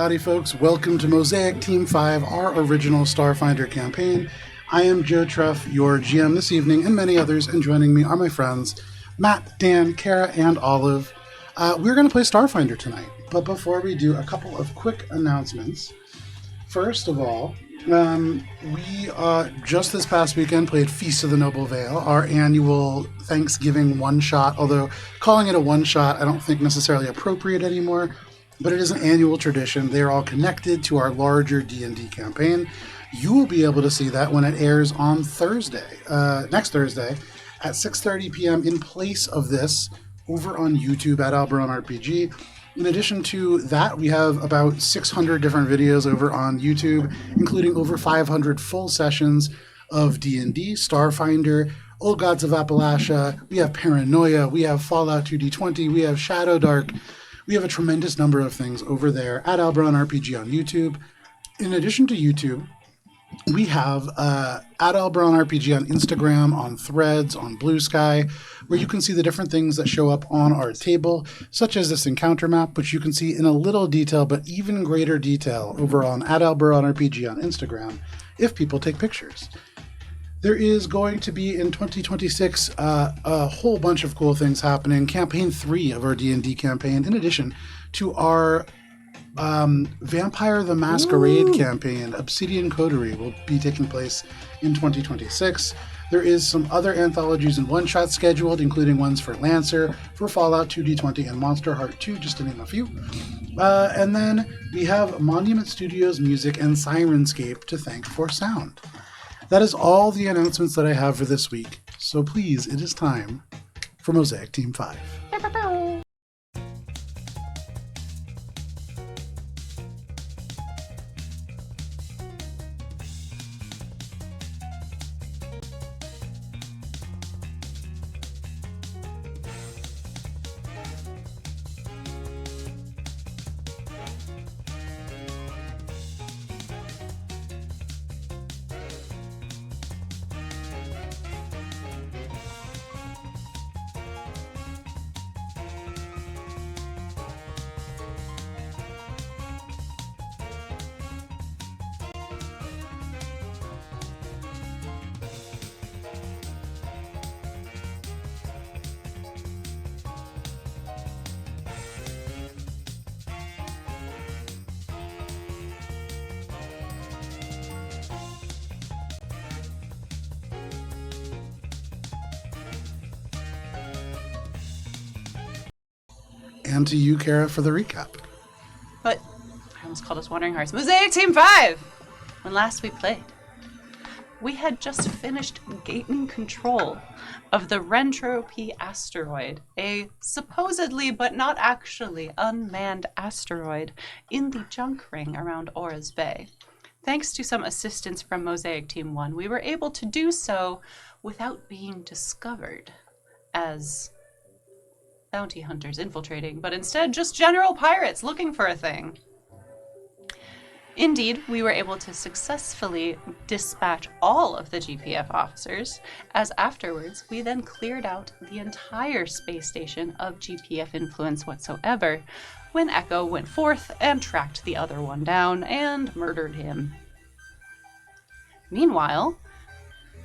Howdy folks, welcome to Mosaic Team 5, our original Starfinder campaign. I am Joe Treff, your GM this evening, and many others, and joining me are my friends Matt, Dan, Cara, and Olive. We're going to play Starfinder tonight, but before we do, a couple of quick announcements. First of all, we just this past weekend played Feast of the Noble Vale, our annual Thanksgiving one-shot, although calling it a one-shot I don't think necessarily appropriate anymore, but it is an annual tradition. They are all connected to our larger D&D campaign. You will be able to see that when it airs on Thursday, next Thursday, at 6:30 p.m. in place of this over on YouTube at AlberonRPG. In addition to that, we have about 600 different videos over on YouTube, including over 500 full sessions of D&D, Starfinder, Old Gods of Appalachia, we have Paranoia, we have Fallout 2D20, we have Shadow Dark. We have a tremendous number of things over there at AlberonRPG on YouTube. In addition to YouTube, we have at AlberonRPG on Instagram, on Threads, on Blue Sky, where you can see the different things that show up on our table, such as this encounter map, which you can see in a little detail, but even greater detail over on at AlberonRPG on Instagram, if people take pictures. There is going to be in 2026 a whole bunch of cool things happening. Campaign 3 of our D&D campaign, in addition to our Vampire the Masquerade campaign, Obsidian Coterie, will be taking place in 2026. There is some other anthologies and one-shots scheduled, including ones for Lancer, for Fallout 2D20, and Monster Heart 2, just to name a few. And then we have Monument Studios music and Sirenscape to thank for sound. That is all the announcements that I have for this week. So please, it is time for Mosaic Team 5. And to you, Cara, for the recap. But I almost called us Wandering Hearts. Mosaic Team 5! When last we played, we had just finished gaining control of the Rentropy asteroid, a supposedly but not actually unmanned asteroid in the junk ring around Aura's Bay. Thanks to some assistance from Mosaic Team 1, we were able to do so without being discovered as bounty hunters infiltrating, but instead just general pirates looking for a thing. Indeed, we were able to successfully dispatch all of the GPF officers, as afterwards we then cleared out the entire space station of GPF influence whatsoever, when Echo went forth and tracked the other one down and murdered him. Meanwhile,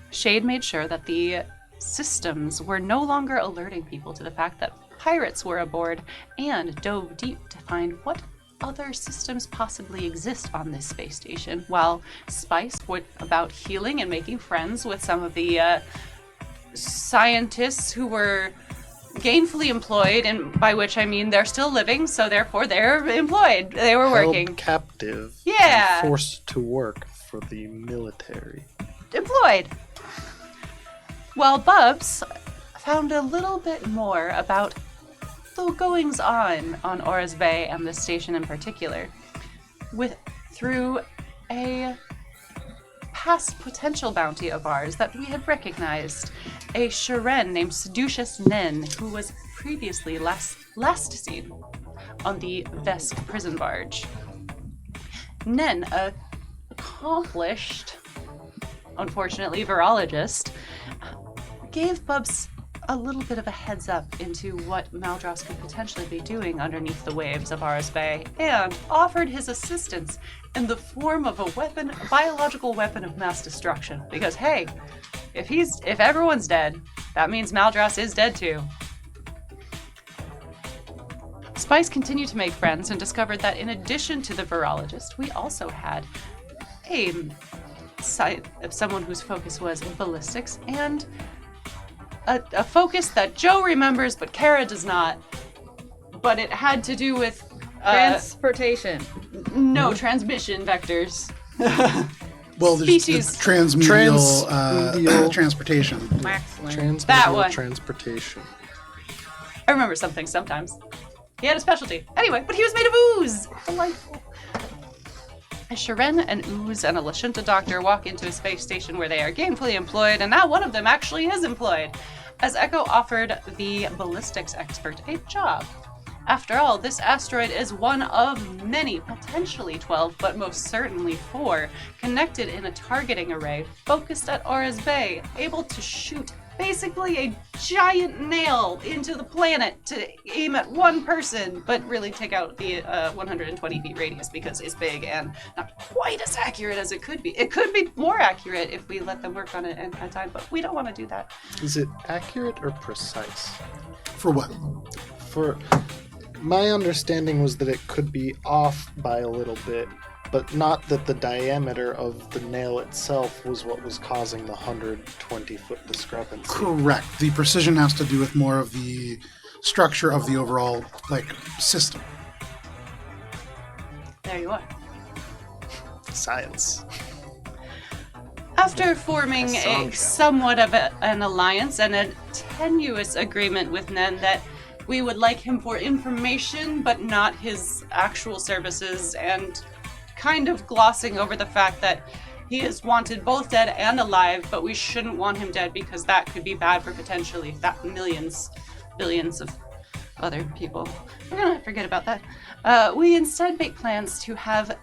Shade made sure that the systems were no longer alerting people to the fact that pirates were aboard, and dove deep to find what other systems possibly exist on this space station, while Spise went about healing and making friends with some of the scientists who were gainfully employed, and by which I mean they're still living, so therefore they're employed. They were working. Held captive. Yeah. And forced to work for the military. Employed. Well, Bubs found a little bit more about the goings-on on Aura's Bay and this station in particular, through a past potential bounty of ours that we had recognized, a Sharen named Seducious Nen, who was previously last seen on the Vesk prison barge. Nen, a accomplished, unfortunately, virologist, gave Bubs a little bit of a heads up into what Maldras could potentially be doing underneath the waves of Aras Bay, and offered his assistance in the form of a biological weapon of mass destruction. Because hey, if everyone's dead, that means Maldras is dead too. Spise continued to make friends and discovered that in addition to the virologist, we also had someone whose focus was ballistics, and a focus that Joe remembers but Cara does not. But it had to do with transportation. No, transmission vectors. Well, there's Species. transmedial transportation. Excellent. That one. Transportation. I remember something sometimes. He had a specialty. Anyway, but he was made of ooze. Delightful. As Sharen and Ooze and a Lashunta doctor walk into a space station where they are gainfully employed, and now one of them actually is employed, as Echo offered the ballistics expert a job. After all, this asteroid is one of many, potentially 12, but most certainly 4, connected in a targeting array focused at Aras Bay, able to shoot basically a giant nail into the planet to aim at one person, but really take out the 120 feet radius because it's big and not quite as accurate as it could be. It could be more accurate if we let them work on it at time, but we don't want to do that. Is it accurate or precise? For what? For my understanding was that it could be off by a little bit, but not that the diameter of the nail itself was what was causing the 120-foot discrepancy. Correct. The precision has to do with more of the structure of the overall, system. There you are. Science. After forming somewhat of an alliance and a tenuous agreement with Nen that we would like him for information, but not his actual services, and kind of glossing over the fact that he is wanted both dead and alive, but we shouldn't want him dead because that could be bad for potentially billions of other people. We're gonna forget about that. We instead make plans to have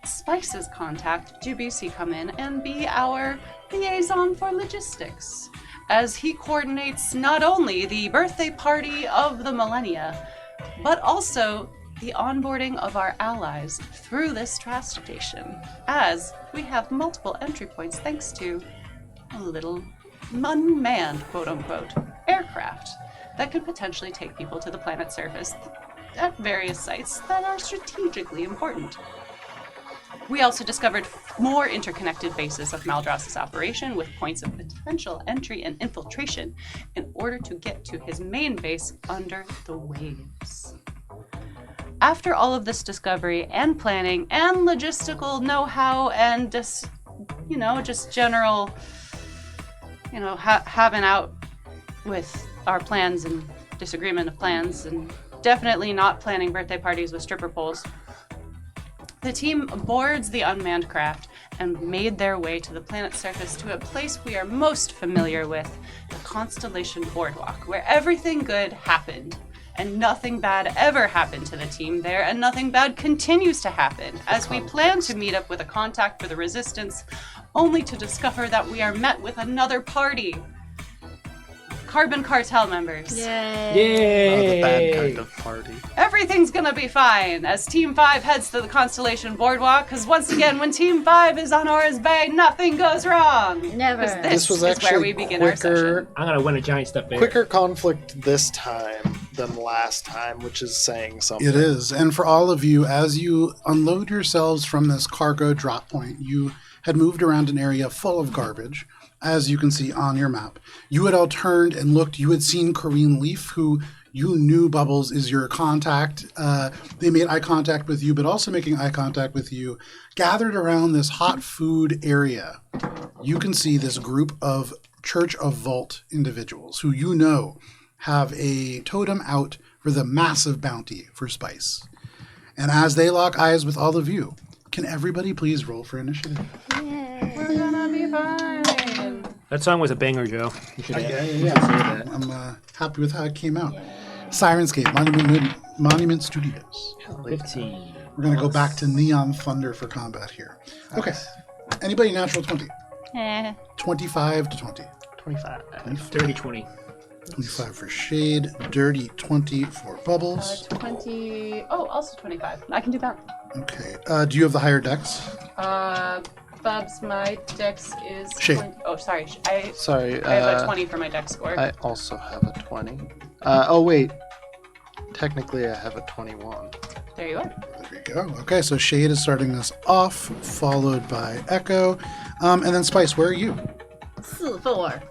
Spice's contact, Debussy, come in and be our liaison for logistics, as he coordinates not only the birthday party of the millennia, but also the onboarding of our allies through this trash station, as we have multiple entry points thanks to a little unmanned, quote-unquote, aircraft that could potentially take people to the planet's surface at various sites that are strategically important. We also discovered more interconnected bases of Maldras's operation with points of potential entry and infiltration in order to get to his main base under the waves. After all of this discovery and planning and logistical know-how and just general, having out with our plans and disagreement of plans, and definitely not planning birthday parties with stripper poles, the team boards the unmanned craft and made their way to the planet's surface to a place we are most familiar with, the Constellation Boardwalk, where everything good happened. And nothing bad ever happened to the team there, and nothing bad continues to happen, as we plan to meet up with a contact for the Resistance, only to discover that we are met with another party. Carbon Cartel members. Yay! The bad kind of party. Everything's gonna be fine as Team 5 heads to the Constellation Boardwalk, because once again, when Team 5 is on Aras Bay, nothing goes wrong. Never. This was actually where we begin our session. I'm gonna win a giant stuffed bear. Quicker conflict this time than last time, which is saying something. It is. And for all of you, as you unload yourselves from this cargo drop point, you had moved around an area full of garbage, as you can see on your map. You had all turned and looked. You had seen Corrine Leaf, who you knew, Bubbles, is your contact. They made eye contact with you, but also making eye contact with you, gathered around this hot food area. You can see this group of Church of Vault individuals who you know have a totem out for the massive bounty for Spice. And as they lock eyes with all of you, can everybody please roll for initiative? We're gonna be fine. That song was a banger, Joe. You should Yeah. I'm happy with how it came out. Sirenscape, Monument Studios. 15. We're going to go back to Neon Thunder for combat here. Okay. Anybody natural 20? 25 to 20. 25. 30-20. 25 for Shade. Dirty 20 for Bubbles. 20. Oh, also 25. I can do that. Okay. Do you have the higher dex? Bubs, my dex is. Shade. 20. Oh, sorry. Sorry. I have a 20 for my dex score. I also have a 20. Oh, wait. Technically, I have a 21. There you are. There you go. Okay, so Shade is starting us off, followed by Echo. And then Spice, where are you? 4.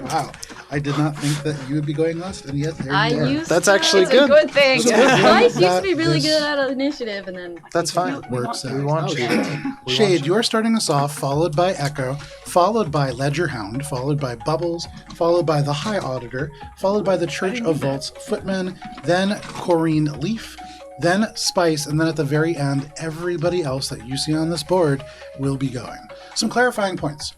Wow. I did not think that you would be going last, and yet there you are. used That's to. actually It's good. a good thing. Spice used to That be really is- good at initiative, and then That's fine. Works We out. want you. Shade, you are starting us off, followed by Echo, followed by Ledger Hound, followed by Bubbles, followed by the High Auditor, followed by the Church of Vaults Footman, then Corrine Leaf, then Spice, and then at the very end, everybody else that you see on this board will be going. Some clarifying points.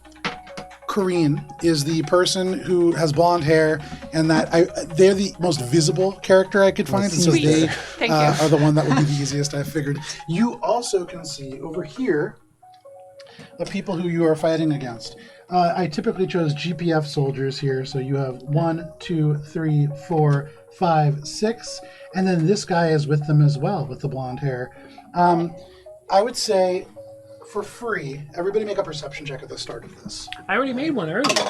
Corrine is the person who has blonde hair, and they're the most visible character I could find, and so Sweet. they Thank you. are the one that would be the easiest, I figured. You also can see over here the people who you are fighting against. I typically chose GPF soldiers here, so you have 1, 2, 3, 4, 5, 6, and then this guy is with them as well, with the blonde hair. I would say, for free, everybody make a perception check at the start of this. I already made one earlier.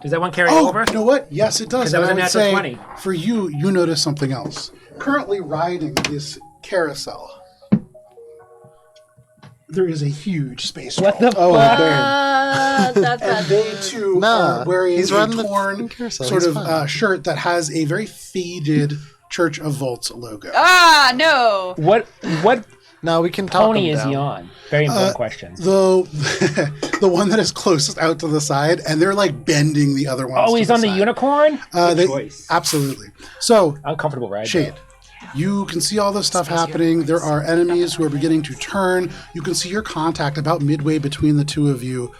Does that one carry Oh, over? you know what? Yes, it does. 'Cause that was And a I would natural say, 20. for you, you notice something else. Currently riding this carousel, there is a huge space What troll. the Oh, fuck? damn. that's And they too Nah, are wearing he's a riding the torn carousel. sort He's of fine. shirt that has a very faded Church of Vaults logo. Ah, no. What Now we can talk pony him is he down. on? Very important question. The one that is closest out to the side, and they're like bending the other ones. Oh, to he's on the side. unicorn? Good They, choice. absolutely. So, Uncomfortable ride. Shade. You can see all this stuff happening. There are enemies who are beginning to turn. You can see your contact about midway between the two of you.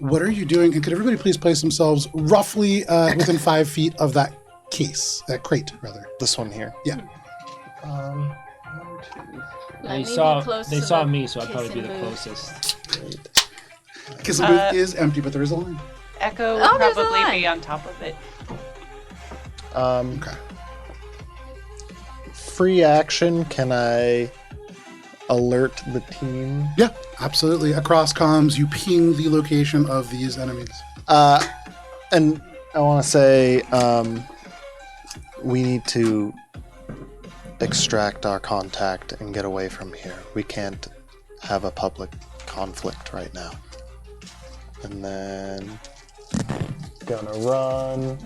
What are you doing? And could everybody please place themselves roughly within 5 feet of that case, that crate, rather. This one here. Yeah. They saw me, so I'd probably be the closest. Kissing booth is empty, but there is a line. Echo would Oh, there's a probably line. be on top of it. Okay. Free action. Can I alert the team? Yeah, absolutely. Across comms, you ping the location of these enemies. And I want to say we need to extract our contact and get away from here. We can't have a public conflict right now. And then gonna run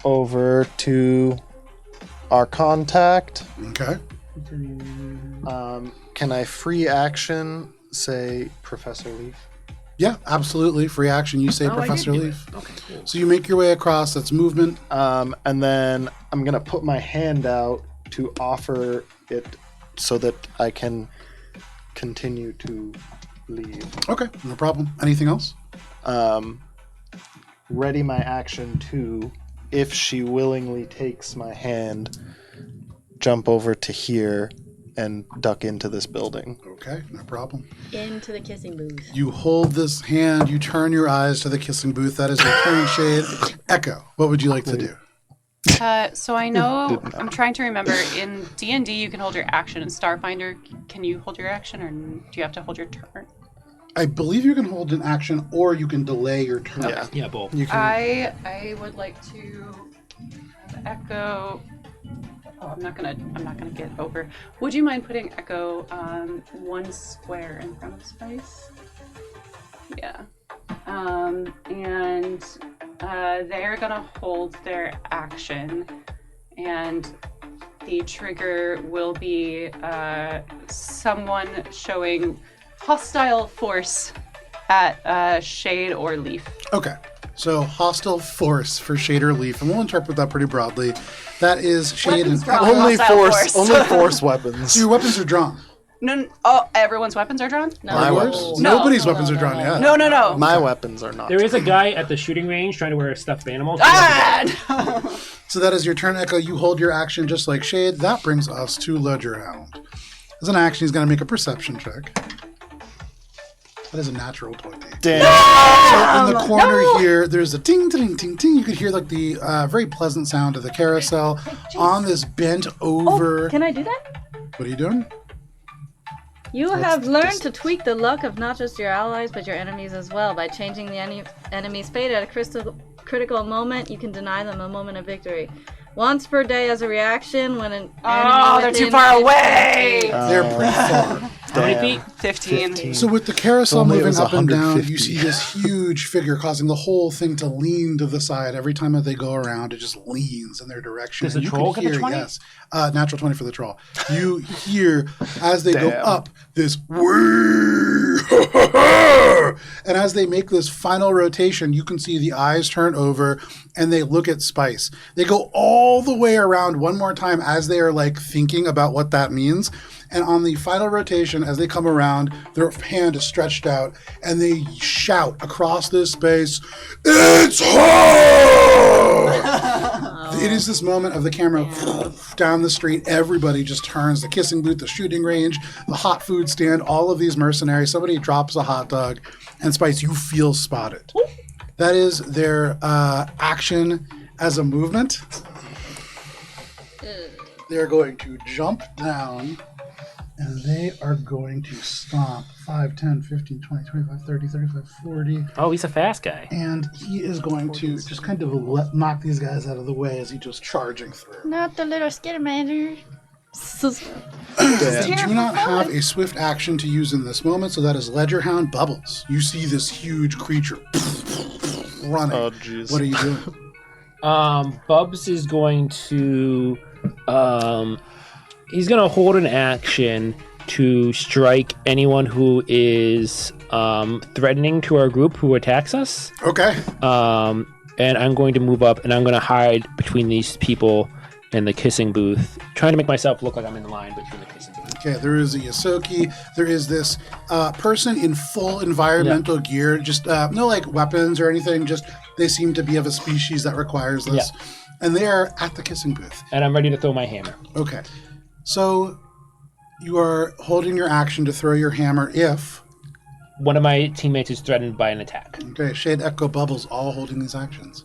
over to our contact. Okay. Can I free action say Professor Leaf? Yeah, absolutely. Free action. You say Oh, I did Professor do it. Leaf. Okay, cool. So you make your way across. That's movement. And then I'm gonna put my hand out to offer it so that I can continue to leave. Okay, no problem. Anything else? Ready my action to, if she willingly takes my hand, jump over to here and duck into this building. Okay, no problem. into the kissing booth. You hold this hand. You turn your eyes to the kissing booth. That is your turn, Shade. Echo, what would you like to do? So I know, I'm trying to remember, in D&D you can hold your action. In Starfinder, can you hold your action, or do you have to hold your turn? I believe you can hold an action, or you can delay your turn. Yeah. Yeah, both. You can. I would like to have Echo. Oh, I'm not gonna get over. Would you mind putting Echo one square in front of Spice? Yeah. And they're gonna hold their action, and the trigger will be someone showing hostile force at Shade or Leaf. Okay. So hostile force for Shade or Leaf, and we'll interpret that pretty broadly. That is Shade Weapons and drawn. Echo. only hostile force, force. only force weapons. So your weapons are drawn. No, oh, everyone's weapons are drawn? No. My Yours? weapons. No. Nobody's weapons are drawn yet. No. My weapons are not. There is a guy at the shooting range trying to wear a stuffed animal. Ah! So that is your turn, Echo. You hold your action just like Shade. That brings us to Ledger Hound. As an action, he's going to make a perception check. That is a natural 20. Damn. So in the corner here, there's a ting, ting, ting, ting. You could hear like the very pleasant sound of the carousel on this bent over. Can I do that? What are you doing? You have learned to tweak the luck of not just your allies, but your enemies as well. By changing the enemy's fate at a critical moment, you can deny them a moment of victory. Once per day as a reaction when an enemy they're too far away! They're pretty far. How many feet? 15. So with the carousel Only it moving was up and down, 150. you see this huge figure causing the whole thing to lean to the side. Every time that they go around, it just leans in their direction. Does And the you troll can get a hear, 20? yes, natural 20 for the troll. You hear as they go Damn. up this and as they make this final rotation, you can see the eyes turn over and they look at Spise. They go all the way around one more time as they are like thinking about what that means. And on the final rotation, as they come around, their hand is stretched out and they shout across this space, "It's her!" It is this moment of the camera down the street. Everybody just turns. The kissing booth, the shooting range, the hot food stand, all of these mercenaries. Somebody drops a hot dog, and Spise, you feel spotted. That is their action as a movement. They're going to jump down, and they are going to stomp 5, 10, 15, 20, 25, 30, 35, 40. Oh, he's a fast guy. And he is going to just kind of knock these guys out of the way as he just charging through. Not the little Skittermander. They do not have a swift action to use in this moment, so that is Ledgerhound Bubbles. You see this huge creature running. Oh, jeez. What are you doing? Bubs is going to he's gonna hold an action to strike anyone who is threatening to our group who attacks us. Okay. And I'm going to move up and I'm gonna hide between these people and the kissing booth, trying to make myself look like I'm in the line between the kissing booth. Okay, there is a Yosoki. There is this person in full environmental gear. Just no like weapons or anything. Just they seem to be of a species that requires this. Yeah. And they are at the kissing booth. And I'm ready to throw my hammer. Okay. So you are holding your action to throw your hammer if... One of my teammates is threatened by an attack. Okay, Shade, Echo, Bubbles, all holding these actions.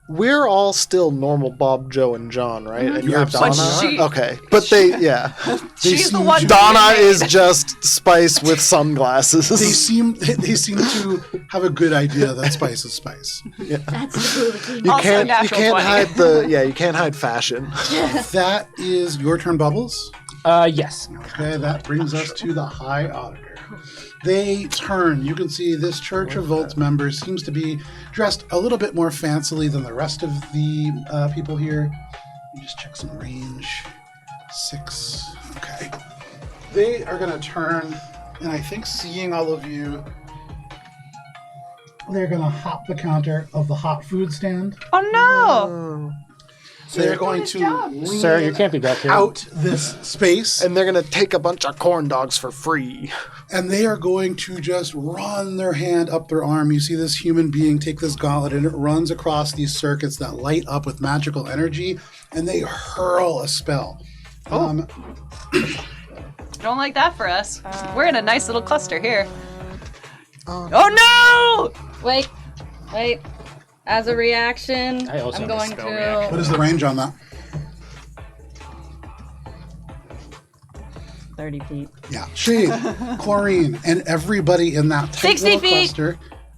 We're all still normal Bob, Joe, and John, right? And you're absolutely Donna? She- Okay. But they, yeah. She's the seem one. to- Donna is just Spise with sunglasses. They seem to have a good idea that Spise is Spise. That's the hooligan. You Also can't natural 20. hide you can't hide fashion. That is your turn, Bubbles. Yes. Okay, that brings us to the High Auditor. They turn. You can see this Church of Volt's members seems to be dressed a little bit more fancily than the rest of the people here. Let me just check some range. 6. Okay. They are going to turn, and I think seeing all of you, they're going to hop the counter of the hot food stand. Oh no! So they're going to lean Sir, you can't be back here. out this space. And they're gonna take a bunch of corn dogs for free. And they are going to just run their hand up their arm. You see this human being take this gauntlet and it runs across these circuits that light up with magical energy and they hurl a spell. Don't like that for us. We're in a nice little cluster here. Oh no! Wait. As a reaction, I also I'm have a going spell to. reaction. What is the range on that? 30 feet. Yeah. Shade, Chlorine, and everybody in that tight 60 little feet. cluster.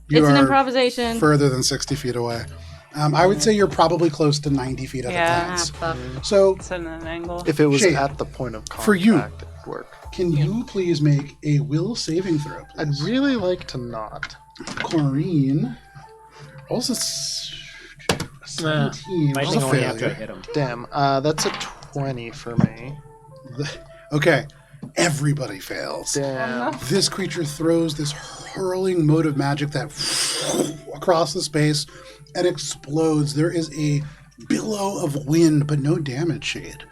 You It's an are improvisation. further than 60 feet away. I would say you're probably close to 90 feet at Yeah. a Ah, glance. fuck. So It's in an angle. If it was Shade. at the point of contact, For you. it would work. can you please make a will saving throw, I'd please? really like to not. Chlorine. Also 17. Might which is think a only after I failure. hit him. Damn, that's a 20 for me. Okay. Everybody fails. Damn. This creature throws this hurling mode of magic that across the space and explodes. There is a billow of wind, but no damage, Shade.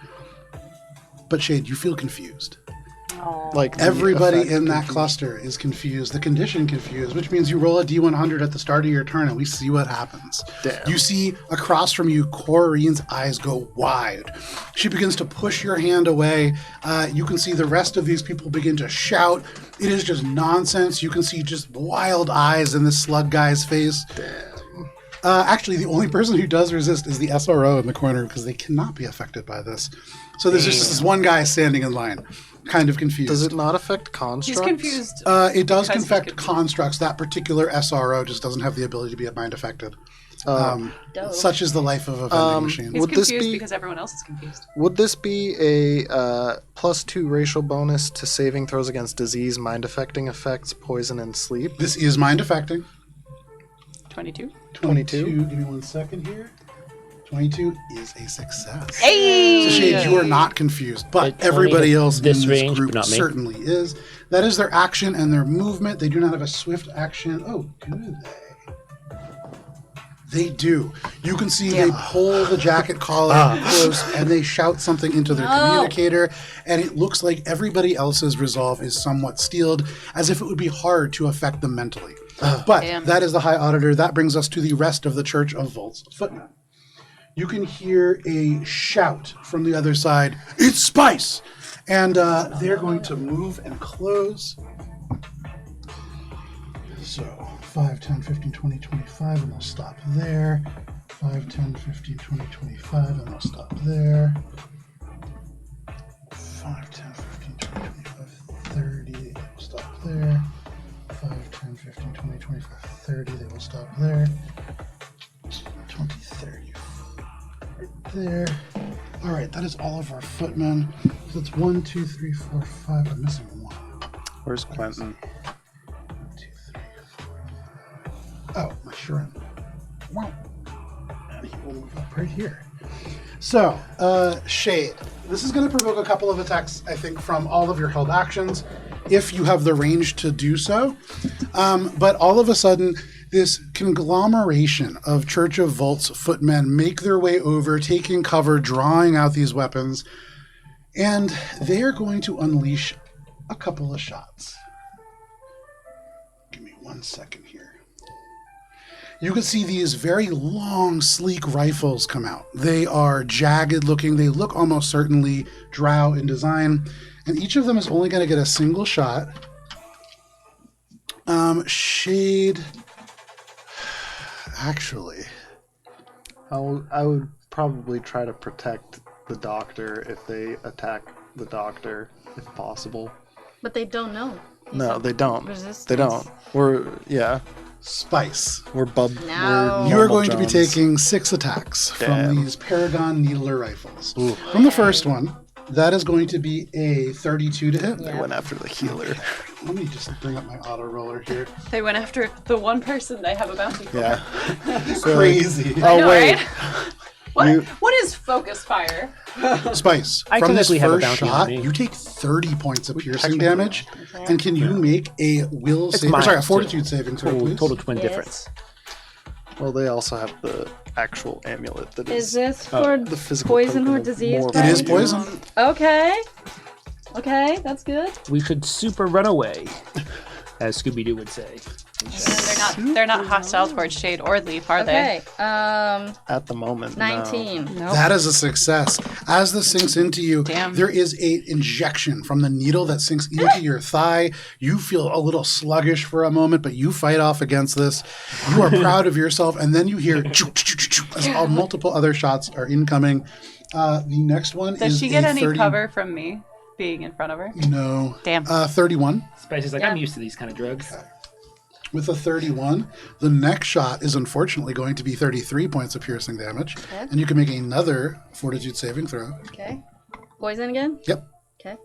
But Shade, you feel confused. Like the Everybody effect in that confused. cluster is confused. The condition confused, which means you roll a d100 at the start of your turn and we see what happens. Damn. You see across from you, Corinne's eyes go wide. She begins to push your hand away. You can see the rest of these people begin to shout. It is just nonsense. You can see just wild eyes in this slug guy's face. Actually, the only person who does resist is the SRO in the corner because they cannot be affected by this. So there's just this one guy standing in line, kind of confused. Does it not affect constructs? He's confused. It does because he's affect confused. constructs. That particular SRO just doesn't have the ability to be mind affected. Dope. Such is the life of a vending machine. He's Would this confused be- because everyone else is confused. Would this be a +2 racial bonus to saving throws against disease, mind affecting effects, poison, and sleep? This is mind affecting. 22. 22? Give me 1 second here. 22 is a success. Hey! So Shade, you are not confused, but It only everybody hit else this in this range, group but not me. certainly is. That is their action and their movement. They do not have a swift action. Oh, do they? They do. You can see they pull the jacket collar close and they shout something into their communicator, and it looks like everybody else's resolve is somewhat steeled, as if it would be hard to affect them mentally. But Damn. that is the High Auditor. That brings us to the rest of the Church of Volt's footmen. You can hear a shout from the other side, "It's Spise!" And they're going to move and close. So 5, 10, 15, 20, 25, and they'll stop there. 5, 10, 15, 20, 25, and they'll stop there. 5, 10, 15, 20, 25, 30, they will stop there. 5, 10, 15, 20, 25, 30, they will stop there. 20, 30, right there. All right, that is all of our footmen. So it's 1, 2, 3, 4, 5. I'm missing one. Where's Quentin? 1, 2, 3, 4, 5. Oh, my Shurin. Wow. And he will move up right here. So, Shade. This is going to provoke a couple of attacks, I think, from all of your held actions, if you have the range to do so. But all of a sudden, this conglomeration of Church of Volt's footmen make their way over, taking cover, drawing out these weapons, and they are going to unleash a couple of shots. Give me 1 second here. You can see these very long, sleek rifles come out. They are jagged looking. They look almost certainly drow in design. And each of them is only going to get a single shot. Shade... Actually... I would probably try to protect the doctor if they attack the doctor, if possible. But they don't know. No, they don't. Resistance. They don't. Spice. We're bub. No. We're You are normal going to be Jones. taking 6 attacks from Damn. these Paragon Needler rifles. Ooh. From the first one, that is going to be a 32 to hit. I went after the healer. Let me just bring up my auto roller here. They went after the one person they have a bounty for. Yeah. Crazy. I know, wait. right? What is focus fire? Spice, I from this technically have a first bounty on shot, me. you take 30 points of piercing damage. And can you make a will It's save? mine, Sorry, a too. fortitude saving throw, please? Total twin Yes. difference. Well, they also have the actual amulet that Is is this for the physical poison token or of disease? more It is value. poison. Okay. Okay, that's good. We could super run away, as Scooby Doo would say. They're not hostile towards Shade or Leaf, are they? Okay. At the moment, 19. Nope. That is a success. As this sinks into you, Damn. there is a injection from the needle that sinks into your thigh. You feel a little sluggish for a moment, but you fight off against this. You are proud of yourself, and then you hear as multiple other shots are incoming. The next one Does is she get a any 30 cover from me being in front of her? No. Damn. 31. Spice is like, Yeah. I'm used to these kind of drugs. With a 31, the next shot is unfortunately going to be 33 points of piercing damage. Okay. And you can make another fortitude saving throw. Okay. Poison again? Yep. Okay.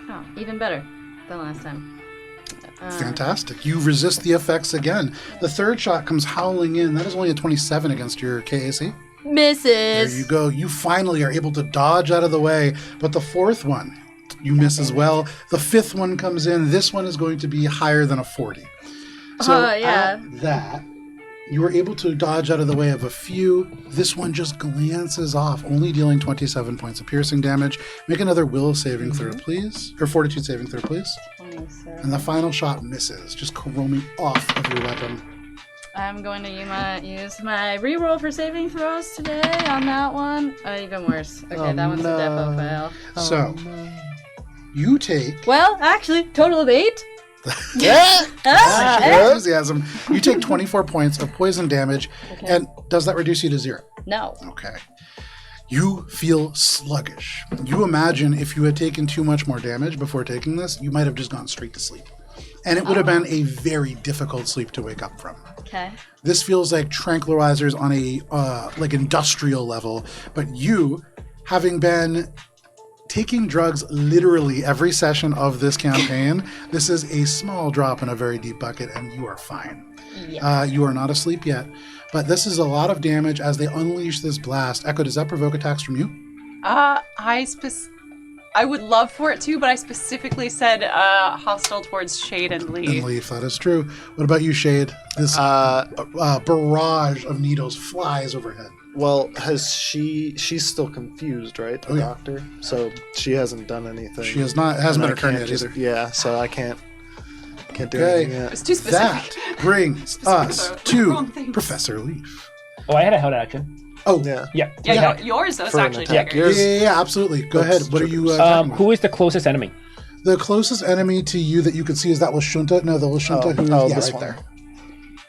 Oh, even better than last time. Fantastic. You resist the effects again. The third shot comes howling in. That is only a 27 against your KAC. There Misses. you go. You finally are able to dodge out of the way. But the fourth one, you miss as well. The fifth one comes in. This one is going to be higher than a 40. So Yeah. at that, You were able to dodge out of the way of a few. This one just glances off, only dealing 27 points of piercing damage. Make another will saving throw, please. Or fortitude saving throw, please. 27. And the final shot misses, just roaming off of your weapon. I'm going to use my reroll for saving throws today on that one. Oh, even worse. Okay, that one's a defo fail. So, you take... Well, actually, total of 8. Enthusiasm. You take 24 points of poison damage, and does that reduce you to 0? No. Okay. You feel sluggish. You imagine if you had taken too much more damage before taking this, you might have just gone straight to sleep. And it would have been a very difficult sleep to wake up from. Okay. This feels like tranquilizers on a like industrial level, but you, having been taking drugs literally every session of this campaign, this is a small drop in a very deep bucket, and you are fine. Yeah. You are not asleep yet, but this is a lot of damage as they unleash this blast. Echo, does that provoke attacks from you? I would love for it to, but I specifically said hostile towards Shade and Lee. And Leaf, that is true. What about you, Shade? This barrage of needles flies overhead. Well, she's still confused, right? The doctor? So she hasn't done anything. She has not, hasn't been a turn yet either. Yeah, so I can't do anything yet. It's too specific. That brings us to Professor Leaf. Oh, I had a held action. Oh, Yeah. Yeah. Yours is For an actually attack. triggered. yeah, absolutely. Go ahead. What are you talking about? Who is the closest enemy? The closest enemy to you that you can see is that Lashunta. No, the Lashunta who is this right one.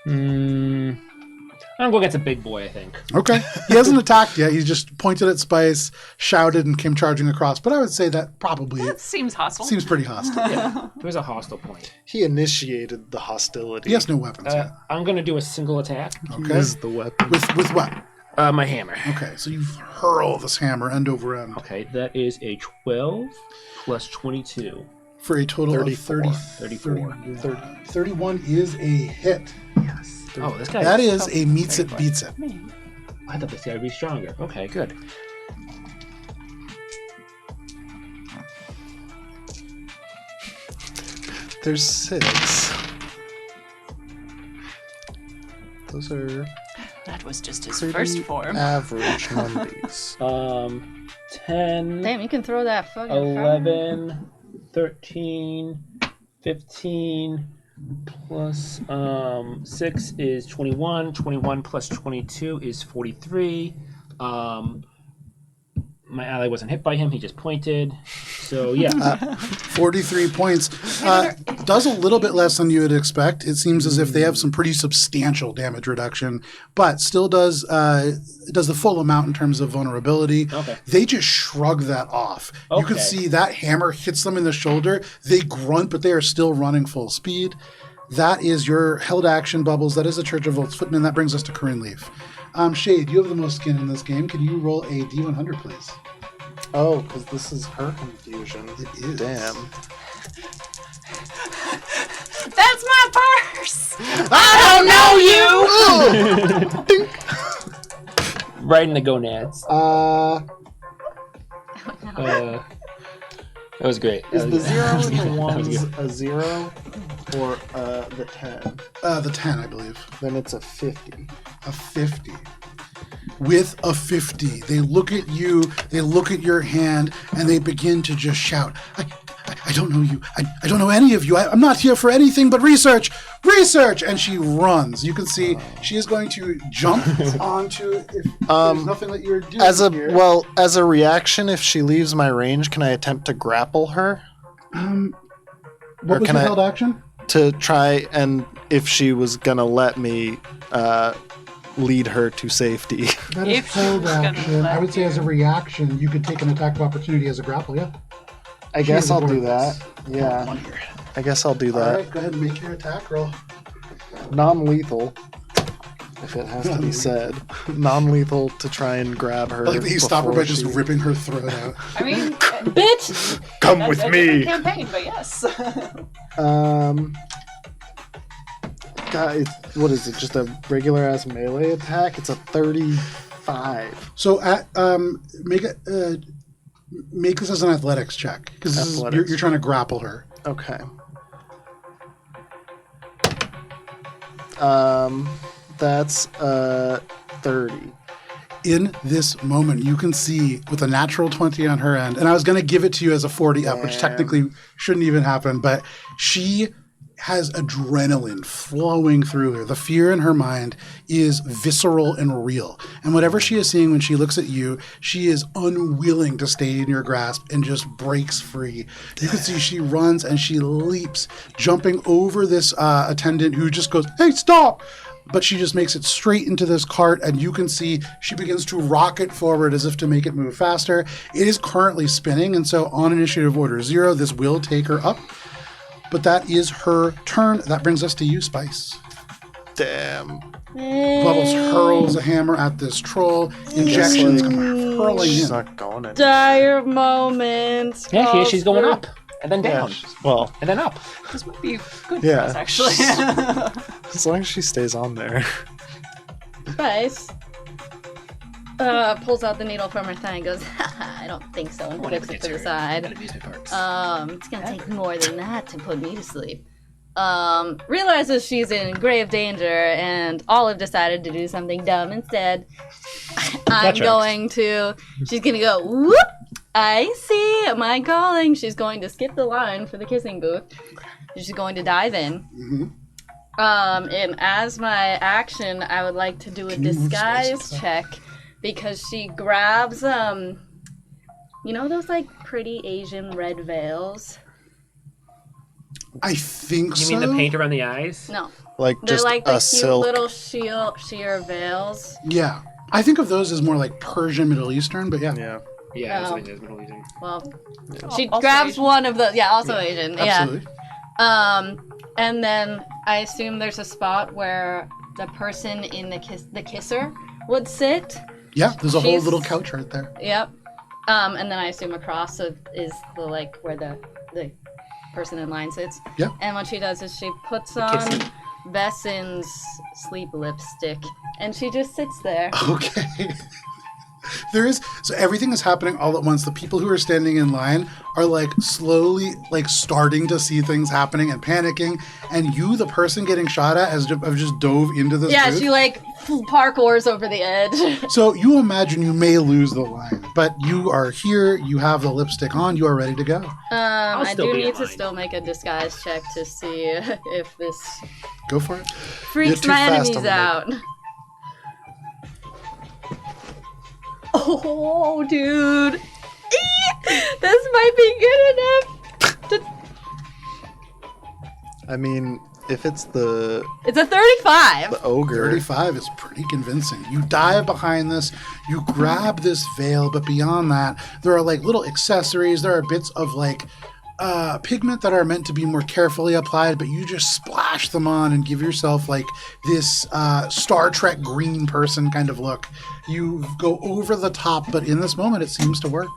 there. I'm going against a big boy, I think. Okay. He hasn't attacked yet. He just pointed at Spise, shouted, and came charging across. But I would say that probably That seems hostile. seems pretty hostile. Yeah, there was a hostile point. He initiated the hostility. He has no weapons yet. I'm going to do a single attack. Okay. Is the weapon. With what? My hammer. Okay, so you hurl this hammer end over end Okay, that is a 12 plus 22. for a total 34. of 34. 31 is a hit. Yes. Oh, this guy. That is a meets it, beats it. I thought this guy would be stronger. Okay, good. There's 6. Those are That was just his pretty first form. average numbers. 10, Damn, you can throw that fucking 11, 13, 15, plus 6 is 21. 21 plus 22 is 43. My ally wasn't hit by him. He just pointed. So, yeah. 43 points. Does a little bit less than you would expect. It seems as if they have some pretty substantial damage reduction, but still does the full amount in terms of vulnerability. Okay. They just shrug that off. You can Okay. see that hammer hits them in the shoulder. They grunt, but they are still running full speed. That is your held action, Bubbles. That is the Church of Volt's Footman. That brings us to Corinne Leaf. Shade, you have the most skin in this game. Can you roll a D100, please? Oh, because this is her confusion. It is. Damn. That's my purse! I don't know you! Right in the gonads. That was great. Is the 0 and the That was 1s good. a 0 or the 10? The 10, I believe. Then it's a 50. A 50. With a 50, they look at you, they look at your hand, and they begin to just shout, I don't know you. I don't know any of you. I'm not here for anything but research. Research! And she runs. You can see she is going to jump onto if there's nothing that you're doing here. As a reaction, if she leaves my range, can I attempt to grapple her? What was can your I- held action? To try and if she was gonna let me lead her to safety. That is If she held was gonna action. let I would say as a reaction, you could take an attack of opportunity as a grapple, yeah? I guess is I'll do aboard that. this. Yeah. One here. I guess I'll do All that. right, go ahead and make your attack roll. Non-lethal, if it has to be said. Non-lethal to try and grab her. I like that you stop her by before just she- ripping her throat out. I mean, Bitch! Come that's with a different me. campaign, but yes. God, what is it? Just a regular ass melee attack? It's a 35. So make this as an athletics check because Athletics. you're trying to grapple her. Okay. That's 30. In this moment, you can see with a natural 20 on her end, and I was going to give it to you as a 40 up, which technically shouldn't even happen, but she has adrenaline flowing through her. The fear in her mind is visceral and real. And whatever she is seeing when she looks at you, she is unwilling to stay in your grasp and just breaks free. You can see she runs and she leaps, jumping over this attendant who just goes, "Hey, stop!" But she just makes it straight into this cart, and you can see she begins to rocket forward as if to make it move faster. It is currently spinning, and so on initiative order 0, this will take her up. But that is her turn. That brings us to you, Spise. Damn. Bubbles hurls a hammer at this troll. Injections come hurling She's in. not going anywhere. Dire moment. Yeah, she's going up and then down Well, and then up. This would be good for Yeah. us, actually. as long as she stays on there. Spice pulls out the needle from her thigh and goes, "Haha, I don't think so," and flips it to the side. It's gonna take more than that to put me to sleep. Realizes she's in grave danger, and Olive decided to do something dumb instead. She's gonna go, whoop! I see my calling. She's going to skip the line for the kissing booth. She's going to dive in. Mm-hmm. And as my action, I would like to do a Can you move disguise Spice? check because she grabs, you know those like pretty Asian red veils? I think You so. mean the paint around the eyes? No, Like they're just like the a cute silk. little sheer veils. Yeah. I think of those as more like Persian, Middle Eastern, but yeah. Yeah. Yeah, Oh. something that's Middle Eastern. Well, she Also grabs Asian. one of the also Asian. Absolutely. Yeah. And then I assume there's a spot where the person in the kisser would sit. Yeah, there's a whole She's- little couch right there. Yep. And then I assume across is the like where the person in line sits. Yeah. And what she does is she puts on Bessin's sleep lipstick, and she just sits there. Okay. So everything is happening all at once. The people who are standing in line are like slowly like starting to see things happening and panicking. And you, the person getting shot at, have just dove into this Yeah, booth. she like parkours over the edge. So you imagine you may lose the line, but you are here, you have the lipstick on, you are ready to go. I still do be need in to line. still make a disguise check to see if this Go for it. freaks too my fast enemies on the out. Oh, dude. This might be good enough. I mean, if it's the It's a 35. ogre. 35 is pretty convincing. You dive behind this, you grab this veil, but beyond that, there are like little accessories. There are bits of like pigment that are meant to be more carefully applied, but you just splash them on and give yourself like this Star Trek green person kind of look. You go over the top, but in this moment, it seems to work.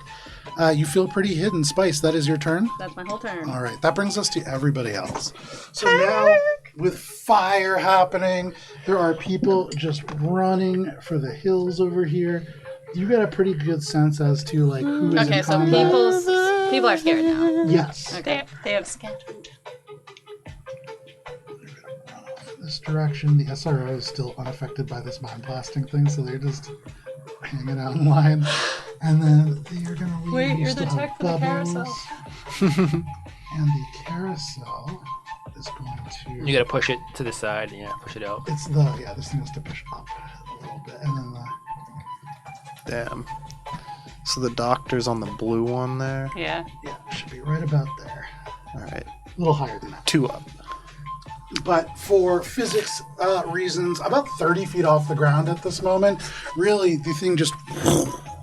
You feel pretty hidden. Spice, that is your turn. That's my whole turn. All right, that brings us to everybody else. So now, with fire happening, there are people just running for the hills over here. You got a pretty good sense as to like who is Okay, in so combat. people are scared now. Yes. They have scattered. This direction, the SRO is still unaffected by this mind blasting thing, so they're just hanging out in line. And then you're gonna leave. Wait, you you're still the have tech for the Bubbles. carousel. And the carousel is going to. You gotta push it to the side. Yeah, push it out. It's this thing has to push up a little bit, and then Damn. So the doctor's on the blue one there. Yeah. it should be right about there, All right. a little higher than that. 2 up. But for physics reasons, about 30 feet off the ground at this moment. Really, the thing just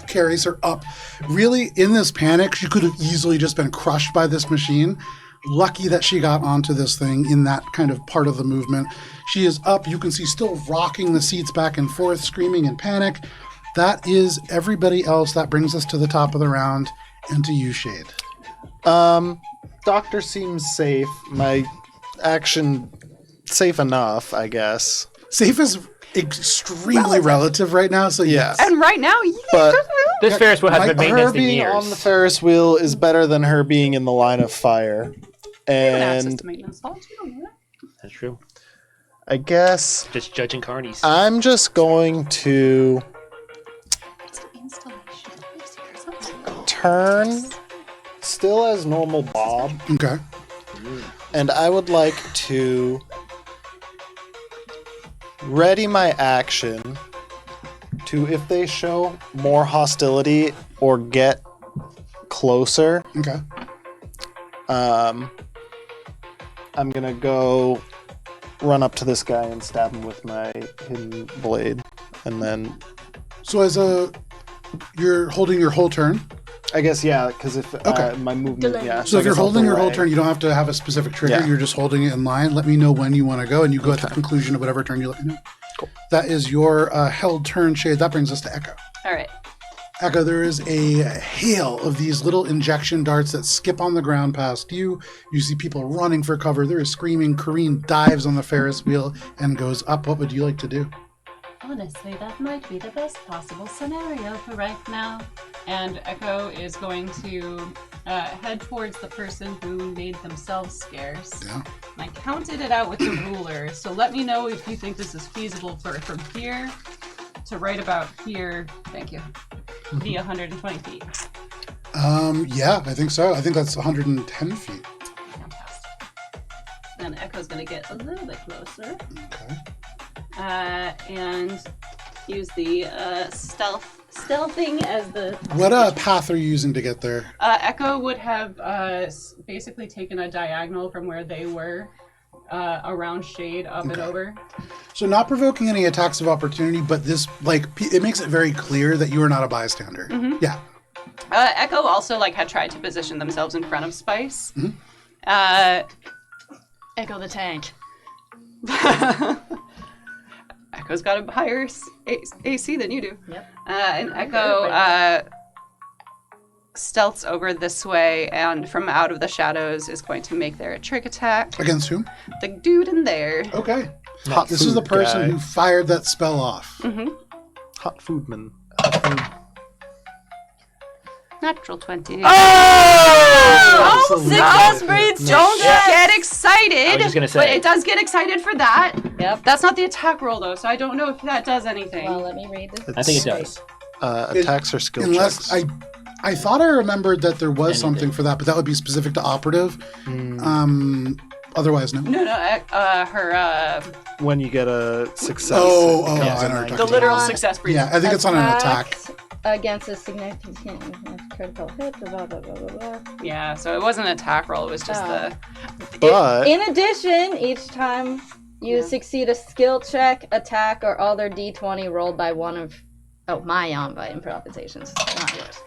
carries her up. Really, in this panic, she could have easily just been crushed by this machine. Lucky that she got onto this thing in that kind of part of the movement. She is up. You can see still rocking the seats back and forth, screaming in panic. That is everybody else. That brings us to the top of the round and to you, Shade. Doctor seems safe. My action safe enough, I guess. Safe is extremely relative right now, so Yeah. And right now, But This Ferris wheel has been her maintenance in being years. on the Ferris wheel is better than her being in the line of fire. access And to maintenance logs. You don't know that. That's true. I guess Just judging carnies. I'm just going to It's an installation. turn still as normal Bob, Okay. and I would like to ready my action to, if they show more hostility or get closer, Okay. I'm gonna go run up to this guy and stab him with my hidden blade, and then So you're holding your whole turn. I guess because if Okay. my movement, Delay. So I if you're guess I'll holding your whole delay. turn, you don't have to have a specific trigger. Yeah. You're just holding it in line. Let me know when you want to go, and you go at the conclusion of whatever turn you let me know. Cool. That is your held turn, Shade. That brings us to Echo. All right. Echo, there is a hail of these little injection darts that skip on the ground past you. You see people running for cover. There is screaming. Kareen dives on the Ferris wheel and goes up. What would you like to do? Honestly, that might be the best possible scenario for right now. And Echo is going to head towards the person who made themselves scarce. Yeah. And I counted it out with the ruler, so let me know if you think this is feasible for from here to right about here. Thank you. Be 120 feet. Yeah, I think so. I think that's 110 feet. Fantastic. Then Echo's going to get a little bit closer. Okay. And use the stealthing as the... What path are you using to get there? Echo would have basically taken a diagonal from where they were around Shade up and over. So not provoking any attacks of opportunity, but this, it makes it very clear that you are not a bystander. Mm-hmm. Yeah. Echo also had tried to position themselves in front of Spise. Mm-hmm. Echo the tank. Echo's got a higher AC than you do. Yep. And Echo stealths over this way, and from out of the shadows is going to make their trick attack. Against whom? The dude in there. Okay. Hot This is the food person guy. who fired that spell off. Hot foodman. Natural 20. Absolutely. Sickness breeds Don't success. get excited. I was just gonna say. But it does get excited for that. Yep. That's not the attack roll, though, so I don't know if that does anything. Well, let me read this. I think it does. Attacks or skill Unless checks. I thought I remembered that there was Anything. something for that, but that would be specific to operative. Otherwise, no. No, her, When you get a success. Oh, it becomes I know a what you're nine. talking the about. literal success breeds. Yeah, I think it's on an attack. Against a significant critical hit, blah, blah, blah, blah, blah. Yeah, so it wasn't an attack roll, it was just the... But In addition, each time you succeed a skill check, attack, or other d20 rolled by one of... Oh, my Yamba improvisations, not yours.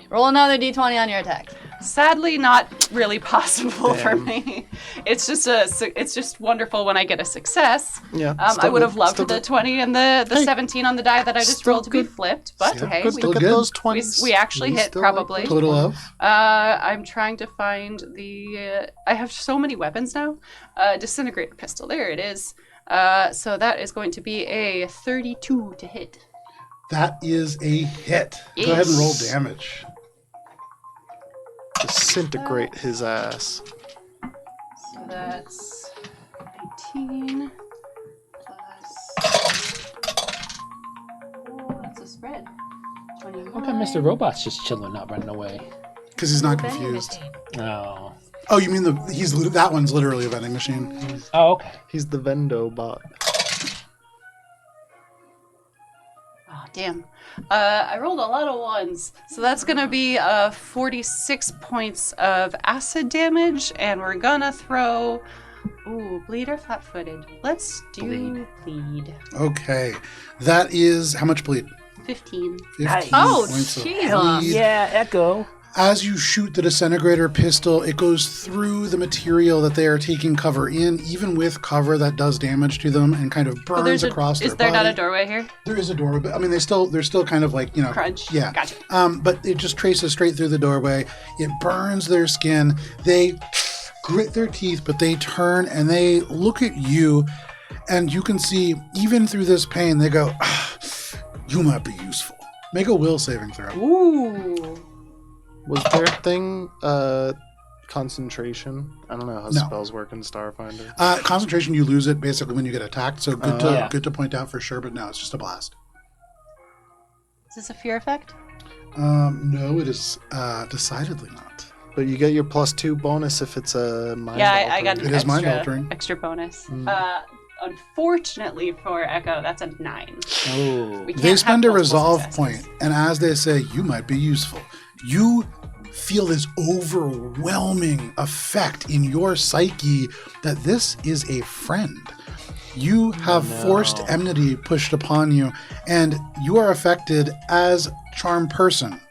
Roll another d20 on your attack. Sadly, not really possible for Damn. me. It's just wonderful when I get a success. yeah, I still would good, have loved still the good. 20 and the Hey, 17 on the die that I just still rolled to be good. flipped, but Still hey, good, we, still Look at good. those 20s. we actually We hit still like probably. those. Total of? I'm trying to find the... I have so many weapons now. Disintegrator pistol, there it is. So that is going to be a 32 to hit. That is a hit. Go ahead and roll damage. Disintegrate his ass. So that's 19 plus... Oh, that's a spread. 21. How come Mr. Robot's just chilling, not running away? Because he's not Vending confused. machine. Oh. Oh, you mean that one's literally a vending machine. Oh, okay. He's the Vendo bot. Oh, damn. I rolled a lot of ones. So that's going to be 46 points of acid damage, and we're going to throw... Ooh, bleed or flat-footed? Let's do bleed. Okay. That is how much bleed? 15. 15 Oh, points of Jesus. bleed. Yeah, Echo. As you shoot the disintegrator pistol, it goes through the material that they are taking cover in, even with cover that does damage to them, and kind of burns across their Is there body. not a doorway here? There is a doorway, but I mean, they're still kind of like, Crunch. Yeah. Gotcha. But it just traces straight through the doorway. It burns their skin. They grit their teeth, but they turn and they look at you, and you can see, even through this pain, they go, you might be useful. Make a will saving throw. Ooh. Was their thing concentration? I don't know how No. spells work in Starfinder. Concentration, you lose it basically when you get attacked. So good to point out for sure. But no, it's just a blast. Is this a fear effect? No, it is decidedly not. But you get your +2 bonus if it's a mind I got It an is mind-altering. extra bonus. Unfortunately for Echo, that's a 9. Oh. We can't They have spend a multiple resolve successes. point, and as they say, you might be useful. You feel this overwhelming effect in your psyche that this is a friend. You have forced enmity pushed upon you, and you are affected as charmed person.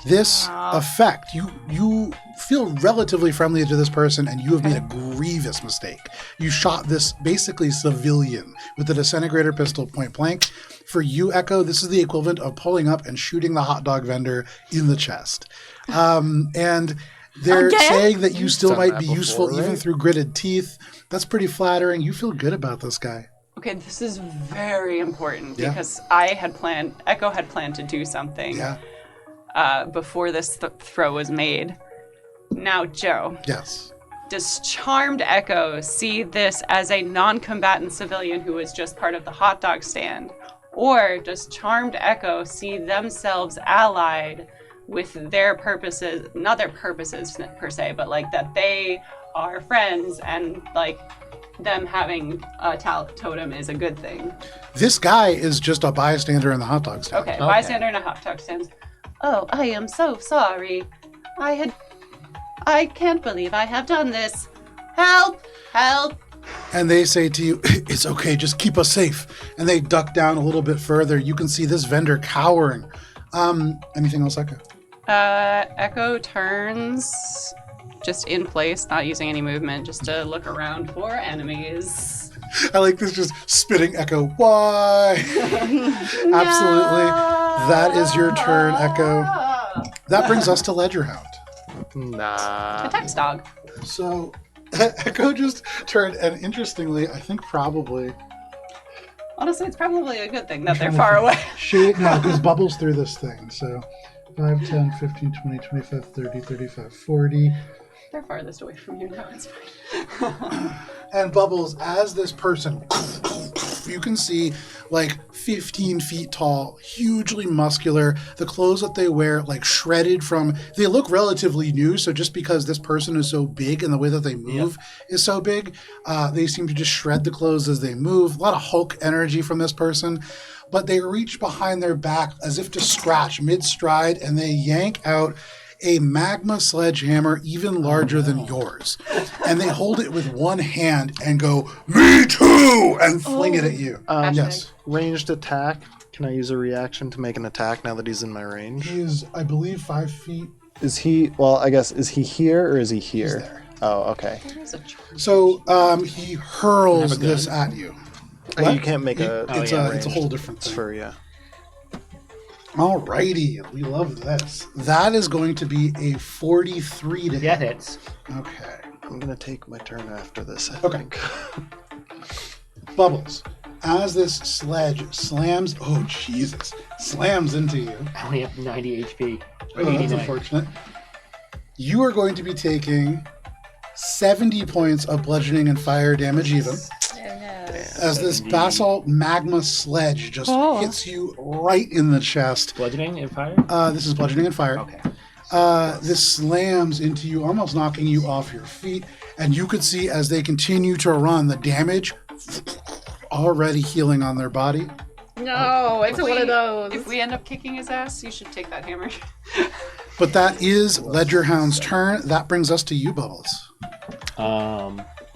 This effect, you feel relatively friendly to this person, and you have made a grievous mistake. You shot this basically civilian with a disintegrator pistol point blank. For you, Echo, this is the equivalent of pulling up and shooting the hot dog vendor in the chest. And they're Again? saying that you still done might that be before, useful even right? through gritted teeth. That's pretty flattering. You feel good about this guy. Okay, this is very important Yeah. because Echo had planned to do something Yeah. before this throw was made. Now, Joe, Yes. does Charmed Echo see this as a non-combatant civilian who was just part of the hot dog stand? Or does Charmed Echo see themselves allied with their purposes, not their purposes per se, but like that they are friends and like them having a totem is a good thing? This guy is just a bystander in the hot dog stand. Okay, bystander in a hot dog stand. Oh, I am so sorry. I can't believe I have done this. Help! Help! And they say to you, it's okay, just keep us safe. And they duck down a little bit further. You can see this vendor cowering. Anything else, Echo? Echo turns just in place, not using any movement, just to look around for enemies. I like this just spitting Echo. Why? Absolutely. That is your turn, Echo. That brings us to Ledgerhound. Nah. A text dog. So Echo just turned, and interestingly, I think probably Honestly, it's probably a good thing that they're far away. No, because Bubbles through this thing. So 5, 10, 15, 20, 25, 30, 35, 40. They're farthest away from you now, it's fine. And Bubbles, as this person, you can see like 15 feet tall, hugely muscular. The clothes that they wear, like shredded from, they look relatively new. So just because this person is so big and the way that they move is so big, they seem to just shred the clothes as they move. A lot of Hulk energy from this person. But they reach behind their back as if to scratch mid-stride, and they yank out a magma sledgehammer even larger than yours. And they hold it with one hand and go, "Me too!" and fling it at you. Yes. Ranged attack. Can I use a reaction to make an attack now that he's in my range? He is, I believe, 5 feet. Is he, well, I guess, is he here or is he here? He's there. Oh, okay. There's a charge. So he hurls this at you. Oh, What? you can't make a... It's a whole different It's thing. for, yeah. Alrighty, we love this. That is going to be a 43 to Yeah, hit. hits. Okay. I'm going to take my turn after this, I Okay. think. Bubbles, as this sledge slams, oh Jesus, slams into you. I only have 90 HP. Or Oh, that's 89. unfortunate. You are going to be taking 70 points of bludgeoning and fire damage even. As this 70. basalt magma sledge just hits you right in the chest. Bludgeoning and fire? This is bludgeoning and fire. Okay. This slams into you, almost knocking you off your feet. And you could see as they continue to run, the damage already healing on their body. No, it's one of those. If we end up kicking his ass, you should take that hammer. But that is Ledgerhound's turn. That brings us to you, Bubbles.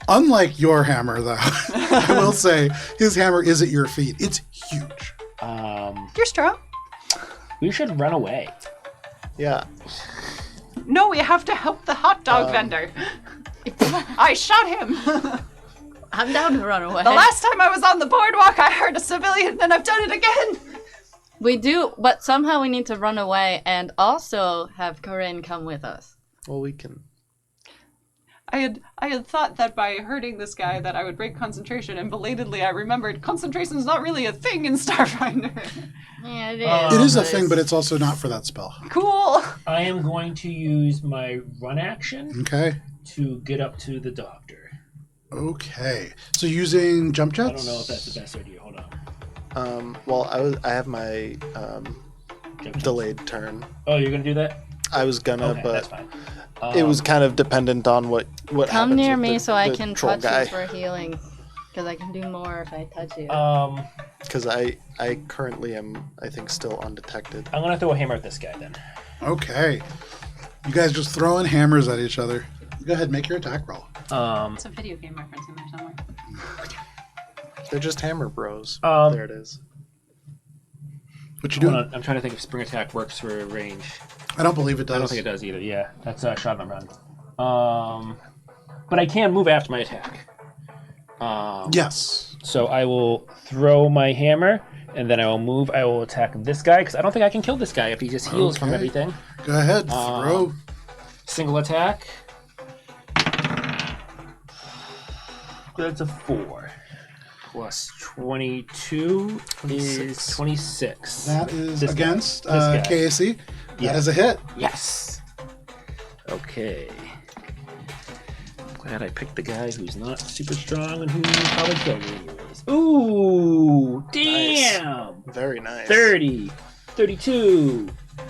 Unlike your hammer, though, I will say his hammer is at your feet. It's huge. You're strong. We should run away. Yeah. No, we have to help the hot dog vendor. I shot him. I'm down to run away. The last time I was on the boardwalk, I hurt a civilian, and I've done it again. We do, but somehow we need to run away and also have Corinne come with us. Well, we can... I had thought that by hurting this guy that I would break concentration, and belatedly I remembered concentration is not really a thing in Starfinder. Yeah, it is. It is a thing, but it's also not for that spell. Cool. I am going to use my run action Okay. to get up to the doctor. Okay. So using jump jets? I don't know if that's the best idea. Hold on. Well, I have my Jump delayed turn. Oh, you're gonna do that? I was gonna, Okay, that's but fine. it was kind of dependent on what Come happens near with me the- so I the can troll touch guy. you for healing. Because I can do more if I touch you. Because I currently am, I think, still undetected. I'm gonna throw a hammer at this guy then. Okay. You guys just throwing hammers at each other. Go ahead, make your attack roll. It's a video game reference in there somewhere. They're just hammer bros. Um, There it is. What you Hold doing? on, I'm trying to think if spring attack works for range. I don't believe it does. I don't think it does either. Yeah, that's a shot and run. But I can move after my attack. Yes. So I will throw my hammer, and then I will move. I will attack this guy because I don't think I can kill this guy if he just heals from Okay. everything. Go ahead. Throw. Single attack. That's a 4. Plus 22 is 26. That is This guy. against This guy. KAC. Yeah. That is a hit. Yes. Okay. Glad I picked the guy who's not super strong and who probably killed me anyways. Ooh, damn. Very nice. 30, 32.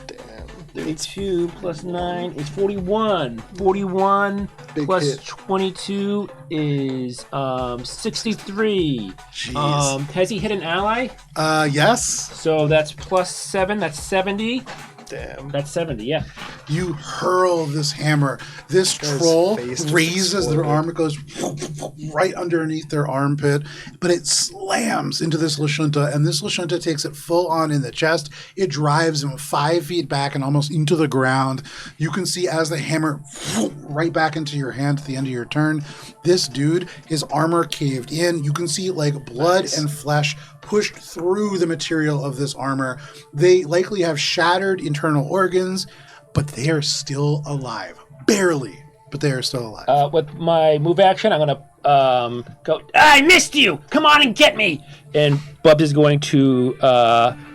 Damn. 32 plus 9 is 41. 41 Big plus hit. 22 is 63. Jeez. Has he hit an ally? Yes. So that's plus 7. That's 70. Damn. That's 70, yeah. You hurl this hammer. This Guy's troll face just raises their exploded. arm. It goes right underneath their armpit, but it slams into this Lashunta, and this Lashunta takes it full on in the chest. It drives him 5 feet back and almost into the ground. You can see as the hammer right back into your hand at the end of your turn. This dude, his armor caved in. You can see like blood and flesh pushed through the material of this armor. They likely have shattered internal organs, but they are still alive. Barely, but they are still alive. With my move action, I'm going to go, I missed you! Come on and get me! And Bubs is going to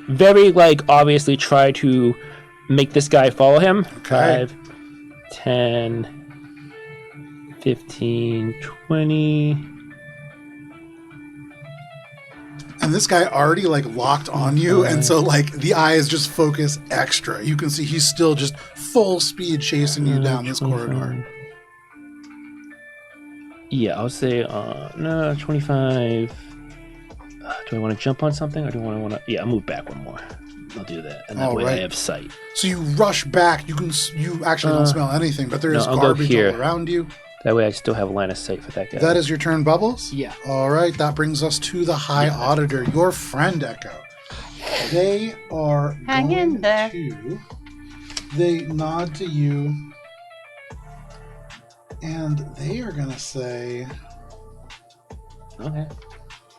very, obviously try to make this guy follow him. Okay. 5, 10, 15, 20... And this guy already locked on you, and so the eyes just focus extra. You can see he's still just full speed chasing you down this corridor. Yeah, I'll say, 25. Do I want to jump on something, or do I want to... Yeah, I'll move back one more. I'll do that, and that All way right. I have sight. So you rush back. You actually don't smell anything, but there is I'll go garbage here. all around you. That way I still have line of sight for that guy. That is your turn, Bubbles? Yeah. All right, that brings us to the High Auditor, your friend, Echo. They are Hang in going there. to... They nod to you, and they are going to say... Okay.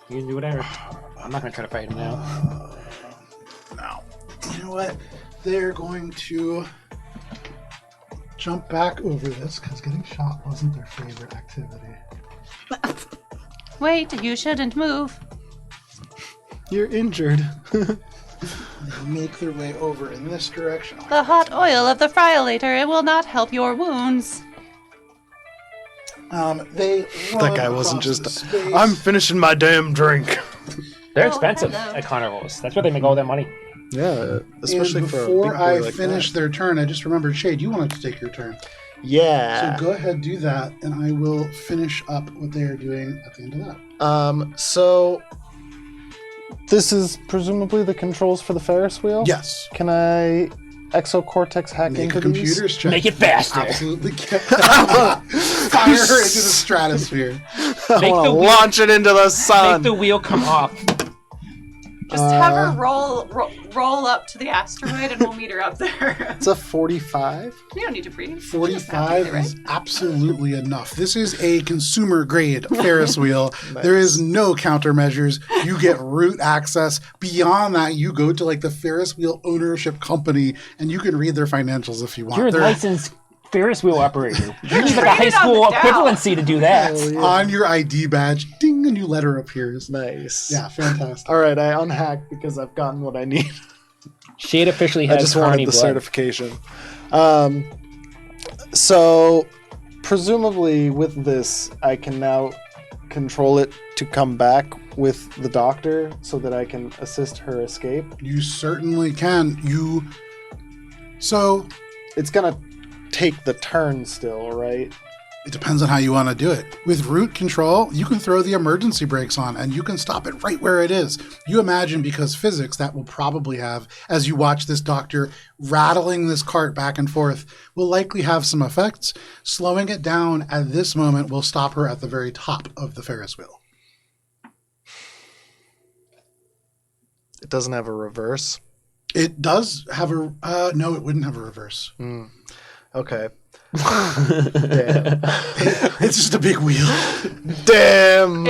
You can do whatever. I'm not going to try to fight him now. No. You know what? They're going to jump back over this, because getting shot wasn't their favorite activity. Wait, you shouldn't move. You're injured. They make their way over in this direction. The hot oil of the friolator, it will not help your wounds. They That guy wasn't across just, the space. I'm finishing my damn drink. They're Oh, expensive hello. at carnivals. That's where they make all their money. Yeah, especially and for a before big boy I like finish that. their turn, I just remembered, Shade, you wanted to take your turn. Yeah. So go ahead, do that, and I will finish up what they are doing at the end of that. So this is presumably the controls for the Ferris wheel? Yes. Can I exocortex hack Make into a computer's check. Make it faster. Absolutely. Fire her into the stratosphere. these? I Make want the to wheel- launch it into the sun. Make the wheel come off. Just have her roll up to the asteroid and we'll meet her up there. It's a 45. You don't need to breathe. 45 is absolutely enough. This is a consumer grade Ferris wheel. There is no countermeasures. You get root access. Beyond that, you go to the Ferris wheel ownership company and you can read their financials if you want. You're a They're- licensed Ferris wheel operator. You need like a high Rated on school the Dow. equivalency to do that. On your ID badge, ding, a new letter appears. Nice. Yeah, fantastic. All right, I unhacked because I've gotten what I need. Shade officially I has just Carney wanted the blood. certification. So, presumably with this, I can now control it to come back with the doctor so that I can assist her escape. You certainly can. So It's gonna take the turn still, right? it depends on how you want to do it. With root control, you can throw the emergency brakes on and you can stop it right where it is. You imagine, because physics, that will probably have, as you watch this doctor rattling this cart back and forth, will likely have some effects. Slowing it down at this moment will stop her at the very top of the Ferris wheel. It doesn't have a reverse. It does have a, no, it wouldn't have a reverse. Okay. Damn. It's just a big wheel. Damn.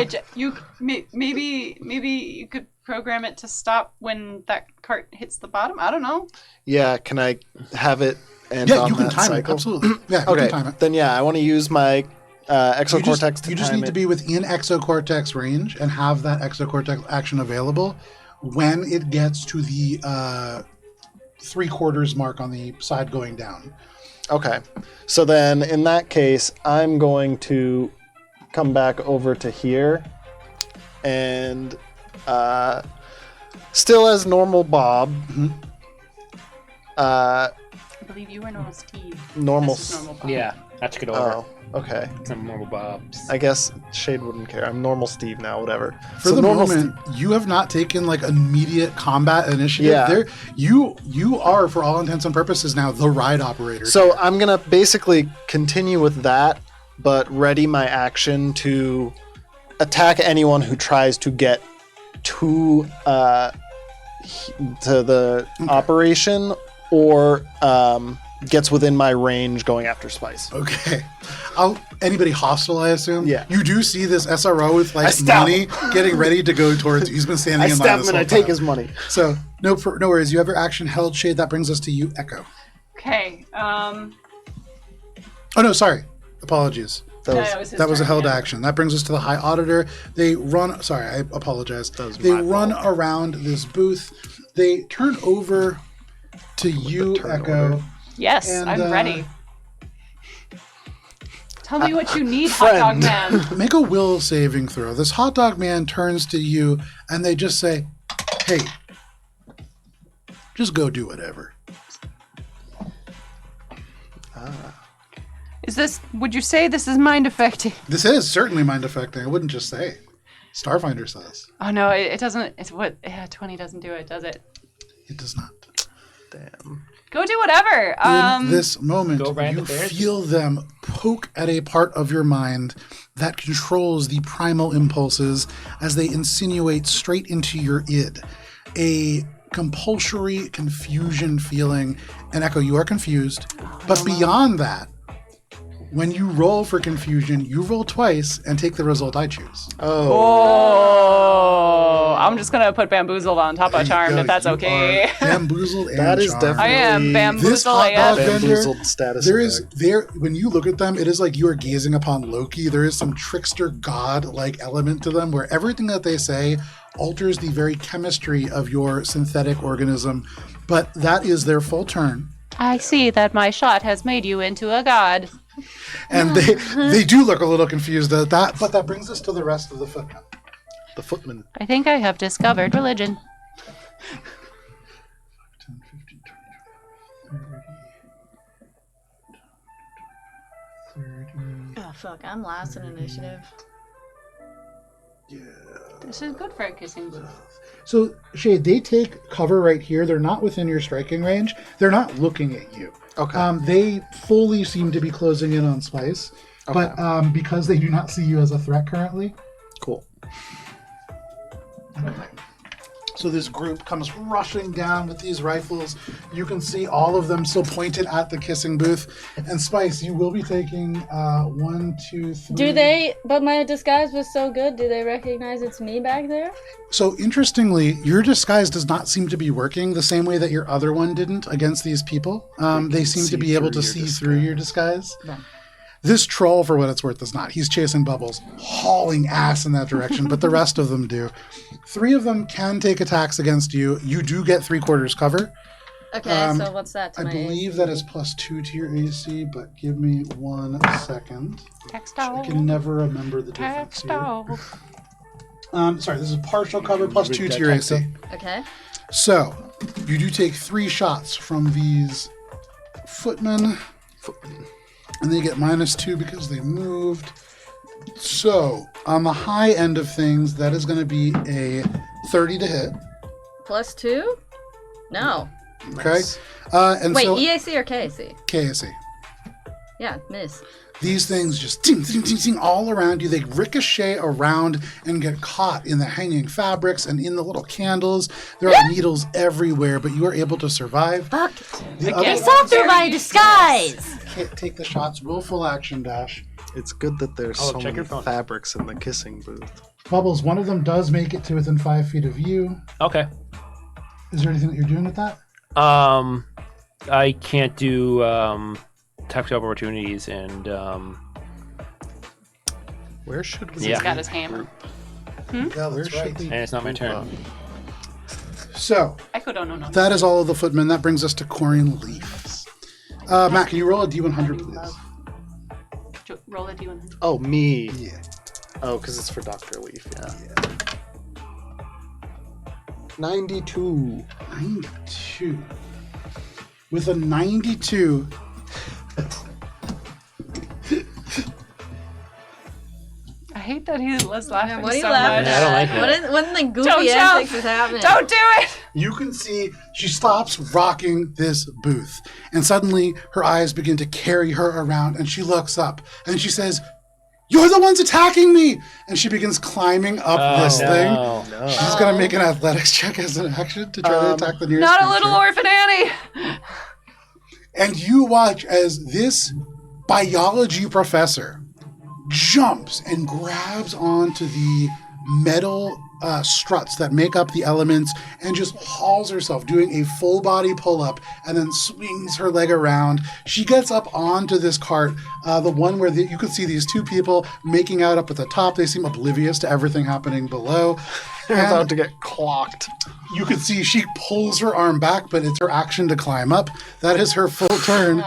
Maybe you could program it to stop when that cart hits the bottom. I don't know. Yeah, can I have it end Yeah, on you can that time cycle? it. Absolutely. Yeah, you Okay, can time it. then yeah, I want to use my exocortex You just need to be within exocortex range and have that exocortex action available when it gets to the 3/4 mark on the side going down. Okay. So then in that case, I'm going to come back over to here and still as normal Bob. I believe you were normal Steve. Normal. This is normal Bob. Yeah, I took it over. Oh, okay. Some normal Bobs. I guess Shade wouldn't care. I'm normal Steve now, whatever. For So the normal moment, you have not taken like immediate combat initiative. Yeah. There, you are, for all intents and purposes, now the ride operator. So I'm going to basically continue with that, but ready my action to attack anyone who tries to get to the operation or gets within my range going after Spise. Okay. Anybody hostile, I assume? Yeah. You do see this SRO with I like stab money getting ready to go towards you. He's been standing I in line stab him this and I whole take time. his money. So no worries. You have your action held, Shade. That brings us to you, Echo. Okay. Oh no, sorry. Apologies. That was his That was a turn, held yeah. action. That brings us to the High Auditor. They run. Sorry, I apologize. was They my run fault. around this booth. They turn over to you, turn Echo. order. Yes, And, I'm ready. Tell me what you need, hot dog friend. man. Make a will saving throw. This hot dog man turns to you, and they just say, "Hey, just go do whatever." Would you say this is mind affecting? This is certainly mind affecting. I wouldn't just say. Starfinder says Oh no, it doesn't. It's what 20 doesn't do it, does it? it does not. Damn. Go do whatever. In this moment, Go right you to Ferris. feel them poke at a part of your mind that controls the primal impulses as they insinuate straight into your id. A compulsory confusion feeling. And Echo, you are confused. But beyond that, when you roll for confusion, you roll twice and take the result I choose. Oh, I'm just gonna put bamboozled on top of charmed if that's You okay. are Bamboozled and That is charmed. definitely- I am This bamboozled. hot dog AF. vendor, Bamboozled status there is effect. when you look at them, it is like you are gazing upon Loki. There is some trickster god-like element to them where everything that they say alters the very chemistry of your synthetic organism, but that is their full turn. I see that my shot has made you into a god. And they do look a little confused at that, but that brings us to the rest of the footnote. The footman. I think I have discovered religion. 10, 15, 20, 30. Oh, fuck. I'm last in initiative. This is good for a kissing booth. So, Shade, they take cover right here. They're not within your striking range. They're not looking at you. Okay. They fully seem to be closing in on Spise, but because they do not see you as a threat currently. Cool. So this group comes rushing down with these rifles. You can see all of them still pointed at the kissing booth. And Spice, you will be taking 1, 2, 3. Do they? But my disguise was so good. Do they recognize it's me back there? So interestingly, your disguise does not seem to be working the same way that your other one didn't against these people. They seem to be able to see through your disguise. Yeah. This troll, for what it's worth, does not. He's chasing Bubbles, hauling ass in that direction, but the rest of them do. 3 of them can take attacks against you. You do get 3/4 cover. Okay, so what's that to I my believe that is +2 to your AC, but give me 1 second. Textile. I can never remember the difference here. Textile. Sorry, this is partial cover +2 to your AC. Okay. So, you do take 3 shots from these footmen. And they get -2 because they moved. So, on the high end of things, that is going to be a 30 to hit. +2? No. Okay? And Wait, so, EAC or KAC? KAC. Yeah, miss. These things just ting, ting, ting, ting all around you. They ricochet around and get caught in the hanging fabrics and in the little candles. There are needles everywhere, but you are able to survive. Fuck. The Again. other Saw through my disguise! can't take the shots. Roll full action dash. It's good that there's so check many your phone. fabrics in the kissing booth. Bubbles, one of them does make it to within 5 feet of you. Okay. Is there anything that you're doing with that? I can't do tactical opportunities and Where should we? Yeah. He's got his hammer. Yeah, Where should we? and it's not my turn. So, Echo don't know nothing. that is all of the footmen. That brings us to Corian Leaf. Matt, can you roll a D100, please? Roll a D100. Oh, me. Yeah. Oh, because it's for Dr. Leaf. Yeah. 92. 92. With a 92, I hate that he was laughing What are you so laughing much. Yeah, I don't like it. What in the Don't goofy jump. antics is happening? Don't do it! you can see she stops rocking this booth. And suddenly her eyes begin to carry her around and she looks up and she says, "You're the ones attacking me!" And she begins climbing up this thing. No. No. She's going to make an athletics check as an action to try to attack the nearest Not a creature. little orphan Annie! And you watch as this biology professor jumps and grabs onto the metal struts that make up the elements and just hauls herself, doing a full body pull up, and then swings her leg around. She gets up onto this cart, the one where you can see these 2 people making out up at the top. They seem oblivious to everything happening below. They're And about to get clocked. you can see she pulls her arm back, but it's her action to climb up. That is her full turn.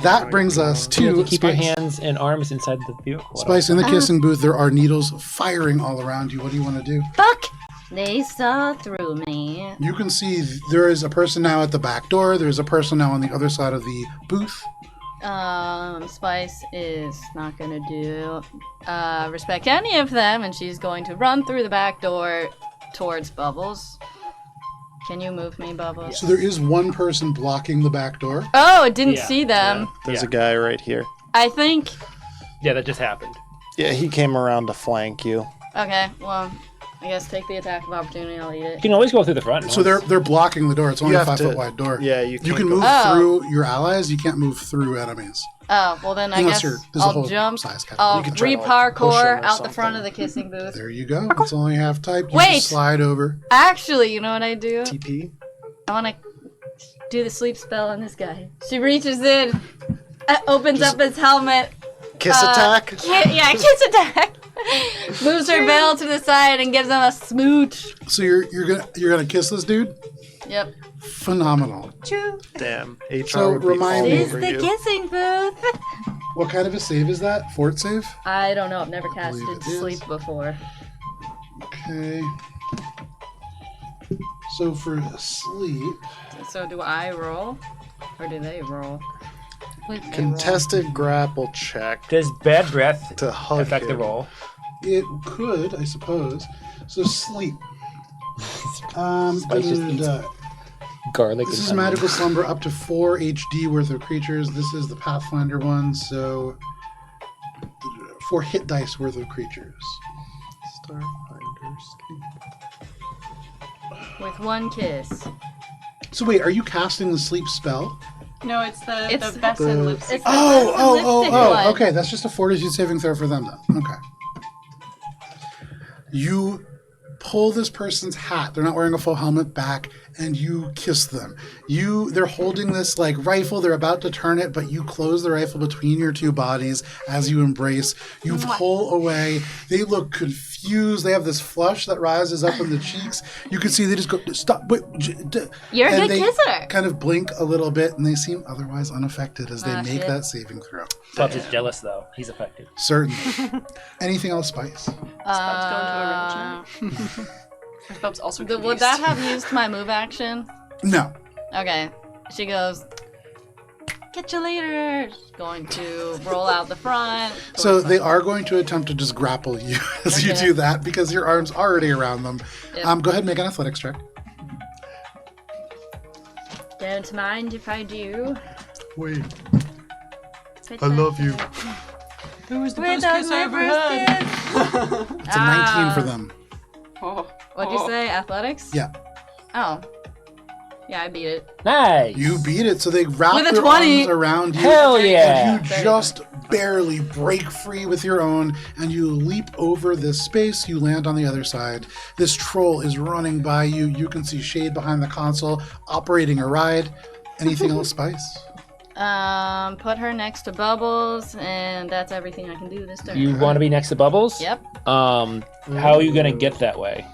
That brings us You have to to keep your Spice. hands and arms inside the vehicle. Spice, in the kissing booth, there are needles firing all around you. What do you want to do? Fuck! They saw through me. You can see there is a person now at the back door. There's a person now on the other side of the booth. Spice is not gonna do respect any of them, and she's going to run through the back door towards Bubbles. Can you move me, Bubbles? So there is one person blocking the back door. Oh, didn't Yeah. see them. There's Yeah. a guy right here. I think. Yeah, that just happened. Yeah, he came around to flank you. Okay, well, I guess take the attack of opportunity. I'll eat You it. can always go through the front. So they're blocking the door. It's only You a have 5-foot to- wide door. Yeah, you You can't can go- move Oh. through your allies. You can't move through enemies. Oh, well then I Unless guess there's a I'll whole jump. size category. I'll You can try to, like, push 'em re-parkour or out the front something. of the kissing booth. There you go. It's only half type. You Wait! just slide over. Actually, you know what I do? TP? I want to do the sleep spell on this guy. She reaches in, opens up his helmet. Kiss attack? Kiss attack. Moves her veil to the side and gives him a smooch. So you're gonna kiss this dude? Yep. Phenomenal. Choo. Damn. HR So would be remind all me- This is over the you. kissing booth. What kind of a save is that? Fort save? I don't know. I've never casted believe it is. sleep before. Okay. So for sleep, So do I roll, or do they roll? Contested grapple check Does bad breath to hug affect the him. roll? it could, I suppose. So sleep. Spice just eats garlic. This and is onion. magical slumber up to 4 HD worth of creatures. This is the Pathfinder one, so 4 hit dice worth of creatures. Starfinder scheme. with one kiss. So wait, are you casting the sleep spell? No, it's the It's best the- in lipstick. It's the lipstick one. Okay, that's just a fortitude saving throw for them then. Okay. You pull this person's hat. They're not wearing a full helmet back, and you kiss them. They're holding this like rifle. They're about to turn it, but you close the rifle between your two bodies as you embrace. You pull away. They look confused. They have this flush that rises up in the cheeks. You can see they just go, stop. Wait, You're a and good they kisser. kind of blink a little bit, and they seem otherwise unaffected as they Ah, make shit. that saving throw. Bubs is jealous though. He's affected. Certainly. Anything else, Spise? Bubs go into a rage. Or Bubs also Would confused. that have used my move action? No. Okay. She goes, "Get you later." She's going to roll out the front. So they are going to attempt to just grapple you as you Okay. do that because your arm's already around them. Yep. Go ahead and make an athletics check. Don't mind if I do. Wait. I love you. Who was the Wait, best that kiss was I my ever had? first kiss. It's a 19 for them. Oh. What'd you say? Athletics? Yeah. Oh. Yeah, I beat it. Nice. You beat it, so they wrap With a their 20. arms around you. Hell yeah. And you just barely break free with your own, and you leap over this space. You land on the other side. This troll is running by you. You can see Shade behind the console, operating a ride. Anything else, Spice? Put her next to Bubbles, and that's everything I can do this turn. You want to be next to Bubbles? Yep. How are you gonna get that way?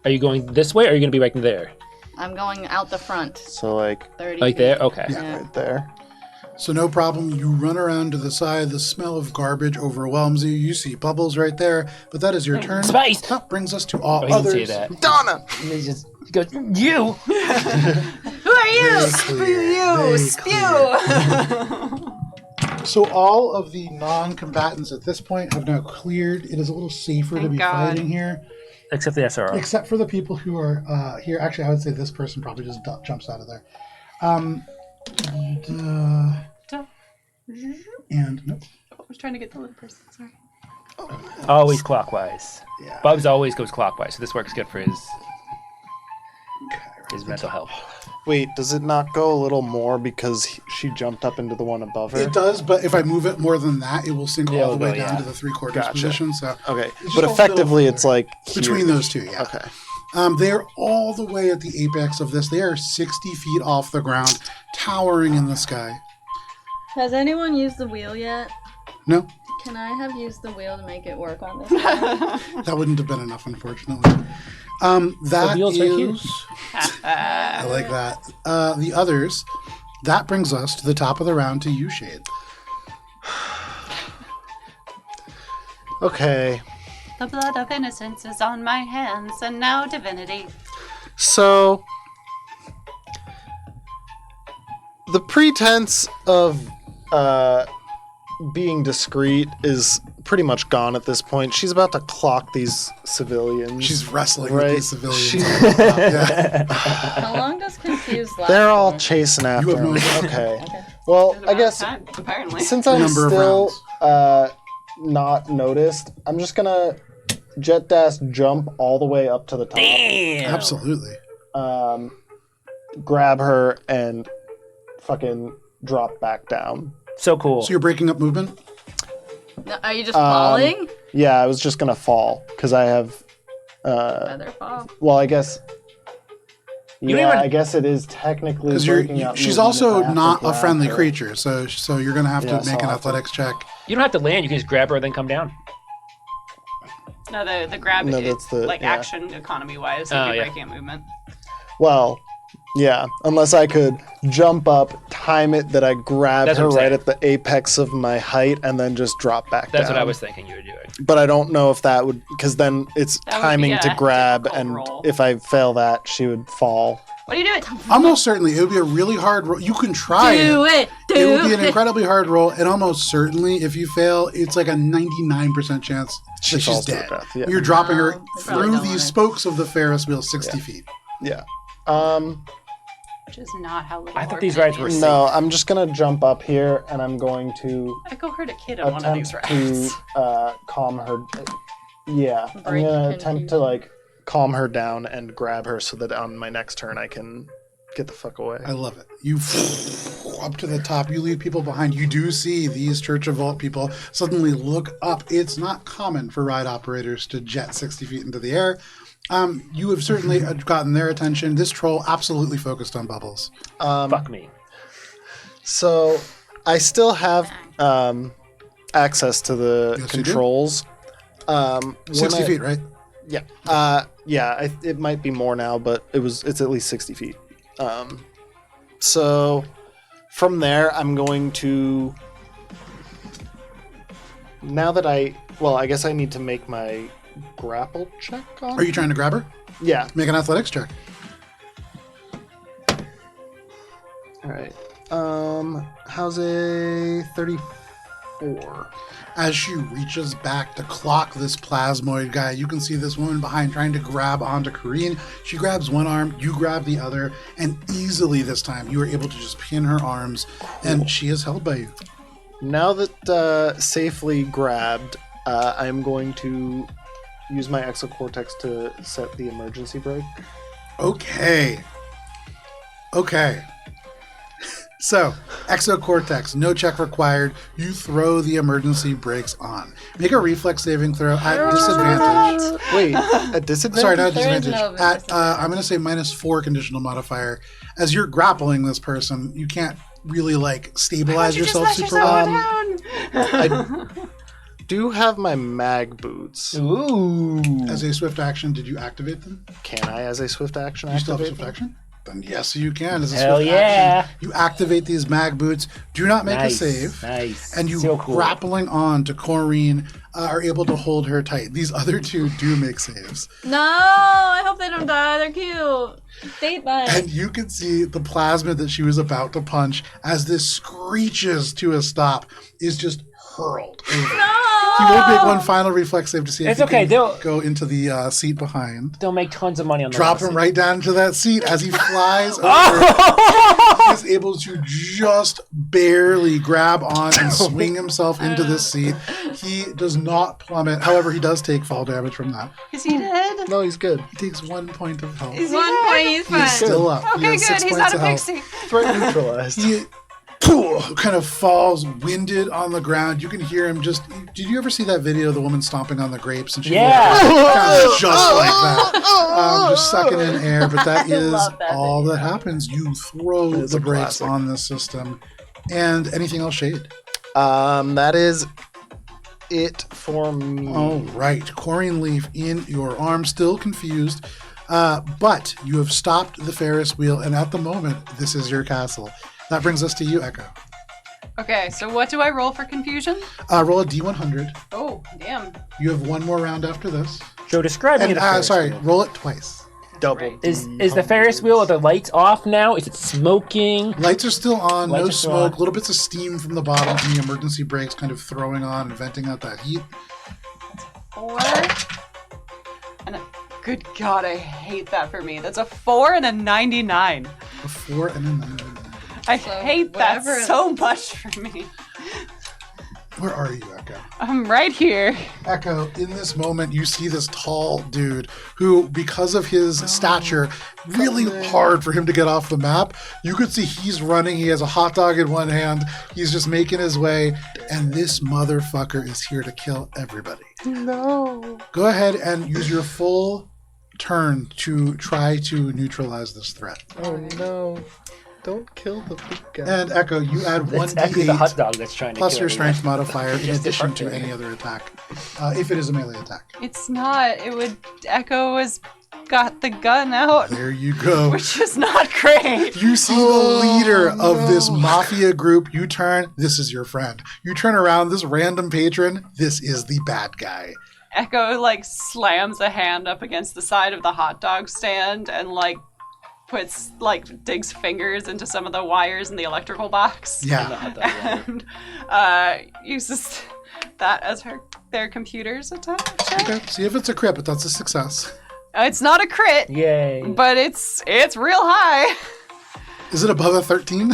Are you going this way, or are you gonna be right there? I'm going out the front. So, like, 30 Like feet. there? Okay. Yeah. right there. So no problem. You run around to the side. The smell of garbage overwhelms you. You see Bubbles right there, but that is your turn. Spice! That brings us to all Oh, he didn't others. say that. Donna! He goes, you! Who are you? Very Spew! So all of the non-combatants at this point have now cleared. It is a little safer to Thank be God. fighting here, Except the SRO. except for the people who are here. Actually, I would say this person probably just jumps out of there. And nope. I was trying to get the little person. Sorry. Always clockwise. Yeah. Bubs always goes clockwise, so this works good for his mental health. Wait, does it not go a little more because she jumped up into the one above her? It does, but if I move it more than that, it will sink Yeah, all the it'll way go, down yeah. to the three-quarters Gotcha. position. So Okay, just but a effectively little it's like here. between those two, yeah. Okay. They're all the way at the apex of this. They are 60 feet off the ground, towering in the sky. Has anyone used the wheel yet? No, Can I have used the wheel to make it work on this one? that wouldn't have been enough, unfortunately. That wheel's right here. is... I like that. The others, that brings us to the top of the round to you, Shade. Okay. The blood of innocence is on my hands, and now divinity. So the pretense of being discreet is pretty much gone at this point. She's about to clock these civilians. She's wrestling right? with these civilians. She- Yeah. How long does confused last? They're all for? chasing after You have no him. idea. Okay. Well, I guess Time, apparently. since I'm Number of still rounds. not noticed, I'm just gonna jet dash jump all the way up to the top. Damn! Absolutely. Grab her and fucking drop back down. So cool. So you're breaking up movement? No, are you just falling? Yeah, I was just gonna fall because I have. Feather fall. Well, I guess. You Yeah, even- I guess it is technically Because breaking up. she's movement if I also have to not a grab friendly her. creature, so you're gonna have Yeah, to so make an I'll have to- athletics check. You don't have to land. You can just grab her and then come down. No, the grab, No, it, that's the- like yeah. action economy-wise, Oh, you're yeah. breaking up movement. Well, yeah, unless I could jump up, time it that I grab That's her what I'm right saying. at the apex of my height, and then just drop back That's down. what I was thinking you were doing. But I don't know if that would, because then it's That would timing be to a grab, difficult and roll. if I fail that, she would fall. What are you doing? Almost certainly, it would be a really hard roll. You can try Do it! It would Do be an it! incredibly hard roll, and almost certainly, if you fail, it's like a 99% chance She that she's falls to her dead. death, yeah. You're dropping her No, they probably through don't these want it. spokes of the Ferris wheel 60 feet. Yeah. Which is not how little I thought orc these rides made were me. No, I'm just gonna jump up here, and I'm going to I go hurt a kid on one of attempt these rides. to calm her. Yeah, I'm Break gonna confusion. attempt to like calm her down and grab her so that on my next turn I can get the fuck away. I love it. You up to the top. You leave people behind. You do see these Church of Vault people suddenly look up. It's not common for ride operators to jet 60 feet into the air. You have certainly gotten their attention. This troll absolutely focused on Bubbles. Fuck me. So I still have access to the controls. 60 feet, right? Yeah. It might be more now, but it's at least 60 feet. So from there, I'm going to. Now that I guess I need to make my grapple check on. Are you trying to grab her? Yeah. Make an athletics check. All right. How's a 34? As she reaches back to clock this plasmoid guy, you can see this woman behind trying to grab onto Kareen. She grabs one arm, you grab the other, and easily this time you are able to just pin her arms, and she is held by you. Now that safely grabbed, I'm going to use my exocortex to set the emergency brake. Okay. So, exocortex, no check required. You throw the emergency brakes on. Make a reflex saving throw at disadvantage. Wait, at disadvantage? Sorry, not There is disadvantage. no At I'm going to say -4 conditional modifier. As you're grappling this person, you can't really stabilize You just yourself let super yourself well. down. I do have my mag boots. Ooh. As a swift action, did you activate them? Can I, as a swift action, You still have a activate swift them? action? Then yes, you can. As a Hell swift yeah. action, you activate these mag boots. Do not make a save. Nice. And you So cool. grappling on to Corrine are able to hold her tight. These other two do make saves. No, I hope they don't die. They're cute. Date night. And you can see the plasmid that she was about to punch as this screeches to a stop is just hurled over. No! He will make one final reflex save to see if It's he okay, can they'll- go into the seat behind. They'll make tons of money on the Drop last him right down into that seat as he flies over. He is able to just barely grab on and swing himself into this seat. He does not plummet. However, he does take fall damage from that. Is he dead? No, he's good. He takes 1 point of health. Is he One dead? point, he's He's fine. still up. He Okay, has 6 good. He's points not a of health. pixie. Threat neutralized. He kind of falls winded on the ground. You can hear him just. Did you ever see that video of the woman stomping on the grapes? And she Yeah. kind of just like that, just sucking in air. But that is love that all that happens. You throw is the a brakes classic. on this system. And anything else, Shade? That is it for me. All right, Corian Leaf in your arm, still confused. But you have stopped the Ferris wheel, and at the moment, this is your castle. That brings us to you, Echo. Okay, so what do I roll for confusion? Roll a D100. Oh, damn. You have one more round after this. Joe, describe me And the Ferris sorry, wheel. roll it twice. Double. Is the Ferris wheel, are the lights off now? Is it smoking? Lights are still on, no Lights are still smoke, on. little bits of steam from the bottom from the emergency brakes kind of throwing on and venting out that heat. 4. And good God, I hate that for me. That's a 4 and a 99. A 4 and a 9. I hate that whatever- so much for me. Where are you, Echo? I'm right here. Echo, in this moment, you see this tall dude who, because of his stature, really hard for him to get off the map. You could see he's running. He has a hot dog in one hand. He's just making his way. And this motherfucker is here to kill everybody. No. Go ahead and use your full turn to try to neutralize this threat. Oh no. Don't kill the big guy. And Echo, you add It's actually the hot 1d8 dog that's trying to plus kill your everyone. strength modifier in Just addition to different. any other attack, if it is a melee attack. It's not. It would. Echo has got the gun out, There you go. which is not great. You see the leader of this mafia group. You turn, this is your friend. You turn around, this random patron, this is the bad guy. Echo slams a hand up against the side of the hot dog stand and puts digs fingers into some of the wires in the electrical box. Yeah. And uses that as their computer's attack. Okay, see if it's a crit, but that's a success. It's not a crit, Yay. but it's real high. Is it above a 13?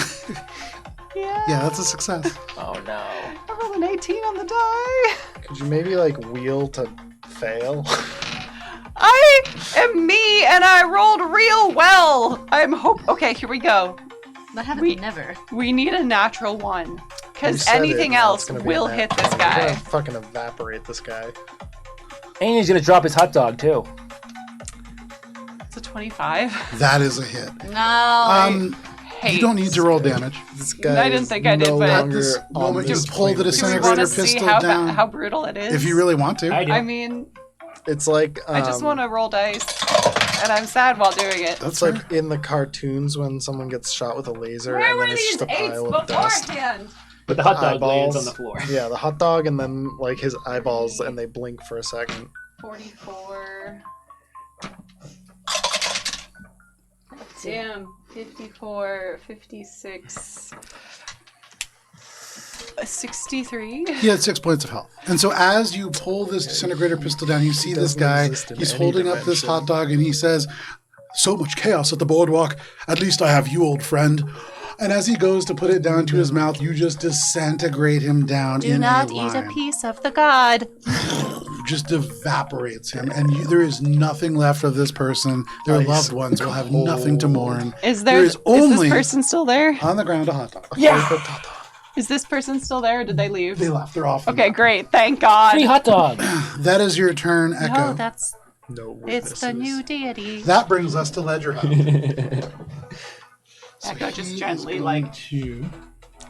Yeah. Yeah, that's a success. Oh no. I rolled an 18 on the die. Could you maybe wheel to fail? I am me, and I rolled real well. Okay, here we go. That happens never. We need a natural 1. Because You said anything it, now else it's gonna be will a hit nat this 20. We're guy. gonna fucking evaporate this guy. And he's gonna drop his hot dog too. It's a 25. That is a hit. No. Hate. You don't need to roll damage. This guy I didn't is think I did, no but- At longer this on moment, you this pull the plane with Do we this. disintegrator want to see pistol down. how brutal it is? If you really want to. I do. I mean, It's like I just want to roll dice, and I'm sad while doing it. It's like in the cartoons when someone gets shot with a laser Where and were then it's these just a 8s pile of dust. beforehand? But the hot dog Eyeballs. lands on the floor. Yeah, the hot dog and then like his eyeballs and they blink for a second. 44. Damn. 54, 56. 63. He had 6 points of health. And so as you pull this disintegrator pistol down, you see this doesn't guy. exist in He's any holding up this dimension. hot dog and he says, "So much chaos at the boardwalk. At least I have you, old friend." And as he goes to put it down to his mouth, you just disintegrate him down Do in not a eat a line. piece of the god. Just evaporates him. And there is nothing left of this person. Their Ice loved ones will have cold. nothing to mourn. Is Is only this person still there? on the ground a hot dog. Yeah. Is this person still there, or did they leave? They left. They're off. Okay, great. Thank God. Free hot dog. That is your turn, Echo. Oh, that's No it's the witnesses. new deity. That brings us to Ledger Hub. Echo just He gently is like going to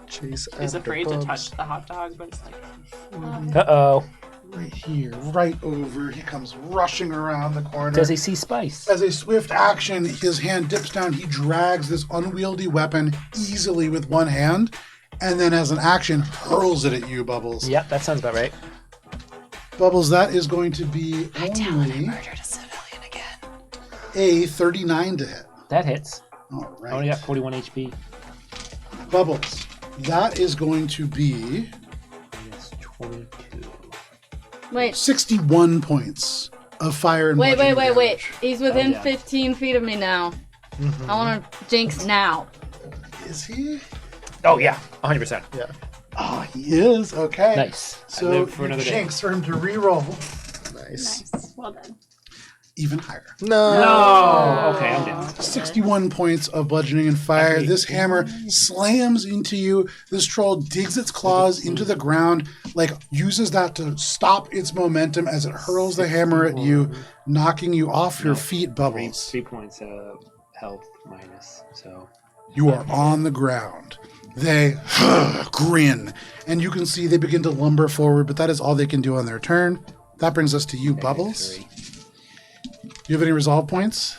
Chase is after afraid to bugs. touch the hot dog, but it's like Uh-oh. right here, right over. He comes rushing around the corner. Does he see Spice? As a swift action, his hand dips down. He drags this unwieldy weapon easily with one hand, and then as an action, hurls it at you, Bubbles. Yep, that sounds about right. Bubbles, that is going to be only murdered a civilian again. a 39 to hit. That hits. All I only right. got 41 HP. Bubbles, that is going to be That's 22. Wait. 61 points of fire and Wait. bludgeoning damage. He's within yeah. 15 feet of me now. I want to jinx now. Is he? Oh, yeah. 100%. Yeah. Oh, he is. Okay. Nice. I So live for you another day. jinx for him to re-roll Nice. Nice. Well done. even higher. No. No. Okay, I'm down. 61 points of bludgeoning and fire. Okay. This hammer slams into you. This troll digs its claws into the ground, like uses that to stop its momentum as it hurls the hammer at you, knocking you off your feet, Bubbles. 3 points of health minus, so... You are on the ground. They grin, and you can see they begin to lumber forward, but that is all they can do on their turn. That brings us to you, Bubbles. 3. Do you have any resolve points?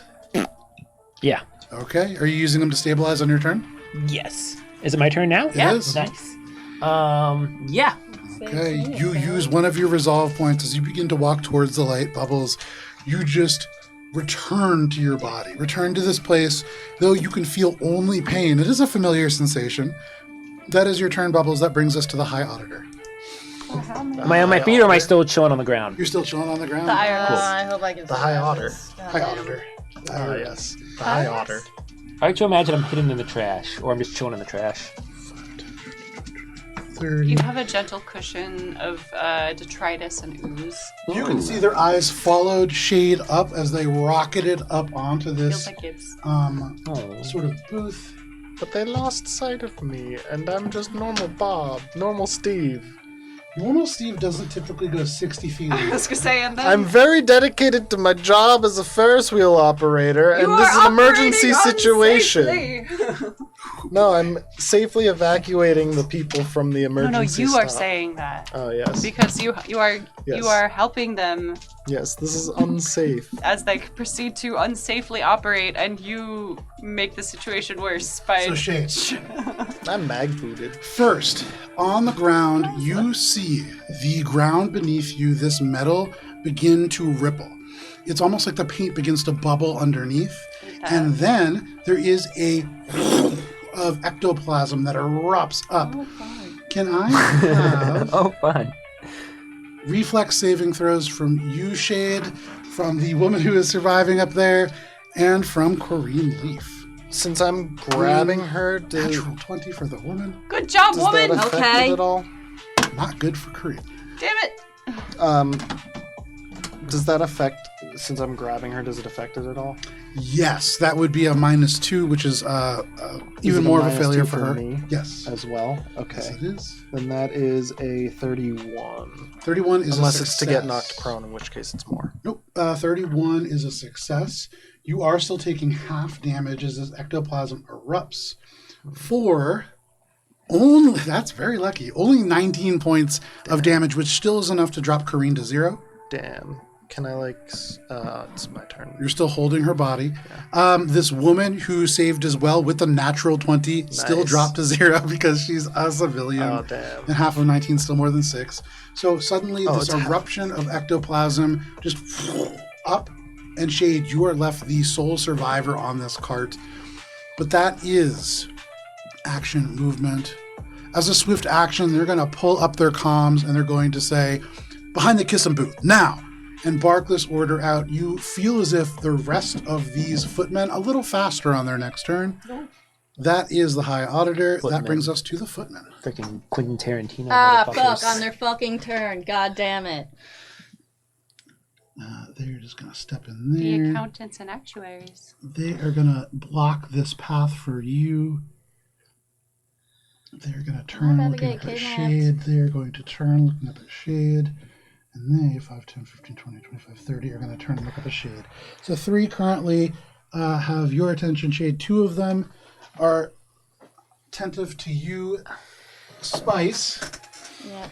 Yeah. Okay. Are you using them to stabilize on your turn? Yes. Is it my turn now? It is. Nice. Yeah. Okay. You use one of your resolve points as you begin to walk towards the light, Bubbles. You just return to your body. Return to this place, though you can feel only pain. It is a familiar sensation. That is your turn, Bubbles. That brings us to the High Auditor. Am I on my feet or am I still chilling on the ground? You're still chilling on the ground? I hope I can. The High Otter. High Auditor. Ah, yes. The High Otter. I like to imagine I'm hidden in the trash, or I'm just chilling in the trash. 30. You have a gentle cushion of detritus and ooze. You can see their eyes followed shade up as they rocketed up onto Feels this like it's Oh. sort of booth. But they lost sight of me, and I'm just normal Bob, normal Steve. Normal Steve doesn't typically go 60 feet. I was gonna say, and then I'm very dedicated to my job as a Ferris wheel operator, and You this are is an emergency operating situation. unsafely. No, I'm safely evacuating the people from the no, emergency you are stop. saying that Oh, yes. because you are Yes. helping them Yes, this is unsafe. as they proceed to unsafely operate, and you make the situation worse by. So Shade, I'm mag-booted. first, on the ground, you see the ground beneath you, this metal, begin to ripple. It's almost like the paint begins to bubble underneath. And then there is a of ectoplasm that erupts up. Can I have Oh, fun. reflex saving throws from you, Shade, from the woman who is surviving up there, and from Corrine Leaf? Since I'm grabbing her, does Natural 20 for the woman. Good job, that woman. affect Okay. it at all? Not good for Corrine. Damn it. Does that affect, since I'm grabbing her, does it affect it at all? Yes, that would be a -2, which is even more of a failure for her. Me Yes. as well? Okay. Yes, it is. Then that is a 31. 31 is Unless a it's success. to get knocked prone, in which case it's more. Nope. 31 is a success. You are still taking half damage as this ectoplasm erupts. For only, that's very lucky, only 19 points of damage, which still is enough to drop Kareen to 0. Damn. Can I, it's my turn. You're still holding her body. This woman who saved as well with the natural 20 still Nice. dropped to 0 because she's a civilian. Oh, damn. And half of 19 is still more than 6. So suddenly this it's half. eruption of ectoplasm just up. And Shade, you are left the sole survivor on this cart. But that is action movement. As a swift action, they're going to pull up their comms and they're going to say, behind the kiss 'em booth, now! And bark this order out. You feel as if the rest of these footmen a little faster on their next turn. That is the High Auditor. Footmen. That brings us to the footmen. Freaking Quentin Tarantino. Ah, motherfuckers. fuck, on their fucking turn. God damn it. They're just going to step in The there. accountants and actuaries. They are going to block this path for you. They're going to turn about to looking get up at kidnapped. Shade. They're going to turn looking up at Shade. And they, 5, 10, 15, 20, 25, 30, are going to turn and look up at Shade. So 3 currently have your attention, Shade. 2 of them are attentive to you. Spise. Yeah.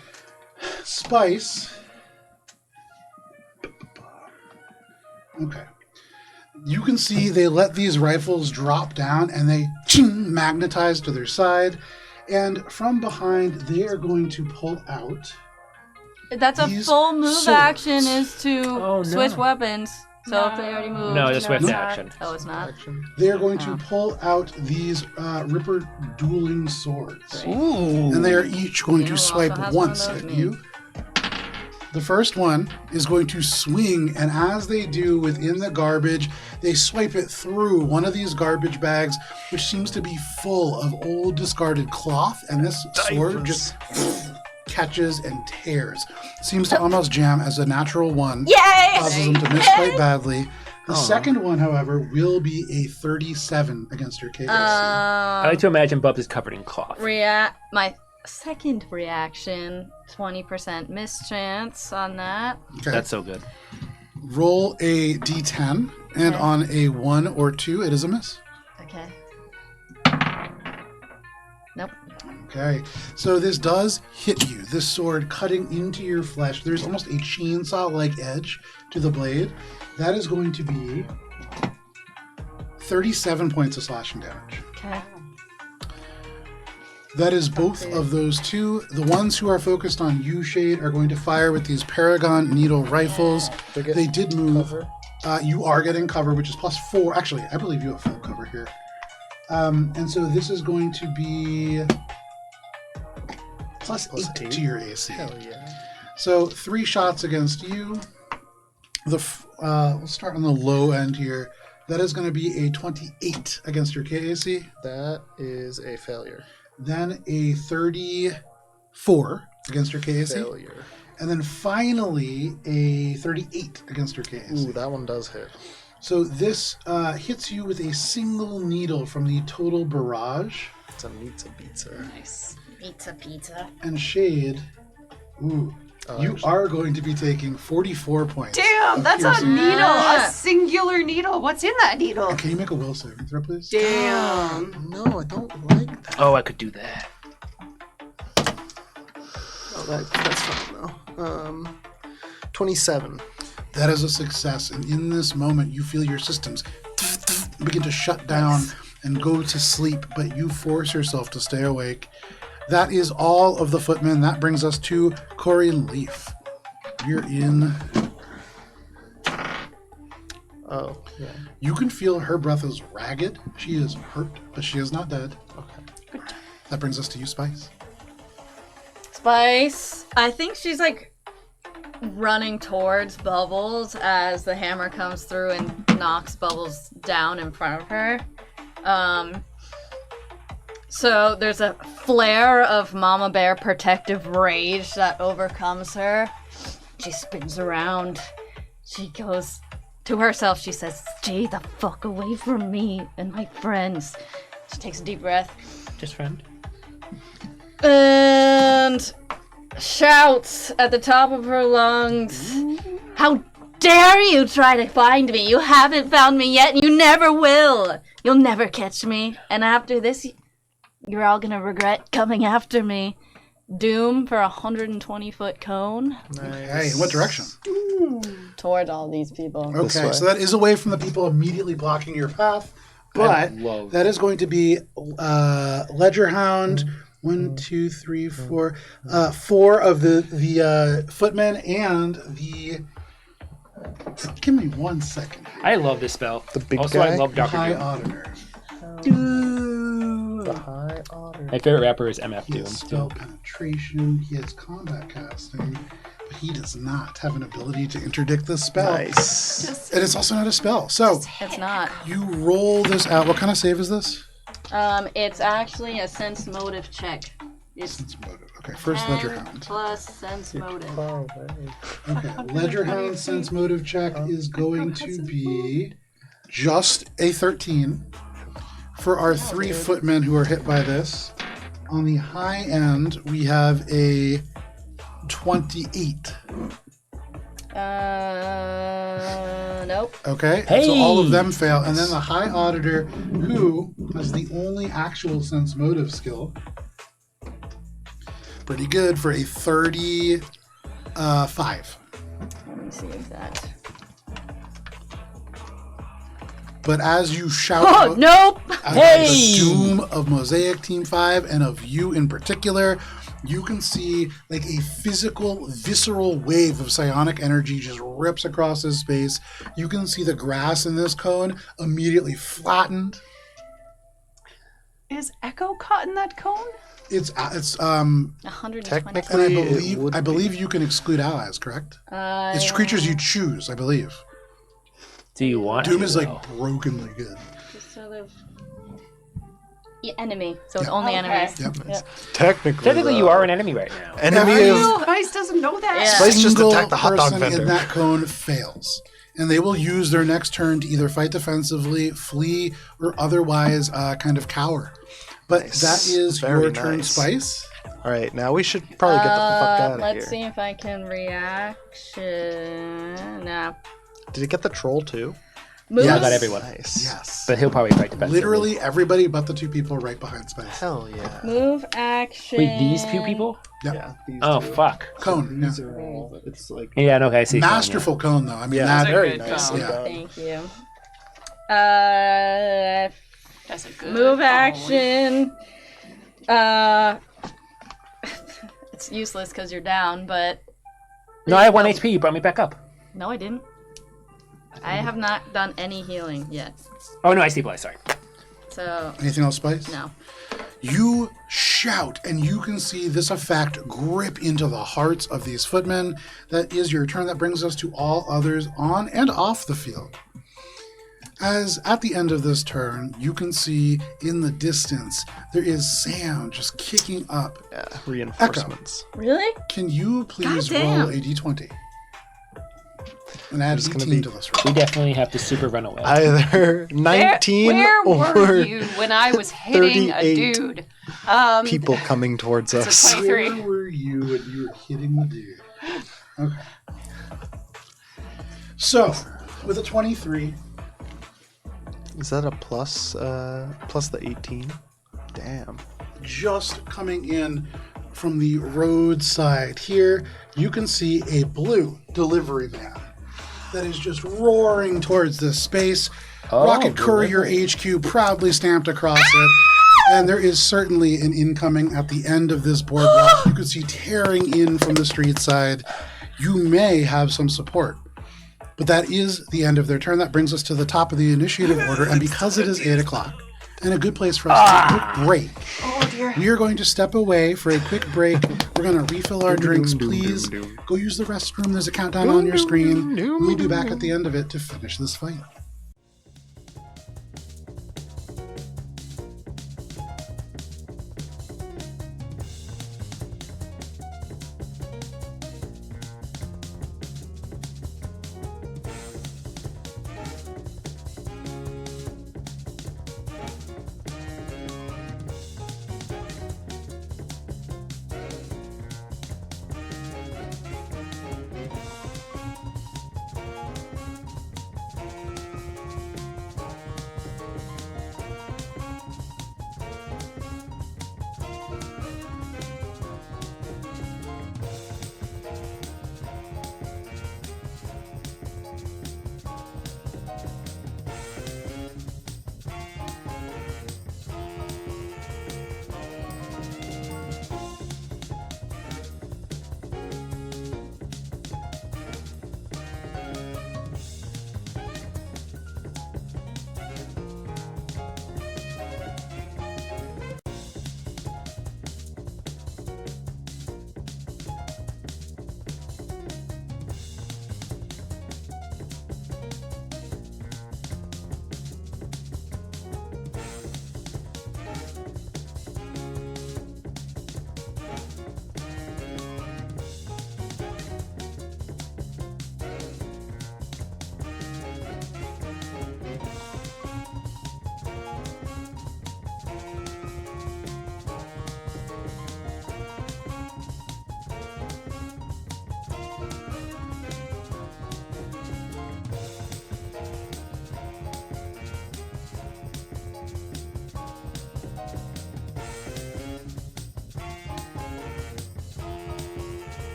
Spise. Okay. You can see they let these rifles drop down and they magnetize to their side. And from behind, they are going to pull out. That's a These full move swords. action is to Oh, no. switch weapons. So if they already moved. No, it's a swift not. action. Oh, it's not? They are going to pull out these Ripper dueling swords. Ooh. And they are each going You to know who swipe also has one of once those? at Me. you. The first one is going to swing, and as they do within the garbage, they swipe it through one of these garbage bags, which seems to be full of old discarded cloth, and this sword just catches and tears. Seems to almost jam as a natural one. Yay! Causes them to miss quite badly. The second one, however, will be a 37 against your KAC. I like to imagine Bubs is covered in cloth. My second reaction, 20% miss chance on that. Okay. That's so good. Roll a d10, and Okay. on a 1 or 2, it is a miss. Okay. Nope. Okay, so this does hit you. This sword cutting into your flesh. There's almost a chainsaw-like edge to the blade. That is going to be 37 points of slashing damage. Okay. That is both of those two. The ones who are focused on you, Shade, are going to fire with these Paragon needle rifles. They did move. You are getting cover, which is +4. Actually, I believe you have full cover here. And so this is going to be +8 to your AC. Hell yeah. So 3 shots against you. We'll start on the low end here. That is going to be a 28 against your KAC. That is a failure. Then a 34 against your KAC. Failure. And then finally a 38 against your KAC. Ooh, that one does hit. So this hits you with a single needle from the total barrage. It's a pizza. Nice. Pizza. And Shade, you actually- are going to be taking 44 points. Damn, of that's a piercing. needle. Yeah. A singular needle. What's in that needle? Can you make a will saving throw, please? Damn. No, I don't like that. Oh, I could do that. Oh, that's fine though. 27. That is a success. And in this moment, you feel your systems begin to shut down and go to sleep, but you force yourself to stay awake. That is all of the footmen. That brings us to Corey and Leaf. You're in. Oh, yeah. You can feel her breath is ragged. She is hurt, but she is not dead. Okay. That brings us to you, Spice. Spice. I think she's like running towards Bubbles as the hammer comes through and knocks Bubbles down in front of her. So there's a flare of Mama Bear protective rage that overcomes her. She spins around, She goes to herself. She says, "Stay the fuck away from me and my friends." She takes a deep breath. Just friend. And shouts at the top of her lungs, "How dare you try to find me? You haven't found me yet, and you never will. You'll never catch me. And after this, you're all gonna regret coming after me." Doom for a 120-foot cone Hey, in what direction? toward all these people. Okay, so that is away from the people immediately blocking your path, but that is going to be Ledger Hound. 1, 2, 3, 4. 4 of the footmen and the. Give me 1 second. I love this spell. The big also, guy? I love Dr. High Doom. Auditor. The High Otter. My favorite rapper is MF He Doom. has spell penetration. He has combat casting, but he does not have an ability to interdict this spell. Nice. And it's also not a spell. So It's not. you roll this out. What kind of save is this? It's actually a sense motive check. It's Sense motive. Okay, first Ledger 10 Hound. plus sense motive. Okay, Ledger Hound sense motive check is going to be just a 13 for our 3 footmen who are hit by this. On the high end, we have a 28. Nope. Okay, Hey! so all of them fail. And then the High Auditor, who has the only actual sense motive skill, pretty good for a 35. Let me see if that. But as you shout Oh, out nope! the doom of Mosaic Team 5 and of you in particular, you can see like a physical, visceral wave of psionic energy just rips across this space. You can see the grass in this cone immediately flattened. Is Echo caught in that cone? It's 120. Technically, and it would I believe you can exclude allies, correct? It's creatures you choose, I believe. Do you want Doom to, is like though? brokenly good. Just sort of. Yeah, enemy. So it's Yeah. only Okay. enemies. Yep. Yeah. Technically, you are an enemy right now. Enemy of. Spice doesn't know that. Yeah. Spice just Single attacked the hot dog person vendor. in that cone fails, and they will use their next turn to either fight defensively, flee, or otherwise kind of cower. But Nice. that is Very your turn, nice. Spice. All right, now we should probably get the fuck out of Let's here. see if I can reaction. Nah. Did it get the troll too? Moves? Yeah, I got everyone. Nice. Yes. But he'll probably fight defensively. Literally everybody but the 2 people right behind Spice. Hell yeah. Move action. Wait, these 2 people? Yep. Yeah. These Oh, two. fuck. Cone. These Yeah. are all. It's like. Yeah, no, okay, I see. Masterful cone, though. I mean, Yeah, that. a very good nice. cone. Yeah. Thank you. That's a good Move cone. action. It's useless because you're down, but No, I have 1 HP. You brought me back up. no, I didn't. I have not done any healing yet. Oh, no, I see. Sorry. So, Anything else, Spice? no. You shout, and you can see this effect grip into the hearts of these footmen. That is your turn. That brings us to all others on and off the field. As at the end of this turn, you can see in the distance, there is sound just kicking up. Yeah, reinforcements. Really? Can you please Goddamn. roll a d20? And add There's gonna 18 be- to this We roll. definitely have to super run away. Either 19 Where or were you when I was hitting a 38 dude? people coming towards It's a us. 23. Where were you when you were hitting the dude? Okay. So, with a 23, Is that a plus? Plus the 18? Damn. just coming in from the roadside here, you can see a blue delivery van that is just roaring towards this space. Rocket Courier HQ proudly stamped across it. And there is certainly an incoming at the end of this boardwalk. You can see tearing in from the street side. You may have some support. But that is the end of their turn. That brings us to the top of the initiative order. And because it is 8 o'clock, and a good place for us to take a quick break, we are going to step away for a quick break. We're going to refill our drinks. Please go use the restroom. There's a countdown on your screen. We'll be back at the end of it to finish this fight.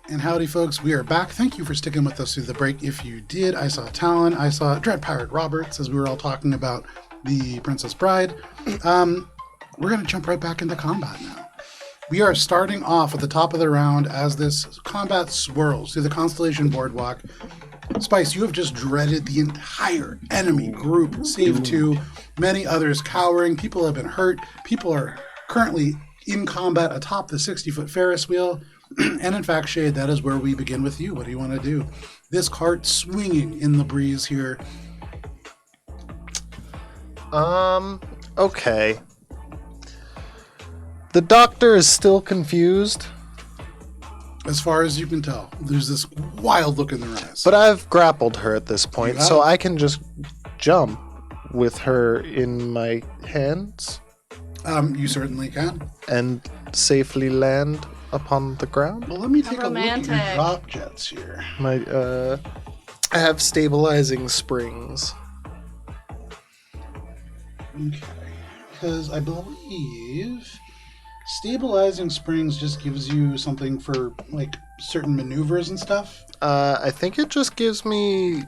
And howdy, folks. We are back. Thank you for sticking with us through the break. If you did, I saw Talon. I saw Dread Pirate Roberts as we were all talking about the Princess Bride. We're going to jump right back into combat now. We are starting off at the top of the round as this combat swirls through the Constellation Boardwalk. Spice, you have just dreaded the entire enemy group, save two, many others cowering. People have been hurt. People are currently in combat atop the 60-foot Ferris wheel. And in fact, Shade, that is where we begin with you. What do you want to do? This cart swinging in the breeze here. Okay. The doctor is still confused. As far as you can tell, there's this wild look in their eyes. But I've grappled her at this point, You so have? I can just jump with her in my hands You certainly can. and safely land upon the ground. Well, let me take a look romantic. at your drop jets here. I have stabilizing springs. Okay. Because I believe stabilizing springs just gives you something for, like, certain maneuvers and stuff. I think it just gives me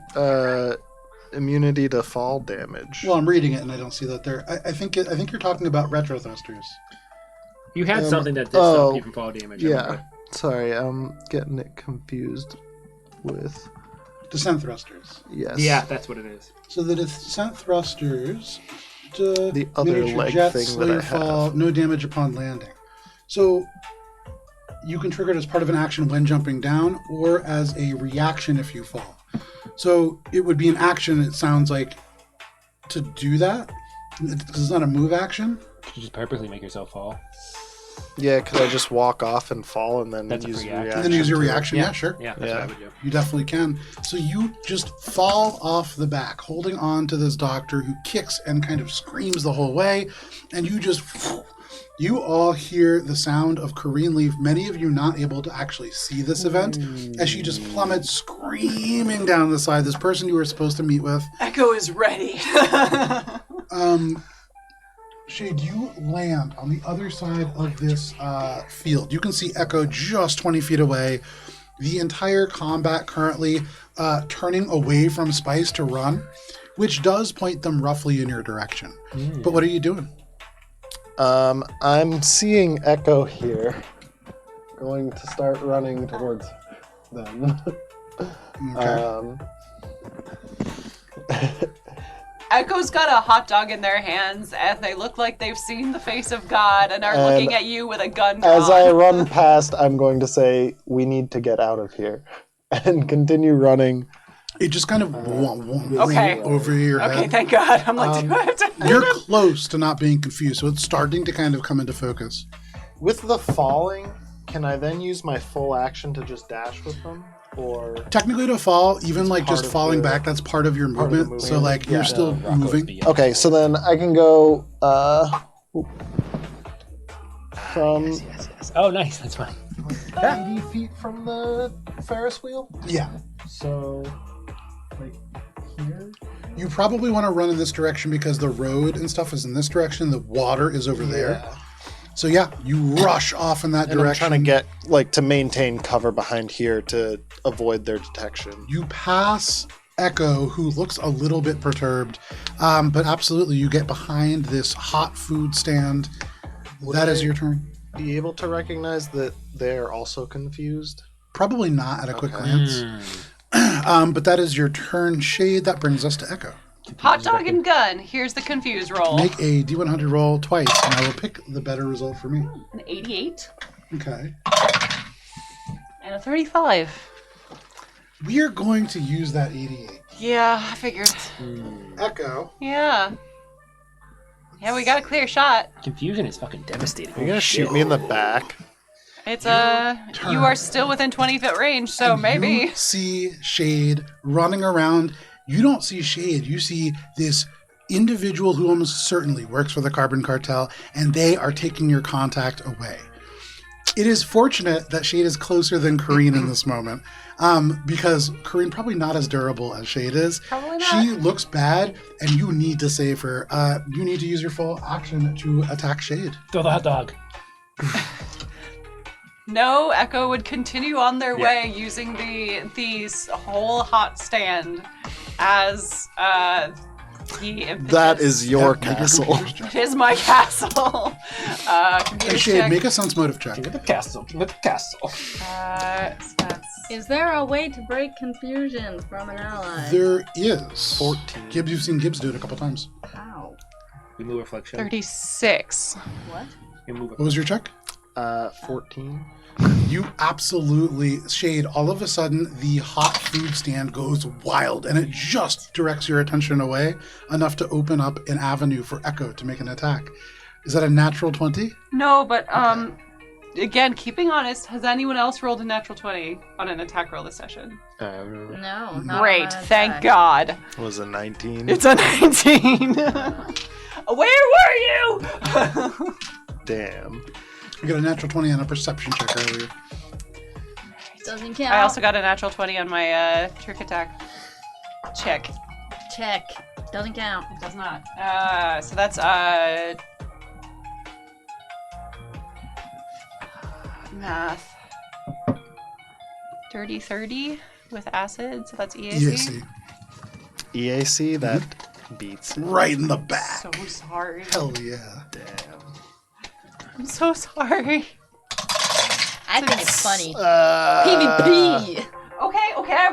immunity to fall damage. Well, I'm reading it and I don't see that there. I think you're talking about retro thrusters. You had something that did stop you from fall damage. I Yeah. remember. Sorry, I'm getting it confused with... Descent thrusters. Yes. Yeah, that's what it is. So the descent thrusters, The other miniature leg jets, thing slow that I your fall, have. no damage upon landing. So you can trigger it as part of an action when jumping down, or as a reaction if you fall. So it would be an action. It sounds like to do that because it's not a move action. You just purposely make yourself fall. Yeah, could I just walk off and fall and then That's a use free reaction? action. And then use your to it? reaction. Yeah, sure. Yeah, that's Yeah. what I would do. You definitely can. So you just fall off the back, holding on to this doctor who kicks and kind of screams the whole way. And you all hear the sound of Corrine leave, many of you not able to actually see this event, as she just plummets screaming down the side. This person you were supposed to meet with. Echo is ready. Shade, you land on the other side of this field. You can see Echo just 20 feet away. The entire combat currently turning away from Spice to run, which does point them roughly in your direction. But what are you doing? I'm seeing Echo here. Going to start running towards them. Okay. Echo's got a hot dog in their hands, and they look like they've seen the face of God and are And looking at you with a gun drawn. As I run past, I'm going to say, we need to get out of here. And continue running. It just kind of Okay. over your Okay, head. thank God. I'm like, do I have to... You're close to not being confused, so it's starting to kind of come into focus. With the falling, can I then use my full action to just dash with them? Or Technically to fall, even like part just of falling the- back, that's part of your part of the movement. So movement. like Yeah. you're still moving. okay, so then I can go from Yes. Oh, nice. That's fine. 90 feet from the Ferris wheel. Yeah. So, like here. You probably want to run in this direction because the road and stuff is in this direction. The water is over there. So yeah, you rush off in that And I'm direction. trying to get to maintain cover behind here to avoid their detection. You pass Echo, who looks a little bit perturbed, but absolutely you get behind this hot food stand. That is your turn. Be able to recognize that they're also confused. Probably not at a quick Okay. glance. But that is your turn, Shade. That brings us to Echo. Hot dog and gun. Here's the confused roll. Make a D100 roll twice, and I will pick the better result for me. An 88 Okay. and a 35. We are going to use that 88. Yeah, I figured. Echo. Yeah. Yeah, we got a clear shot. Confusion is fucking devastating. You're gonna shoot me in the back. It's you are still within 20-foot range, so maybe. You see Shade running around. You don't see Shade. You see this individual who almost certainly works for the Carbon Cartel, and they are taking your contact away. It is fortunate that Shade is closer than Corrine in this moment, because Corrine probably not as durable as Shade is. Probably not. She looks bad, and you need to save her. You need to use your full action to attack Shade. Throw the hot dog. No, Echo would continue on their way using the whole hot stand as the impetus. That is your castle. It is my castle. Hey, Computer Shade, check. make a sense motive check. King of the castle. King of the castle. So that's Is there a way to break confusion from an ally? There is. 14. Gibbs, you've seen Gibbs do it a couple times. How? Remove reflection. 36. What? Remove What was your check? 14. You absolutely, Shade, all of a sudden the hot food stand goes wild and it just directs your attention away enough to open up an avenue for Echo to make an attack. Is that a natural 20? No, but again, keeping honest, has anyone else rolled a natural 20 on an attack roll this session? No. Not Great, on an thank attack. God. It was a 19. It's a 19. Where were you? Damn. You got a natural 20 on a perception check earlier. Doesn't count. I also got a natural 20 on my trick attack. Check. check. Doesn't count. It does not. So that's math. Dirty 30 with acid, so that's EAC. EAC. EAC, that beats. Right in the back. So sorry. Hell yeah. Damn. I'm so sorry. I think it's funny. Uh, PvP. Okay, I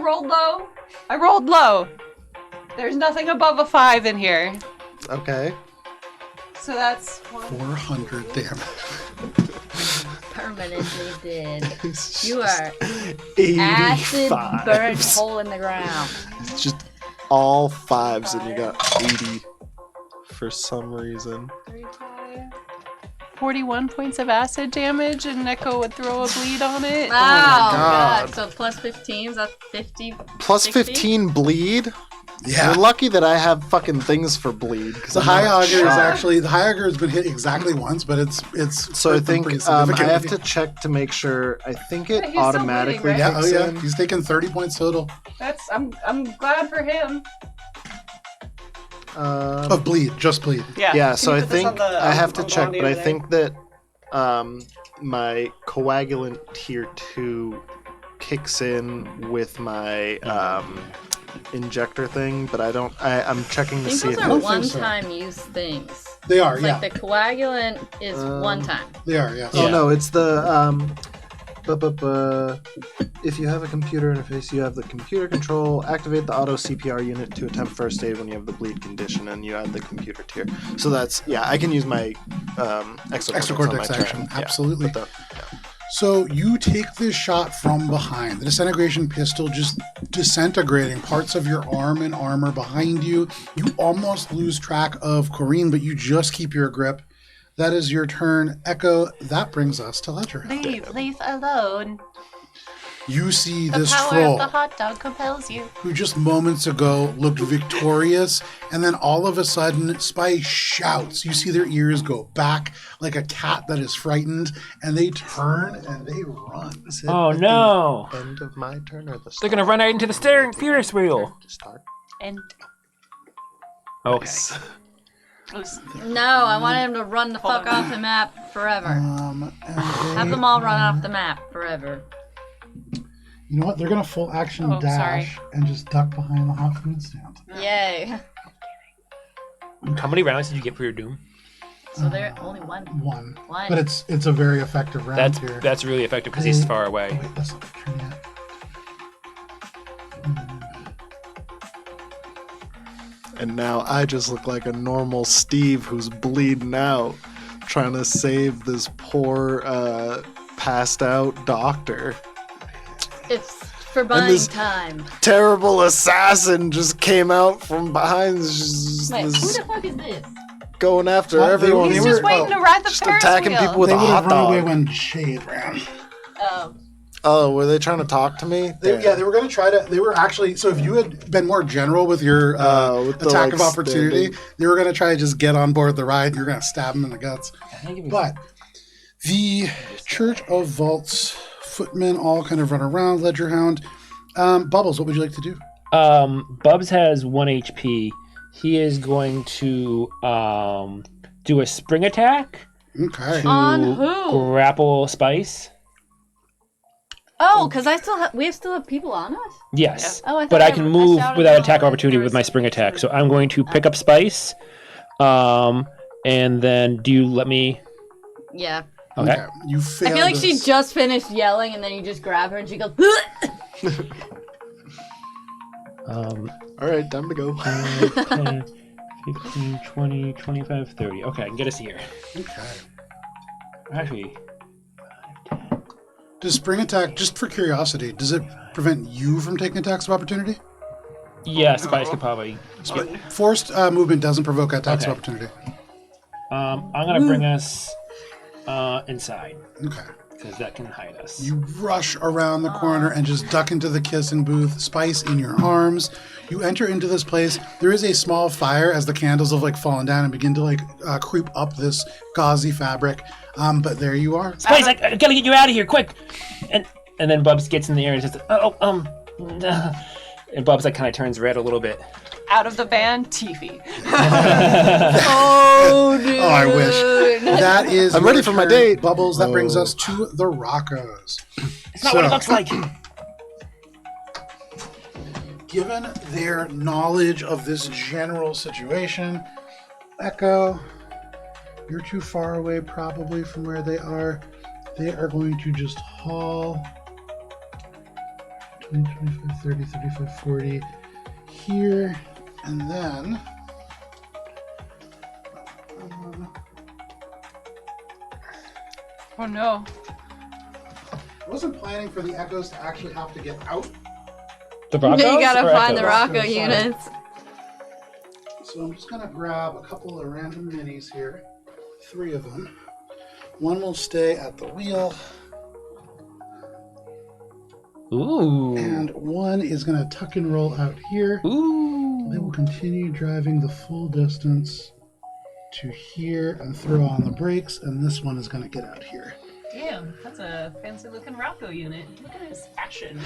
rolled low. There's nothing above a 5 in here. Okay. So that's 400 damage. Permanently dead. You are 85. acid burnt hole in the ground. It's just all fives, and you got 80 for some reason. 41 points of acid damage, and Neko would throw a bleed on it. Oh, God. God. So plus 15, is that 50? Plus 60? 15 bleed? Yeah. You're lucky that I have fucking things for bleed. The high auger is actually, the high auger has been hit exactly once, but it's So I hurt them think pretty I significantly. have to check to make sure. I think it He's still automatically bleeding, Yeah, kicks oh yeah. in. He's taken 30 points total I'm glad for him. of bleed, just bleed. Yeah, so Can I you put this think on the- I have to on check, Blondie but I over there? think that my coagulant tier 2 kicks in with my injector thing, but I'm checking I to think see those if are don't think so. one-time use things. They are, It's yeah. like the coagulant is one time. They are, yes. Oh Yeah. no, it's the if you have a computer interface, you have the computer control, activate the auto CPR unit to attempt first aid when you have the bleed condition, and you add the computer tier. So that's, yeah, I can use my extra Cortex action, absolutely. So you take this shot from behind. The disintegration pistol just disintegrating parts of your arm and armor behind you. You almost lose track of Corrine, but you just keep your grip. That is your turn. Echo, that brings us to Ledger. Leave alone. You see The this power troll of the hot dog compels you. who just moments ago looked victorious, and then all of a sudden Spise shouts. You see their ears go back like a cat that is frightened, and they turn and they run. Is it Oh at no! the end of my turn or the They're gonna run out into the steering Ferris wheel. to start? And Okay. No, I want him to run the fuck off the map forever. And Have they- them all run off the map forever. You know what? They're gonna full action Oh, dash and just duck behind the hot food stand. Yay. How many rounds did you get for your doom? So there only one. One. One. But it's a very effective round here. That's really effective because he's far Oh, away. wait, that's not my turn yet. And now I just look like a normal Steve who's bleeding out, trying to save this poor, passed out doctor. It's for buying this- time. Terrible assassin just came out from behind, just Wait, who this- the fuck is this? going after Well, they everyone. were- he's they just were- waiting to ride the just Ferris attacking wheel. people with They a would have hot run away dog. when Shade ran. Oh. Oh, were they trying to talk to me? They were going to try to. They were actually. So if you had been more general with your with the, attack like, of opportunity, standing. they were going to try to just get on board the ride. You're going to stab them in the guts. But the Church of Vaults footmen all kind of run around. Ledger Hound, Bubbles. What would you like to do? Bubs has 1 HP. He is going to do a spring attack Okay. to On who? grapple Spice. Oh, because we still have people on us? Yes. Yeah. Oh, I but thought I can move shouted without out attack like opportunity there with was my spring something attack. So I'm going to pick up Spise. And then do you let me... Yeah. Okay. You fail. I feel like she just finished yelling, and then you just grab her, and she goes... All right, time to go. 10, 15, 20, 25, 30. Okay, I can get us here. Okay. Actually... Does spring attack, just for curiosity, does it prevent you from taking attacks of opportunity? Yeah, Spise could probably... Forced movement doesn't provoke attacks Okay. of opportunity. I'm going to bring us inside, Okay. because that can hide us. You rush around the corner and just duck into the kissing booth, Spice in your arms. You enter into this place. There is a small fire as the candles have like fallen down and begin to creep up this gauzy fabric. But there you are. Spise, I gotta get you out of here, quick! And then Bubs gets in the air and just, and Bubs kind of turns red a little bit. Out of the van, Tiffy. Oh, dude. Oh, I wish. That is. I'm your ready for my turn, date. Bubbles. That brings us to the Roccos. It's not what it looks like. Given their knowledge of this general situation, Echo, you're too far away probably from where they are. They are going to just haul 20, 25, 30, 35, 40 here, and then Oh no. I wasn't planning for the Echoes to actually have to get out, The Broncos? You gotta or find the Echoes? Rocco Sorry. units. so I'm just gonna grab a couple of random minis here, 3 of them. One will stay at the wheel, Ooh. and one is gonna tuck and roll out here. Ooh. They will continue driving the full distance to here and throw on the brakes, and this one is going to get out here. Damn, that's a fancy looking Rocco unit. Look at his fashion.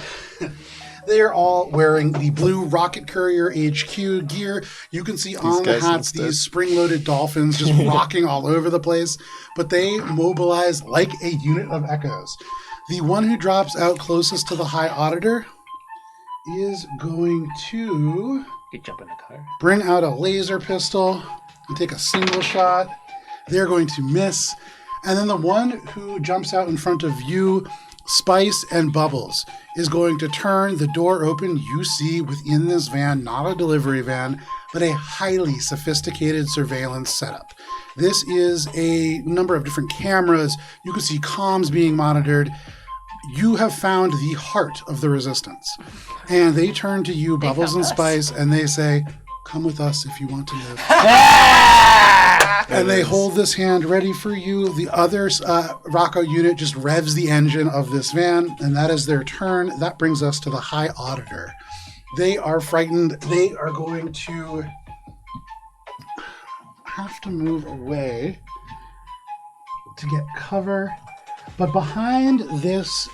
They are all wearing the blue Rocket Courier HQ gear. You can see on the guys hats instead. these spring-loaded dolphins just rocking all over the place, but they mobilize like a unit of Echoes. The one who drops out closest to the High Auditor is going to You jump in the car. bring out a laser pistol and take a single shot. They're going to miss. And then the one who jumps out in front of you, Spice and Bubbles, is going to turn the door open. You see within this van, not a delivery van, but a highly sophisticated surveillance setup. This is a number of different cameras. You can see comms being monitored. You have found the heart of the resistance. And they turn to you, Bubbles and Spice, and they say, "Come with us if you want to live." And they hold this hand ready for you. The other Rocco unit just revs the engine of this van, and that is their turn. That brings us to the High Auditor. They are frightened. They are going to have to move away to get cover. But behind this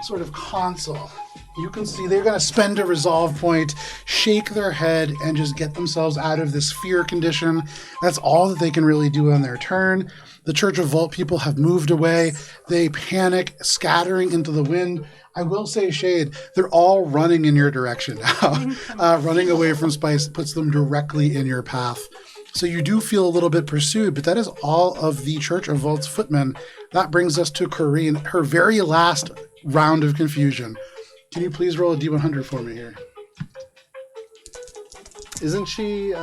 sort of console, you can see they're going to spend a resolve point, shake their head, and just get themselves out of this fear condition. That's all that they can really do on their turn. The Church of Vault people have moved away. They panic, scattering into the wind. I will say, Shade, they're all running in your direction now. Running away from Spice puts them directly in your path. So you do feel a little bit pursued, but that is all of the Church of Vault's footmen. That brings us to Corinne, her very last round of confusion. Can you please roll a D100 for me here? Isn't she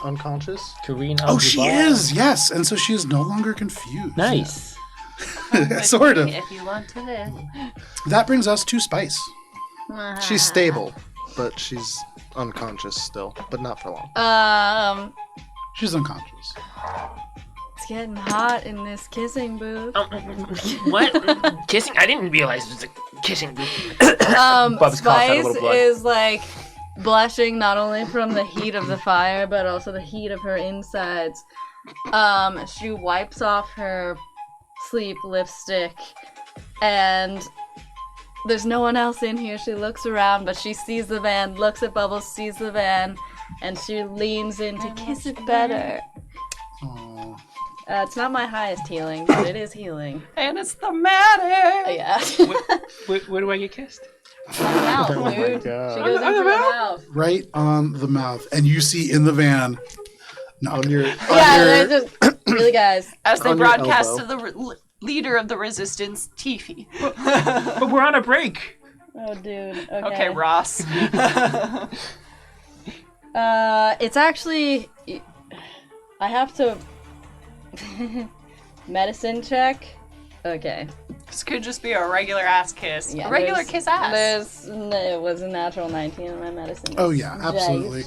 unconscious? Kareen Oh, she is, yes. And so she is no longer confused. Nice. Sort of. If you want to live. That brings us to Spice. She's stable, but she's unconscious still, but not for long. She's unconscious. It's getting hot in this kissing booth. What? Kissing? I didn't realize it was a kissing booth. Bubs coughed out a Spice little blood. is like blushing not only from the heat of the fire, but also the heat of her insides. She wipes off her sleep lipstick, and there's no one else in here. She looks around, but she sees the van, looks at Bubbles, sees the van, and she leans in to kiss it better. Aw. It's not my highest healing, but it is healing. And it's thematic. Yeah. Where do I get kissed? Mouth, Oh my dude. God. She goes in for the mouth. Right on the mouth. And you see in the van. No, On your, Yeah, they're just really guys. As they On your broadcast to elbow. the leader of the resistance, Tiffy. But we're on a break. Oh, dude. Okay, Ross. It's actually... I have to... medicine check? Okay. This could just be a regular ass kiss. Yeah, a regular there's- kiss ass. It was a natural 19 in my medicine. Oh, yeah, absolutely.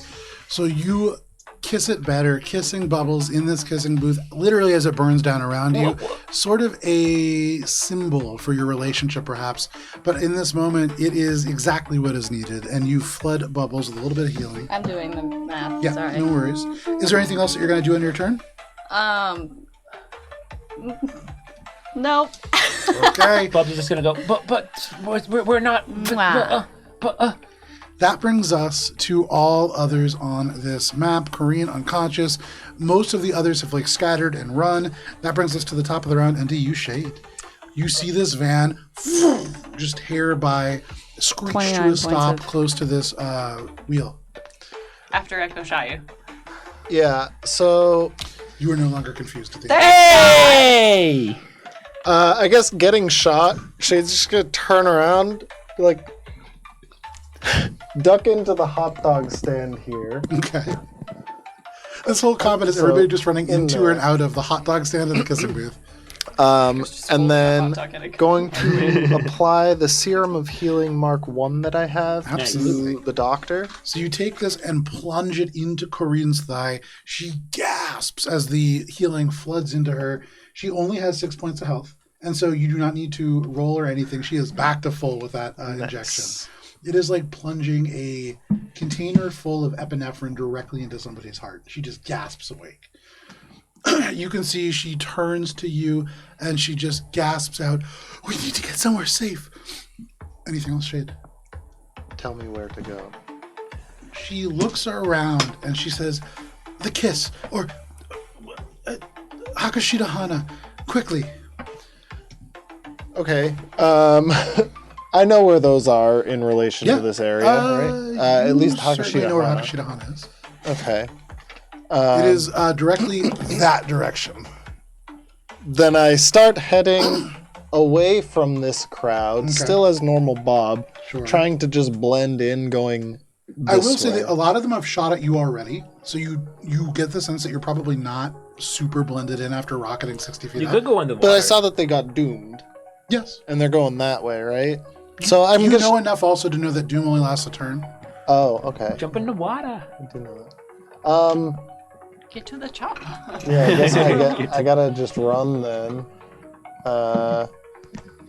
So you kiss it better, kissing Bubbles in this kissing booth, literally as it burns down around you. Sort of a symbol for your relationship, perhaps. But in this moment, it is exactly what is needed. And you flood Bubbles with a little bit of healing. I'm doing the math. Yeah, Sorry. no worries. Is there anything else that you're going to do on your turn? Nope. Okay. Bubs is just gonna go. But we're not. That brings us to all others on this map. Corrine unconscious. Most of the others have scattered and run. That brings us to the top of the round. And to you, Shade. You see this van just hair by screech to 29 a points stop of- close to this wheel. After Echo shot you. Yeah, so You are no longer confused at the Hey! I guess getting shot, Shade's just gonna turn around, duck into the hot dog stand here. Okay. This whole combat is So, everybody just running in into there. and out of the hot dog stand and the kissing booth. And then hot dog and a- going to apply the Serum of Healing Mark 1 that I have Absolutely. to the doctor. So you take this and plunge it into Corrine's thigh. She gasps as the healing floods into her. She only has 6 points of health, and so you do not need to roll or anything. She is back to full with that injection. It is like plunging a container full of epinephrine directly into somebody's heart. She just gasps awake. You can see she turns to you and she just gasps out, "We need to get somewhere safe." Anything else, Shade? Tell me where to go. She looks around and she says, "The kiss," or Hakashida Hana, quickly. Okay. I know where those are in relation to this area, right? At least certainly know where Hakashida. Hakashida Hana is. Okay. It is directly that direction. Then I start heading away from this crowd, still as normal Bob, Sure. trying to just blend in, going I will this say way. that a lot of them have shot at you already, so you get the sense that you're probably not super blended in after rocketing 60 feet You up. could go in the water. But I saw that they got doomed, Yes. and they're going that way, right? So I'm You just... know enough also to know that Doom only lasts a turn. Oh, okay. Jump in the water. I do know that. Get to the chop. Yeah, I guess I gotta just run then.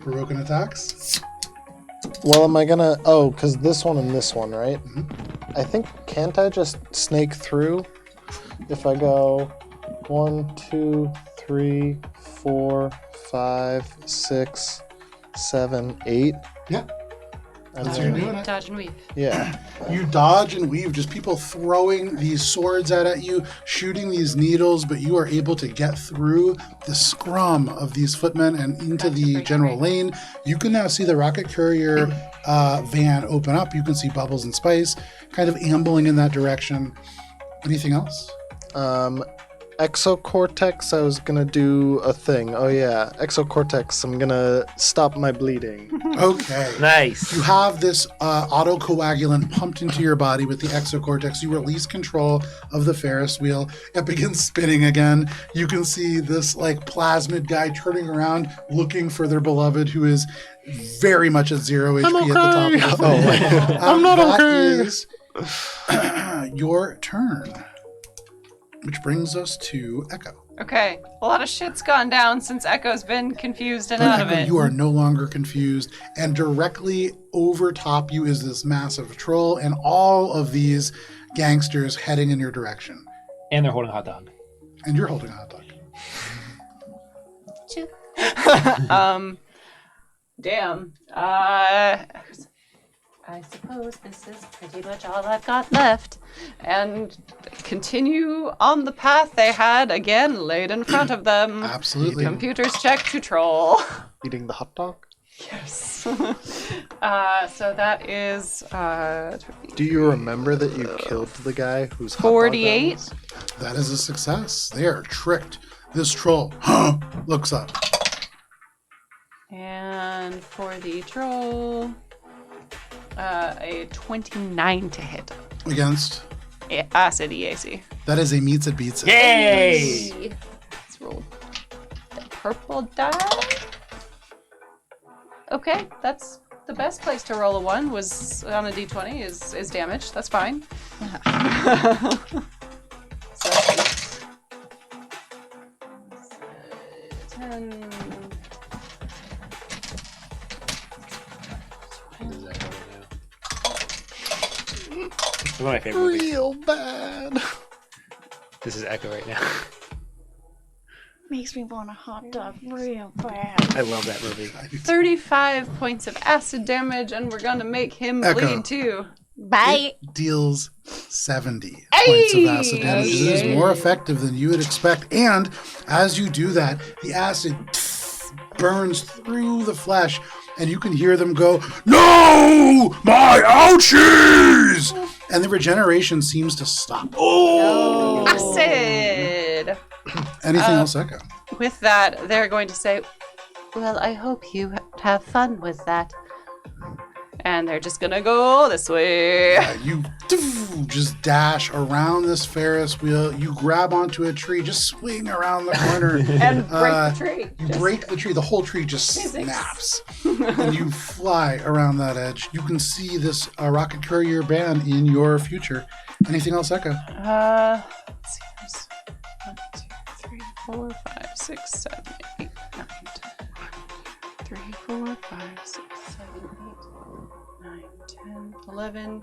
Provoking attacks. Well, am I gonna... Oh, because this one and this one, right? I think... Can't I just snake through? If I go 1, 2, 3, 4, 5, 6, 7, 8. Yeah. And That's how you're then, doing it. Dodge and weave. yeah. You dodge and weave, just people throwing these swords out at you, shooting these needles, but you are able to get through the scrum of these footmen and into the general lane. You can now see the rocket carrier van open up. You can see Bubbles and Spise kind of ambling in that direction. Anything else? Exocortex, I was gonna do a thing. Oh yeah, Exocortex, I'm gonna stop my bleeding. Okay. Nice. You have this autocoagulant pumped into your body with the exocortex. You release control of the Ferris wheel. It begins spinning again. You can see this plasmid guy turning around, looking for their beloved, who is very much at 0 HP at the top of the thing. I'm not okay. That is your turn. Which brings us to Echo. Okay, a lot of shit's gone down since Echo's been confused and out of Echo, it. you are no longer confused, and directly over top you is this massive troll, and all of these gangsters heading in your direction. And they're holding a hot dog. And you're holding a hot dog. Damn. I suppose this is pretty much all I've got left. And continue on the path they had again laid in front of them. Absolutely. Computers check to troll. Eating the hot dog? Yes. So that is Do you remember that you killed the guy who's hot dog 48. was? That is a success. They are tricked. This troll looks up. And for the troll, a 29 to hit. Against. Acid EAC. That is a meets it beats it. Yay! Let's roll the purple die. Okay, that's the best place to roll a 1 was on a d20 is damage. That's fine. So, 10. It's one of my favorite movies. Real bad. This is Echo right now. Makes me want a hot dog real bad. I love that movie. 35 points of acid damage, and we're gonna make him Echo. bleed too. Bye. It deals 70 points of acid damage. It is more effective than you would expect. And as you do that, the acid burns through the flesh, and you can hear them go, "No! My ouchies!" And the regeneration seems to stop. Oh! Acid! Anything else, Echo? With that, they're going to say, well, I hope you have fun with that. And they're just gonna go this way. You just dash around this Ferris wheel. You grab onto a tree, just swing around the corner. And break the tree. You break the tree. The whole tree just snaps. And you fly around that edge. You can see this rocket courier band in your future. Anything else, Echo? Let's see. There's 1, 2, 3, 4, 5, 6, 7, 8, 9, 10. 3, 4, 5, 6, 7, 8, 9, 10, 11.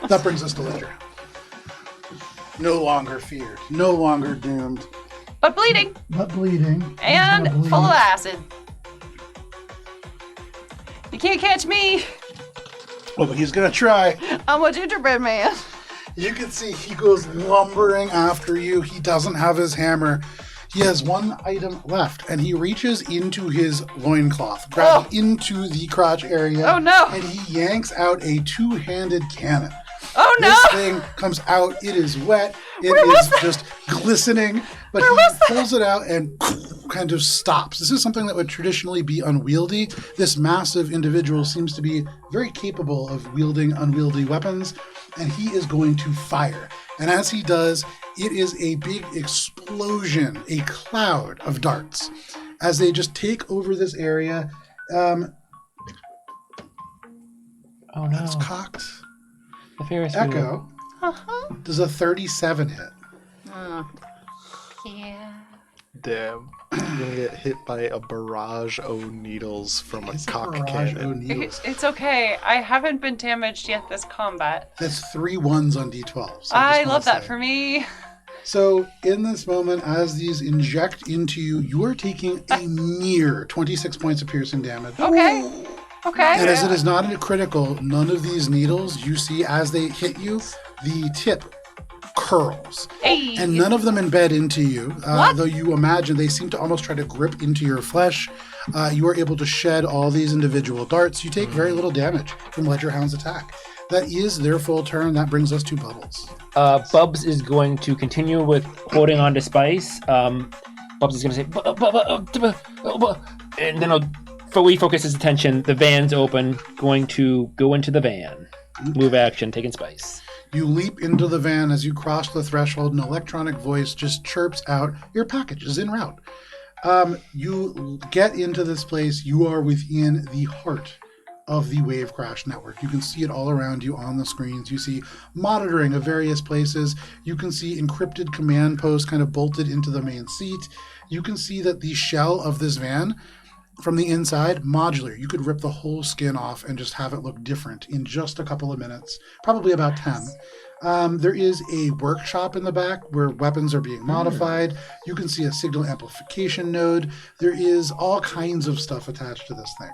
That brings us to Ledger. No longer feared. No longer doomed. But bleeding But bleeding. and full of acid. You can't catch me. Oh, but he's going to try. I'm a gingerbread man. You can see he goes lumbering after you. He doesn't have his hammer. He has one item left, and he reaches into his loincloth, grabs into the crotch area, Oh, no. and he yanks out a two-handed cannon. Oh no! This thing comes out. It is wet. It is just glistening. But he pulls it out and kind of stops. This is something that would traditionally be unwieldy. This massive individual seems to be very capable of wielding unwieldy weapons, and he is going to fire. And as he does, it is a big explosion, a cloud of darts, as they just take over this area. Oh no. That's cocked. The Ferris wheel. Echo. Does a 37 hit? Yeah. Damn. You're gonna get hit by a barrage of needles from a It's cock barrage cannon. O'Neal. It's okay. I haven't been damaged yet this combat. That's 3 1s on D12. So I just love wanna that say. for me. So in this moment, as these inject into you, you are taking a mere 26 points of piercing damage. Okay. Okay. And as it is not a critical, none of these needles you see as they hit you, the tip curls. Hey. And none of them embed into you, though you imagine they seem to almost try to grip into your flesh. You are able to shed all these individual darts. You take very little damage from Ledger Hound's attack. That is their full turn. That brings us to Bubbles. Bubs is going to continue with holding on to Spise. Bubs is going to say, and then he'll fully focus his attention. The van's open, going to go into the van. Move action, taking Spise. You leap into the van. As you cross the threshold, an electronic voice just chirps out, "Your package is en route." You get into this place. You are within the heart of the Wave Crash network. You can see it all around you on the screens. You see monitoring of various places. You can see encrypted command posts kind of bolted into the main seat. You can see that the shell of this van from the inside, modular. You could rip the whole skin off and just have it look different in just a couple of minutes, probably about 10. There is a workshop in the back where weapons are being modified. You can see a signal amplification node. There is all kinds of stuff attached to this thing.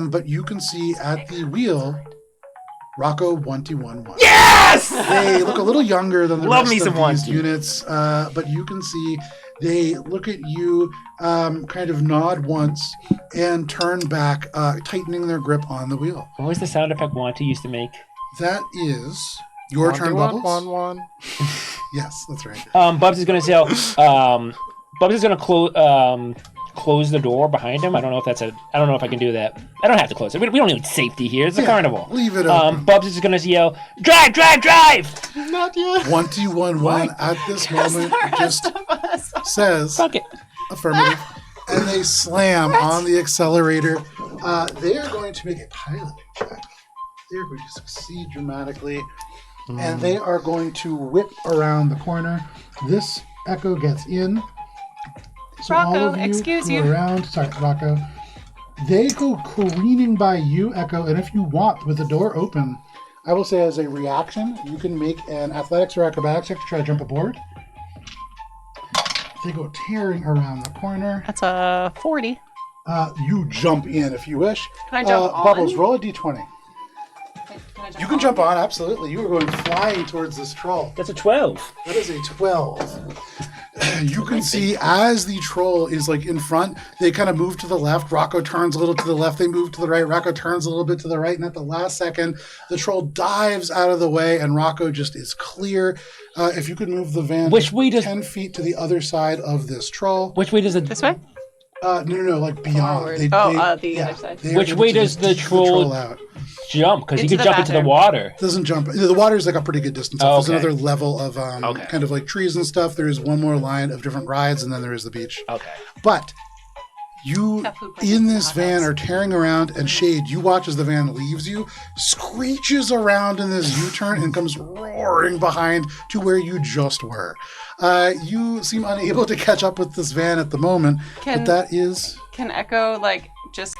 But you can see at the wheel, Rocco 1T11. Yes! They look a little younger than the Love rest me of some these 1T. units, but you can see they look at you, kind of nod once, and turn back, tightening their grip on the wheel. What was the sound effect Wanty used to make? That is your turn, Bubbles. 1-1-1. Yes, that's right. Bubs is gonna say, Bubs is gonna close the door behind him. I don't know if I can do that. I don't have to close it. We don't need safety here. It's a carnival. Leave it open. Bubs is gonna yell, drive, drive, drive! Not yet. 1T11 at this moment just says Fuck it. affirmative, and they slam on the accelerator. They are going to make a piloting check. They're going to succeed dramatically, and they are going to whip around the corner. This Echo gets in. So all Rocco, of you excuse go you. around. Sorry, Rocco. They go careening by you, Echo, and if you want, with the door open, I will say as a reaction, you can make an athletics or acrobatics check to try to jump aboard. They go tearing around the corner. That's a 40. You jump in if you wish. Can I jump on? Bubbles, roll a d20. Can I jump You can jump on, absolutely. You are going flying towards this troll. That's a 12. That is a 12. You can see as the troll is like in front, they kind of move to the left. Rocco turns a little to the left. They move to the right. Rocco turns a little bit to the right. And at the last second, the troll dives out of the way and Rocco just is clear. If you could move the van Which way does 10 feet to the other side of this troll. Which way does it? This way? No, like beyond. Forward. They, the other side. they are Which able way to does just the keep troll out. jump? Because he Into could the jump into the bathroom. water. Doesn't jump. The water is like a pretty good distance off. Oh, There's okay. another level of Okay. kind of like trees and stuff. There is one more line of different rides, and then there is the beach. Okay. But you Got food in places this in van hot are tearing around, and Shade, you watch as the van leaves you, screeches around in this U-turn, and comes roaring behind to where you just were. You seem unable to catch up with this van at the moment, but that is... Can Echo, like, just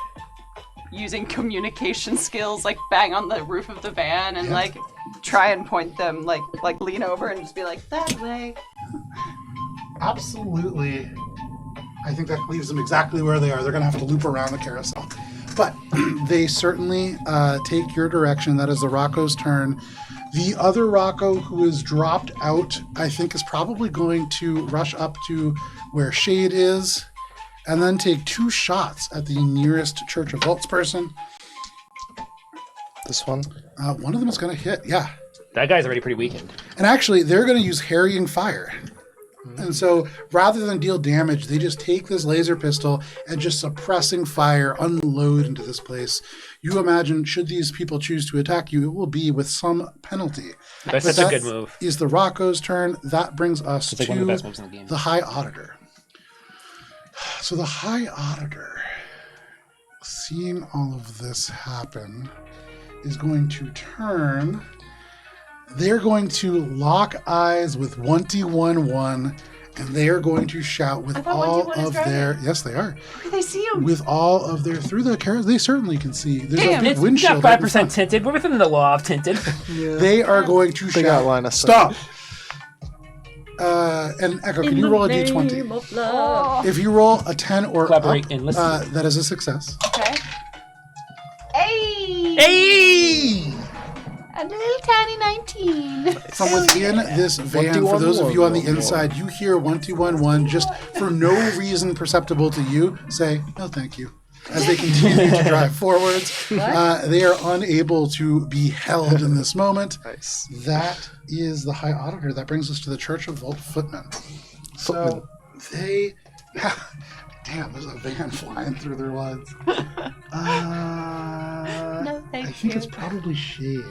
using communication skills, like, bang on the roof of the van and, like, try and point them, like lean over and just be like, that way. Absolutely. I think that leaves them exactly where they are. They're going to have to loop around the carousel. But they certainly take your direction. That is the Rocco's turn. The other Rocco who is dropped out, I think, is probably going to rush up to where Shade is and then take 2 shots at the nearest Church of Vaults person. This one? One of them is going to hit, yeah. That guy's already pretty weakened. And actually, they're going to use Harrying Fire. And so, rather than deal damage, they just take this laser pistol and just suppressing fire, unload into this place. You imagine, should these people choose to attack you, it will be with some penalty. That's But such a that good move. Is the Rocco's turn. That brings us It's like to one of the best moves in the game. the High Auditor. So the High Auditor, seeing all of this happen, is going to turn. They're going to lock eyes with 1T11, and they are going to shout with I thought all 1T1 is of driving. their. Yes, they are. Can they see him? With all of their through the carousel, they certainly can see. There's Damn, a big It's windshield. got right in 5% front. tinted. We're within the law of tinted. They are going to They shout. got line of sight. Stop. And Echo, can you roll a d20? Oh, If you roll a 10 or up, Collaborate and listen. that is a success. okay. Hey! Hey! A little tiny 19. From within this van, for those of you on the inside, you hear 1T11 just for no reason perceptible to you say, no thank you. As they continue to drive forwards, they are unable to be held in this moment. Nice. That is the High Auditor. That brings us to the Church of Vault Footmen. So they... Damn, there's a van flying through their woods. No, thank I think you. it's probably Shade.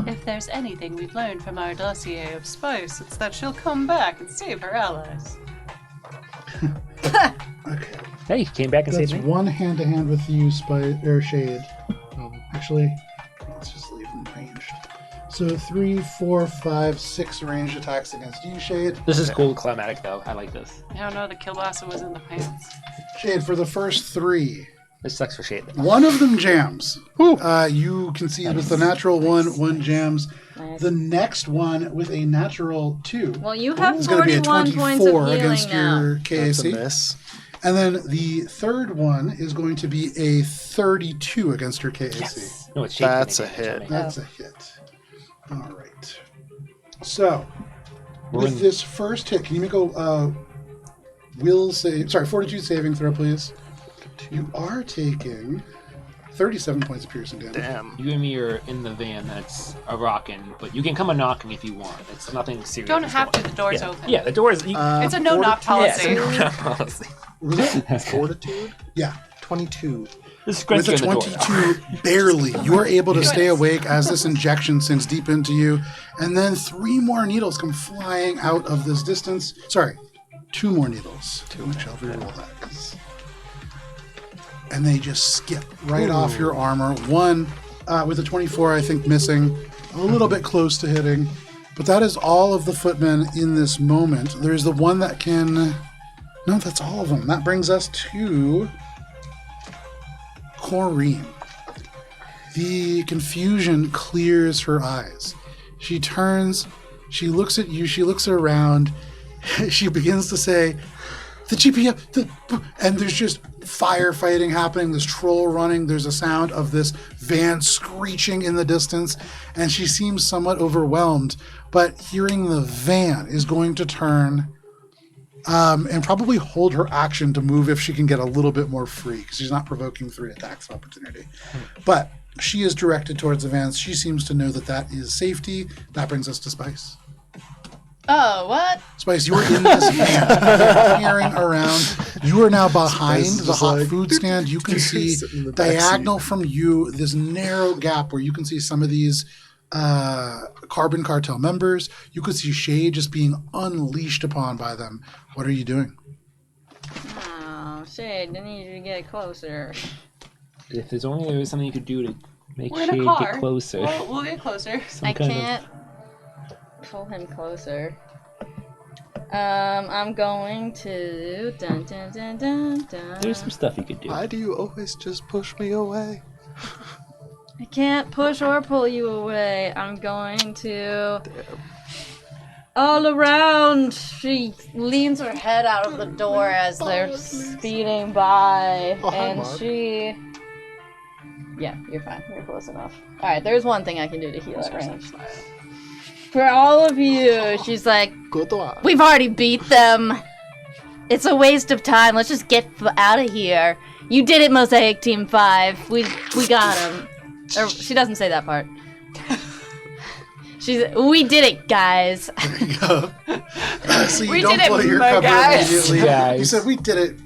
If there's anything we've learned from our dossier of Spise, it's that she'll come back and save her allies. Okay. Hey, he came back and That's saved me. one hand-to-hand with you, Shade. Actually, let's just leave them So 3, 4, 5, 6 ranged attacks against you, Shade. This is cool, climatic though. I like this. I don't know, the kielbasa was in the pants. Shade, for the first 3, This sucks for Shade. one of them jams. You can see with the natural one jams. Nice. The next one with a natural 2 Well, you have is going to be a 41 points of 24 healing against now. your That's a KAC. miss. And then the third one is going to be a 32 against her KAC. Yes. No, it's Shade. That's a hit. That's a hit. All right. So, We're with in- this first hit, can you make a fortitude saving throw, please? You are taking 37 points of piercing damage. Damn. You and me are in the van that's a rockin', but you can come a knocking if you want. It's nothing serious. Don't have to, the door's yeah. open. Yeah, the door's... It's a no-knock policy. policy. Was it? Fortitude? Yeah. 22. This is With a Grinch on the door. 22, barely, you are able to stay awake as this injection sinks deep into you, and then 3 more needles come flying out of this distance. Sorry, 2 more needles. Which I'll reroll that. And they just skip right off your armor. One with a 24, I think, missing. A little bit close to hitting. But that is all of the footmen in this moment. There's the one that can... No, that's all of them. That brings us to... Corrine. The confusion clears her eyes. She turns, she looks at you, she looks around, she begins to say, the GPS, and there's just firefighting happening, this troll running, there's a sound of this van screeching in the distance, and she seems somewhat overwhelmed, but hearing the van is going to turn and probably hold her action to move if she can get a little bit more free, because she's not provoking 3 attacks of opportunity. But she is directed towards the vans. She seems to know that that is safety. That brings us to Spise. Oh, what? Spise, you are in this van, peering around. You are now behind Spise is the just hot like, food stand. You can see sitting in the back diagonal from you this narrow gap where you can see some of these Carbon Cartel members. You could see Shade just being unleashed upon by them. What are you doing? Oh, Shade, I need you to get closer. If there's only there was something you could do to make We're in Shade a car. get closer. We'll get closer. Some I kind of- can't pull him closer. I'm going to... Dun, dun, dun, dun, dun. There's some stuff you could do. Why do you always just push me away? I can't push or pull you away. I'm going to... All around! She leans her head out of the door as they're speeding by. Oh, hi, and Mark. she... Yeah, you're fine. You're close enough. Alright, there's one thing I can do to heal at range. For all of you, she's like, Good one. we've already beat them. It's a waste of time. Let's just get out of here. You did it, Mosaic Team 5. We got him. Or, she doesn't say that part. We did it, guys. There you go. So you We don't did it, pull your my cover guys. immediately. Guys. You said we did it.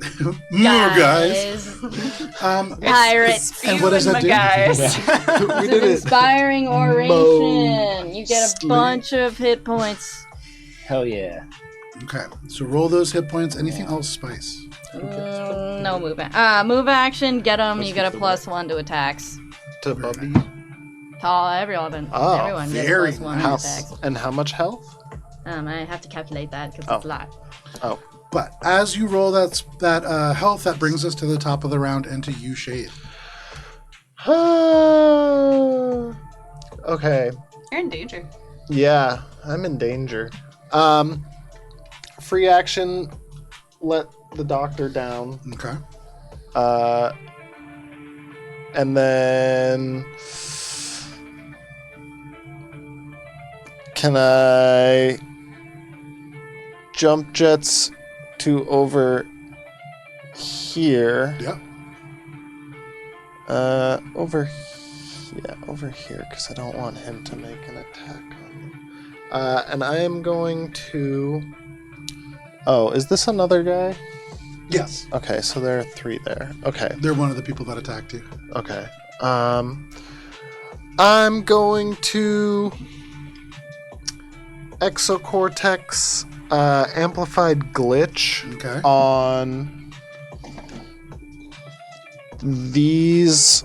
Guys. Pirates. And what does that do? Guys. We It's did an it. inspiring oration. You get a Mostly. bunch of hit points. Hell yeah. Okay, so roll those hit points. Anything else, Spice? No move. Move action. Get them. You get a +1 to attacks. To Bubby. Everyone Oh, gets very +1 to How, attacks. and how much health? I have to calculate that because Oh. it's a lot. Oh. But as you roll that health, that brings us to the top of the round and to you, Shade. Okay. You're in danger. Yeah, I'm in danger. Free action, let the doctor down. Okay. And then can I jump jets to over here? Yep. Over here, because I don't want him to make an attack on me. And I am going to... Oh, is this another guy? Yes. Okay, so there are 3 there. Okay, They're one of the people that attacked you. okay. I'm going to... Exocortex Amplified Glitch Okay. on these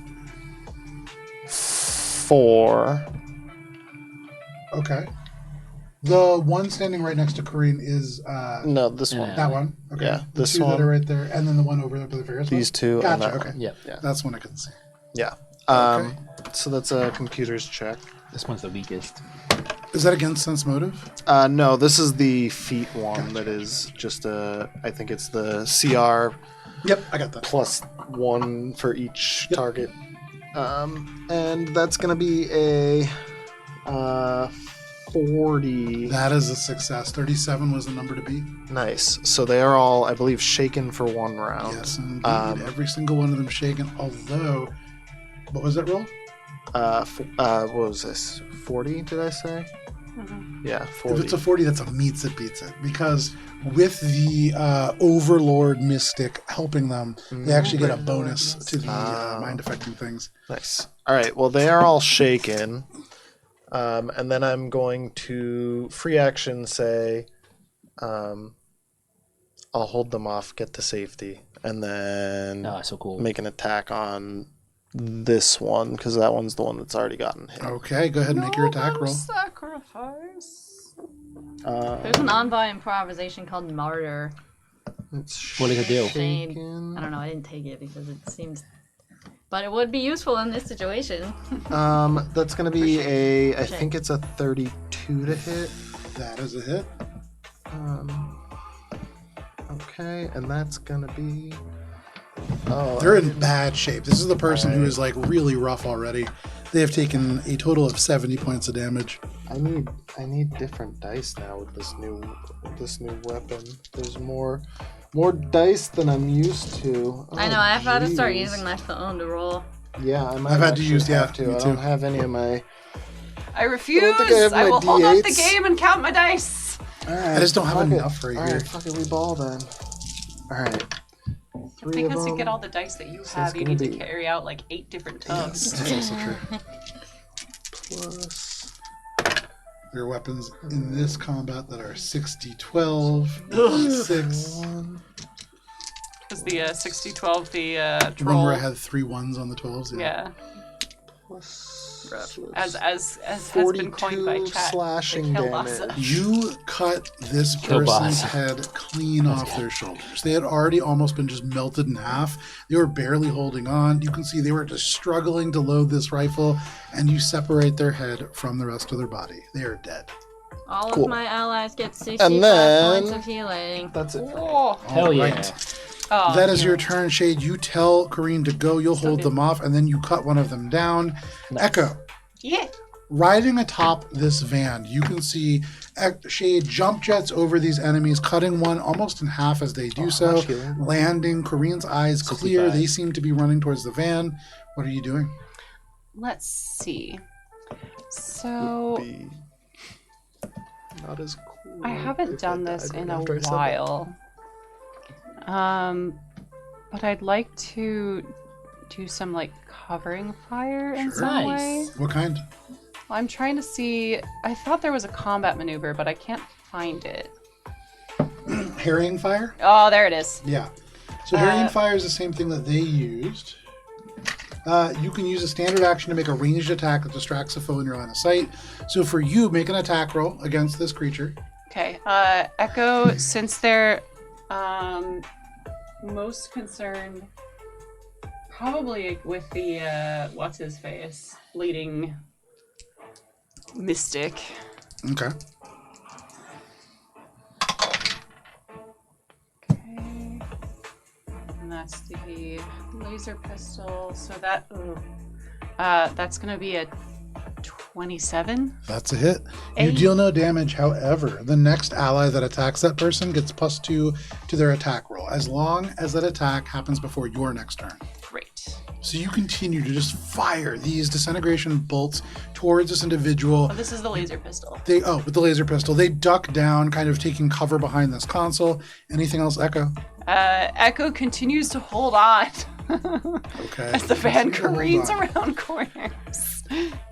4. Okay. The one standing right next to Corrine is No, this one. that one. Okay. Yeah, the this two one. that are right there, and then the one over there by the Ferris. These two. and Gotcha. that Okay. one. Yep. Yeah. That's one I couldn't see. Yeah. Okay. So that's a computer's check. This one's the weakest. Is that against sense motive? No, this is the feat one that is just I think it's the CR Yep, I got that. +1 for each target. And that's going to be a 40. That is a success. 37 was the number to beat. Nice. So they are all, I believe, shaken for 1 round. Yes, indeed. Every single one of them shaken. Although, what was that roll? What was this? 40, did I say? Yeah, 40. If it's a 40, that's a meets it, beats it. Because with the Overlord Mystic helping them, they actually get a bonus to the mind-affecting things. Nice. All right, well, they are all shaken. And then I'm going to free action say, I'll hold them off, get to safety, and then So cool. make an attack on this one, because that one's the one that's already gotten hit. Okay, go ahead and make your attack roll. Sacrifice. There's an envoy improvisation called Martyr. What does it do? Shade. I don't know. I didn't take it because it seems, but it would be useful in this situation. That's going to be I think it's a 32 to hit. That is a hit. Okay, and that's going to be... They're in bad shape. This is the person who is like really rough already. They have taken a total of 70 points of damage. I need different dice now with this new weapon. There's more dice than I'm used to. I know. I've had to start jeez. using my phone to roll. Yeah, I might I've had to actually use have to. me I too. don't have any of my. I refuse. I have I my will hold up the D8s. game and count my dice. All right, I just don't have fuck enough right All here. right, fuck it, we ball then. All right. 3 of Because to them. get all the dice that you So have, it's you gonna need to be- carry out like 8 different tubs. That's also true. Plus. There are weapons in this combat that are 60, 12, 6. Because the 60-12, the The one troll. where I had 3 1s on the 12s. Yeah. Plus. As has been coined by 42 chat. slashing the damage. kielbasa. You cut this Kielbasa. person's head clean off their shoulders. They had already almost been just melted in half. They were barely holding on. You can see they were just struggling to load this rifle, and you separate their head from the rest of their body. They are dead. All Cool. of my allies get 65 And then- points of healing. That's it. Oh, Hell yeah. Right. oh, That is your turn, Shade. You tell Corrine to go. You'll hold Okay. them off, and then you cut one of them down. Echo. yeah. Riding atop this van, you can see Shade jump jets over these enemies, cutting one almost in half as they do so, much healing. landing. Corrine's eyes clear. 65. They seem to be running towards the van. What are you doing? Let's see. So Be not as cool. I haven't if done I this died in right a after I said that. while. But I'd like to do some like covering fire in Sure. some Nice. way. What kind? I'm trying to see. I thought there was a combat maneuver, but I can't find it. Harrying fire? Oh, there it is. Yeah. So harrying fire is the same thing that they used. You can use a standard action to make a ranged attack that distracts a foe in your line of sight. So for you, make an attack roll against this creature. Okay. Echo, since they're most concerned, probably with the what's his face leading mystic. Okay. Okay. And that's the laser pistol. So that's gonna be a 27. That's a hit. You Hey. deal no damage. However, the next ally that attacks that person gets +2 to their attack roll, as long as that attack happens before your next turn. Great. So you continue to just fire these disintegration bolts towards this individual. Oh, this is the laser pistol. With the laser pistol, they duck down, kind of taking cover behind this console. Anything else, Echo? Echo continues to hold on Okay. as the van Hold careens on. around corners.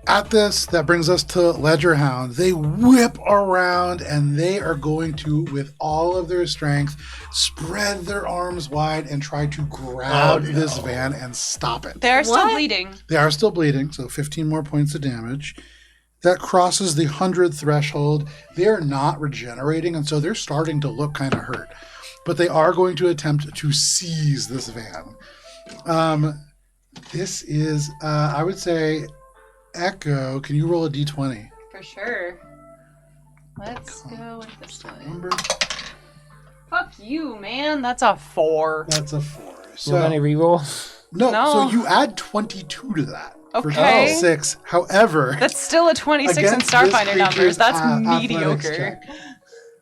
At this, that brings us to Ledger Hound. They whip around and they are going to, with all of their strength, spread their arms wide and try to grab this van and stop it. They're still What? bleeding. They are still bleeding, so 15 more points of damage. that crosses the 100 threshold, they are not regenerating, and so they're starting to look kind of hurt. But they are going to attempt to seize this van. This is, I would say, Echo. Can you roll a d20? For sure. Let's go with this one. Number. Fuck you, man. That's a 4. That's a 4. So any reroll? No, No. so you add 22 to that. Okay. For 6. However, That's still a 26 in against this Starfinder numbers. creature's, That's athletics mediocre. check,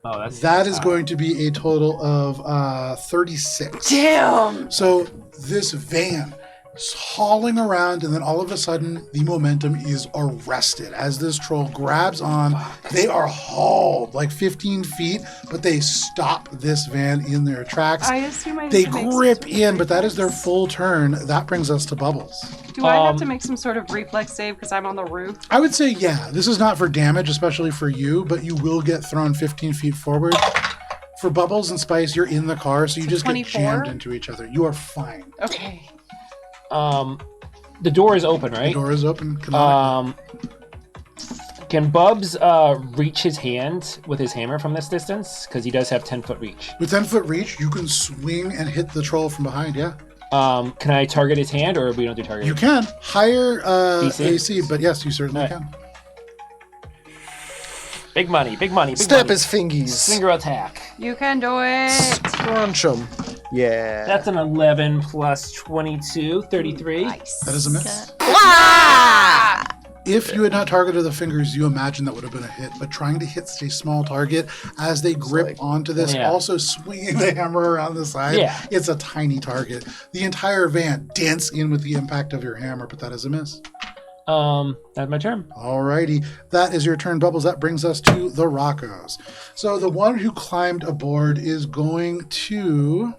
Oh, that's that is going to be a total of 36. Damn. So this van is hauling around, and then all of a sudden, the momentum is arrested as this troll grabs on. They are hauled like 15 feet, but they stop this van in their tracks. I assume I have They to make grip some in, but that is their full turn. That brings us to Bubbles. Do I have to make some sort of reflex save because I'm on the roof? I would say, yeah, this is not for damage, especially for you, but you will get thrown 15 feet forward. For Bubbles and Spise, you're in the car, so you just 24? get jammed into each other. You are fine. Okay. The door is open, The right? door is open. Canonically. Can Bubs reach his hand with his hammer from this distance? Because he does have 10-foot reach. With 10-foot reach, you can swing and hit the troll from behind, yeah. Can I target his hand, or we don't do target? You can. Higher DC? AC, but yes, you certainly Right. can. Big money, big money, big Step money. his fingies. Finger attack. You can do it. Crunch 'em. Yeah. That's an 11 plus 22, 33. Nice. That is a miss. If you had not targeted the fingers, you imagine that would have been a hit. But trying to hit such a small target as they grip onto this, Yeah. also swinging the hammer around the side, Yeah. it's a tiny target. The entire van dents in with the impact of your hammer, but that is a miss. That's my turn. Alrighty, that is your turn, Bubbles. That brings us to the Roccos. So the one who climbed aboard is going to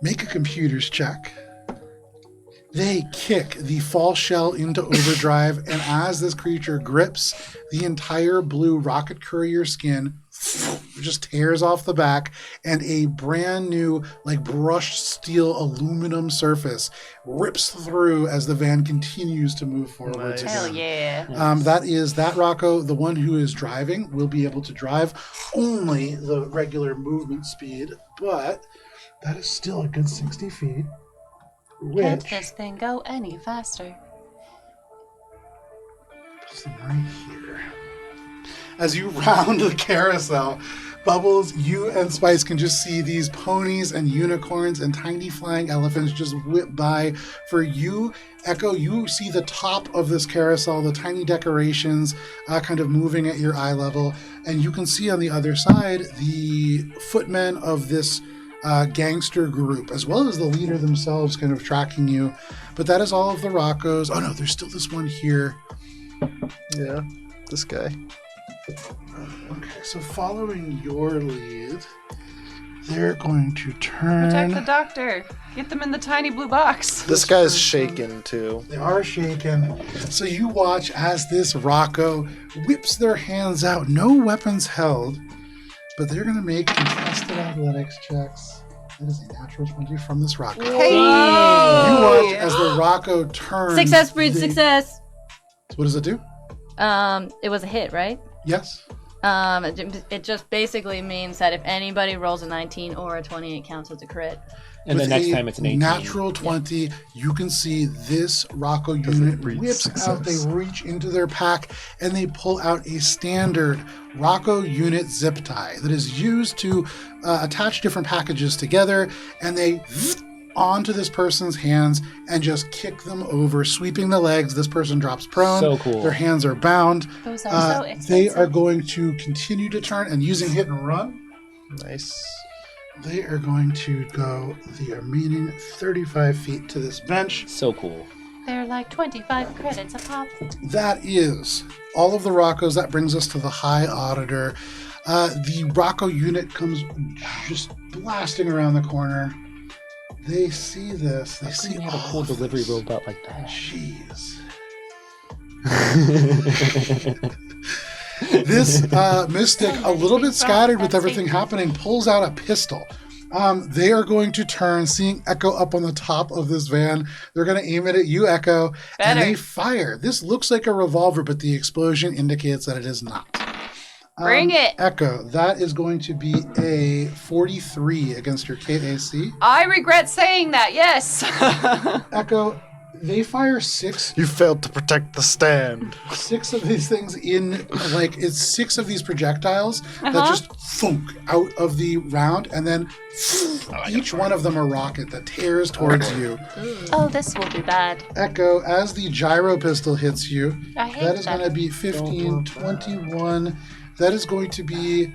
make a computer's check. They kick the false shell into overdrive, and as this creature grips, the entire blue rocket courier skin just tears off the back, and a brand new, like brushed steel aluminum surface rips through as the van continues to move forward. Nice. Hell yeah. That is that Rocco. The one who is driving will be able to drive only the regular movement speed, but that is still a good 60 feet. Can't Which this thing go any faster? puts them right here. As you round the carousel, Bubbles, you and Spice can just see these ponies and unicorns and tiny flying elephants just whip by. For you, Echo, you see the top of this carousel, the tiny decorations kind of moving at your eye level, and you can see on the other side the footmen of this gangster group, as well as the leader themselves kind of tracking you. But that is all of the Roccos. Oh no, there's still this one here. Yeah. This guy. Okay, so following your lead, they're going to turn. Protect the doctor. Get them in the tiny blue box. This guy's shaken too. They are shaken. So you watch as this Rocco whips their hands out, no weapons held, but they're going to make contested athletics checks. That is a natural 20 from this Rocco. Hey. You watch as the Rocco turns. Success breeds success. What does it do? It was a hit, right? Yes. It just basically means that if anybody rolls a 19 or a 20, it counts as a crit. And With the next a time it's an 18. Natural 20, you can see this Rocco unit breed whips out. They success. reach into their pack and they pull out a standard Rocco unit zip tie that is used to attach different packages together, and they onto this person's hands and just kick them over, sweeping the legs. This person drops prone. So cool. Their hands are bound. Those are so expensive. They are going to continue to turn, and using hit and run, Nice. they are going to go the remaining 35 feet to this bench. So cool. They're like 25 credits a pop. That is all of the Roccos. That brings us to the High Auditor. The Rocco unit comes just blasting around the corner. They see this. They see You have a all cool of delivery this. robot like that. Jeez. This mystic, a little bit scattered with everything happening, pulls out a pistol. They are going to turn, seeing Echo up on the top of this van. They're going to aim it at you, Echo, and they fire. This looks like a revolver, but the explosion indicates that it is not. Bring it. Echo, that is going to be a 43 against your KAC. I regret saying that, yes. Echo, they fire 6. You failed to protect the stand. 6 of these things in, like, it's 6 of these projectiles that just thunk out of the round, and then each one of them a rocket that tears towards you. Oh, this will be bad. Echo, as the gyro pistol hits you, I hate that is going to be 15, 21. That is going to be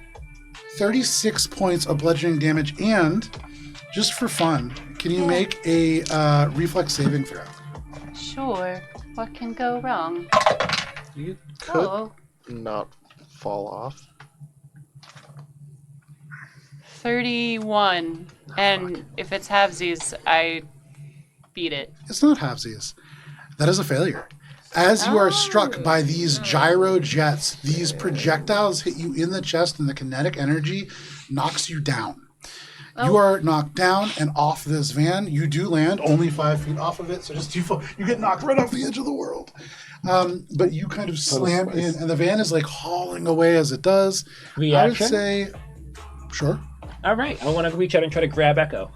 36 points of bludgeoning damage, and just for fun, can you make a reflex saving throw? Sure. What can go wrong? You could Oh, not fall off. 31. And if it's halvesies, I beat it. It's not halvesies. That is a failure. As you are struck by these gyro jets, these projectiles hit you in the chest, and the kinetic energy knocks you down. You are knocked down and off this van. You do land only 5 feet off of it, so just you get knocked right off the edge of the world. But you kind of slam in, and the van is like hauling away as it does. Reaction? I would say, sure. All right, I want to reach out and try to grab Echo.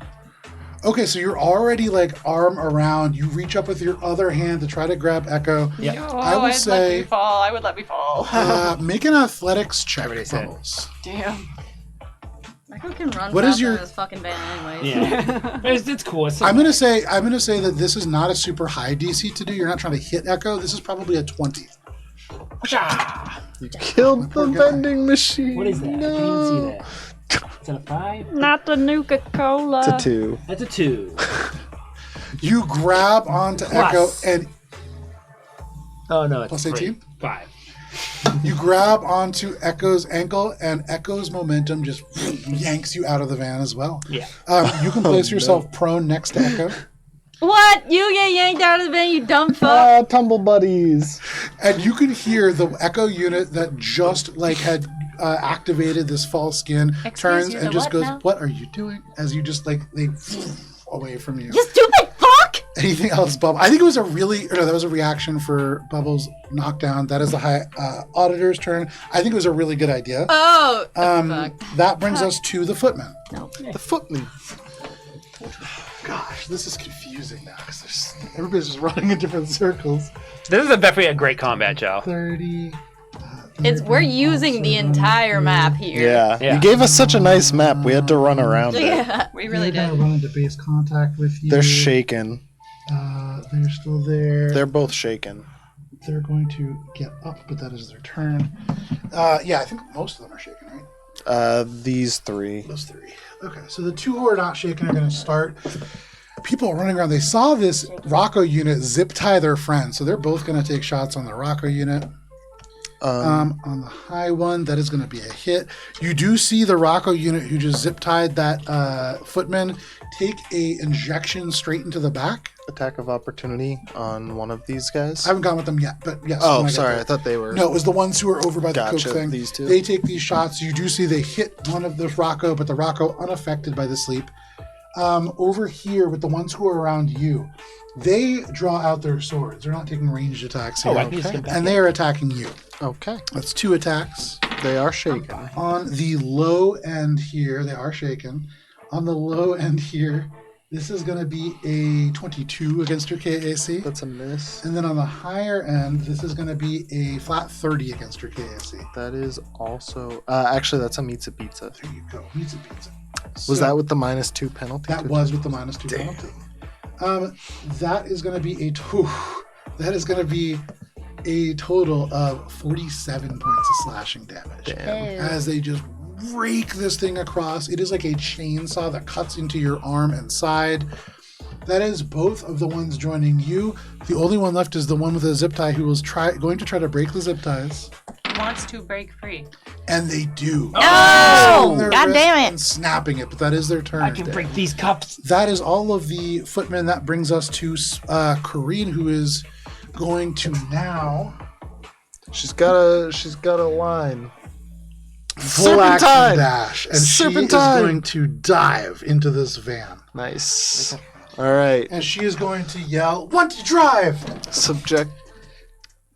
Okay, so you're already like arm around. You reach up with your other hand to try to grab Echo. Yeah. Oh, I would I'd say- let me fall. I would let me fall. Make an athletics check, already said. Bubbles. Damn. Michael can run What is faster your- than this fucking van anyways. Yeah. it's cool. It's I'm gonna say that this is not a super high DC to do. You're not trying to hit Echo. This is probably a 20. You killed the poor guy. vending machine. What is that? I can't even see that. Is that a 5? Not the Nuka-Cola. It's a 2. That's a 2. You grab onto Echo Plus. and Oh no, it's Plus 3. 18? 5. you grab onto Echo's ankle, and Echo's momentum just yanks you out of the van as well. Yeah. You can place yourself prone next to Echo, What? You get yanked out of the van, you dumb fuck? Tumble buddies. and you can hear the Echo unit that just like had activated this false skin turns you, and the just what goes, now? "What are you doing?" As you just like they away from you. You stupid fuck! Anything else, Bubble? I think it was that was a reaction for Bubbles' knockdown. That is the high auditor's turn. I think it was a really good idea. Oh, fuck. That brings us to the footman. The footman. Gosh, this is confusing now because everybody's just running in different circles. This is definitely a great combat, Joe. 30. We're using the entire map here. Yeah. You gave us such a nice map. We had to run around it. Yeah. We really They're did. gonna run into base contact with you. They're shaking. They're still there. They're both shaking. They're going to get up, but that is their turn. Yeah, I think most of them are shaking, right? These 3. Those 3. Okay, so the 2 who are not shaking are going to start. People are running around. They saw this Rocco unit zip tie their friend, so they're both going to take shots on the Rocco unit. On the high one, that is going to be a hit. You do see the Rocco unit who just zip tied that footman take a injection straight into the back. Attack of opportunity on one of these guys. I haven't gone with them yet, but yes. Oh, when I get sorry. there. I thought they were. No, it was the ones who were over by the Gotcha, coke thing. these two. They take these shots. You do see they hit one of the Rocco, but the Rocco unaffected by the sleep. Over here with the ones who are around you, they draw out their swords. They're not taking ranged attacks here. Oh, I can just get back And they are attacking you. Okay. That's 2 attacks. They are shaking. On the low end here, they are shaken. On the low end here, this is going to be a 22 against your KAC. That's a miss. And then on the higher end, this is going to be a flat 30 against your KAC. That is also. Actually, that's a pizza. There you go. Pizza. Was that with the -2 penalty? That was with the -2 penalty. That is going to be that is going to be a total of 47 points of slashing damage. As they just rake this thing across. It is like a chainsaw that cuts into your arm and side. That is both of the ones joining you. The only one left is the one with the zip tie who was going to try to break the zip ties. Wants to break free. And they do. No! Their God wrist damn it! and snapping it, but that is their turn. I can break these cups. That is all of the footmen. That brings us to Corrine, who is going to now She's got a line. full action Serpentine! dash, and she is Serpentine! going to dive into this van. Nice. All right. And she is going to yell, "Want to drive!" Subject.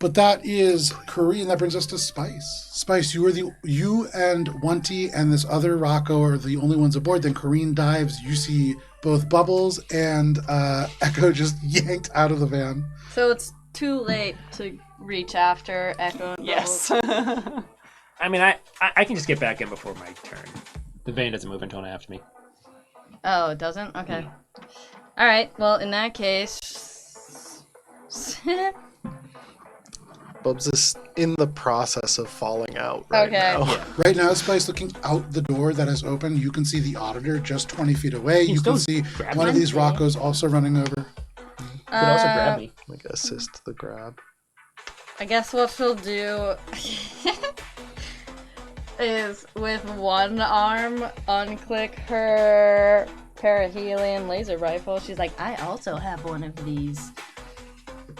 But that is Curry, and that brings us to Spice. Spice, you and Wanty and this other Rocco are the only ones aboard. Then Corrine dives. You see both Bubbles and Echo just yanked out of the van. So it's too late to reach after Echo and Yes. I mean, I can just get back in before my turn. The van doesn't move until after me. Oh, it doesn't? Okay. All right. Well, in that case... Bubs is in the process of falling out right Okay. now. Right now, Spice, looking out the door that is open, you can see the auditor just 20 feet away. You can see grab one of me? these Roccos also running over. You could also grab me. Like assist the grab. I guess what she'll do is with one arm unclick her perihelion laser rifle. She's like, I also have one of these.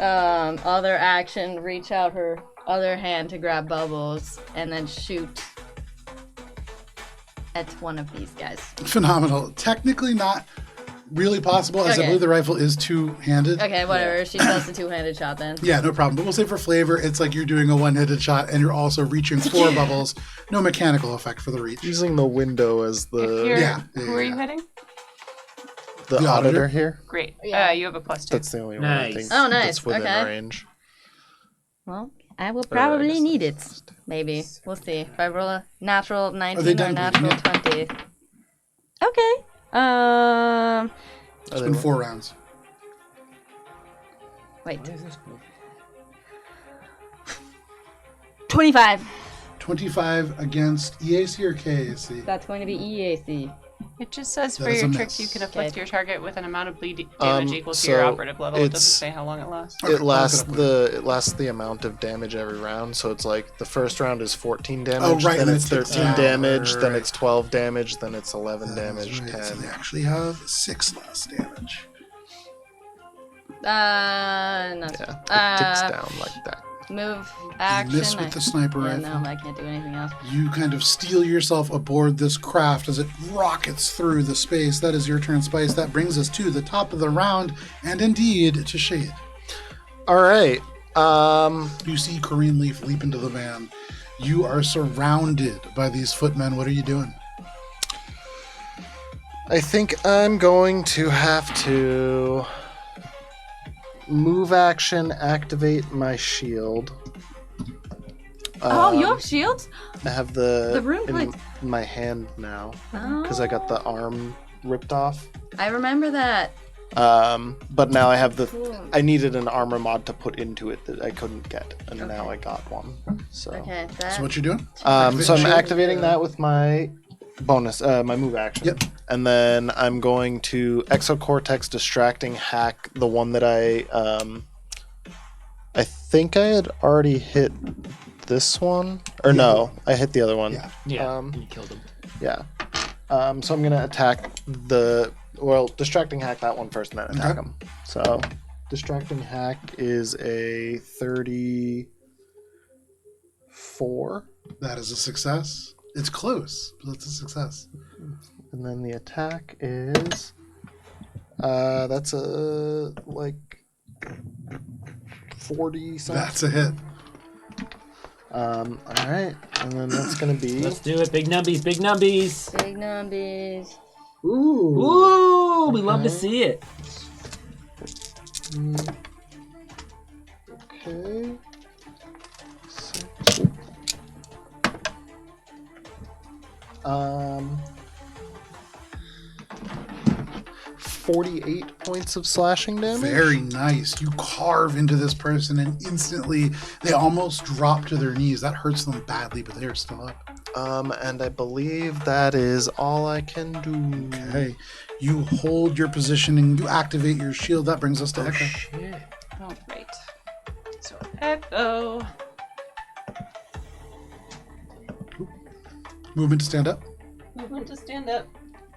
Other action, reach out her other hand to grab Bubbles and then shoot at one of these guys. Phenomenal. Technically not really possible, as I Okay. believe the rifle is two-handed. Okay, whatever. She does the two-handed shot then. Yeah, no problem. But we'll say for flavor, it's like you're doing a one-handed shot and you're also reaching for Bubbles. No mechanical effect for the reach. Using the window as If you're, the Yeah, who are you hitting? the The auditor? auditor here. Great. Yeah. You have a +2. That's the only one I Nice. think Oh, nice. that's within Okay. range. Well, I will I probably guess need it. Maybe. We'll see. If I roll a natural 19 they or done natural bleeding 20. Okay. It's been 4 rounds. Wait. 25. 25 against EAC or KAC? That's going to be EAC. It just says That for is a your miss. tricks, you can afflict Okay. your target with an amount of bleed damage equal to your so operative level. It doesn't it's- say how long it lasts. Okay, It lasts I'll look it lasts the amount of damage every round, so it's like the first round is 14 damage, Oh, right, then and it's it ticks 13 down. damage, Right, then right. it's 12 damage, then it's 11 damage, That's right. 10. So they actually have 6 less damage. No. Yeah, it ticks down like that. Move You action. miss with the sniper yeah, rifle. no, I can't do anything else. You kind of steel yourself aboard this craft as it rockets through the space. That is your turn, Spice. That brings us to the top of the round, and indeed to Shade. All right. You see Corrine Leaf leap into the van. You are surrounded by these footmen. What are you doing? I think I'm going to have to move action, activate my shield. Oh, you have shields? I have the The rune in plates. my hand now Oh. because I got the arm ripped off. I remember that. But now I have the. Cool. I needed an armor mod to put into it that I couldn't get, and now I got one. So, Okay, that. So what you doing? so I'm Shield? activating that with my bonus, my move action. Yep. And then I'm going to Exocortex Distracting Hack, the one that I think I had already hit this one, or no, I hit the other one. Yeah. Yeah, Um, you killed him. Yeah. So I'm gonna attack distracting hack that one first, and then attack Okay. him. So, distracting hack is a 34, That is a success. It's close, but it's a success. and then the attack is that's a like 40 something. That's a hit. All right, and then that's gonna be Let's do it. Big numbies, big numbies. Big numbies. ooh. Ooh, we love to see it. Okay. 48 points of slashing damage. Very nice. You carve into this person, and instantly they almost drop to their knees. That hurts them badly, but they are still up. And I believe that is all I can do. Okay. You hold your positioning. You activate your shield. That brings us to Echo. Shit. Oh, great. So, Echo. Movement to stand up. Movement to stand up.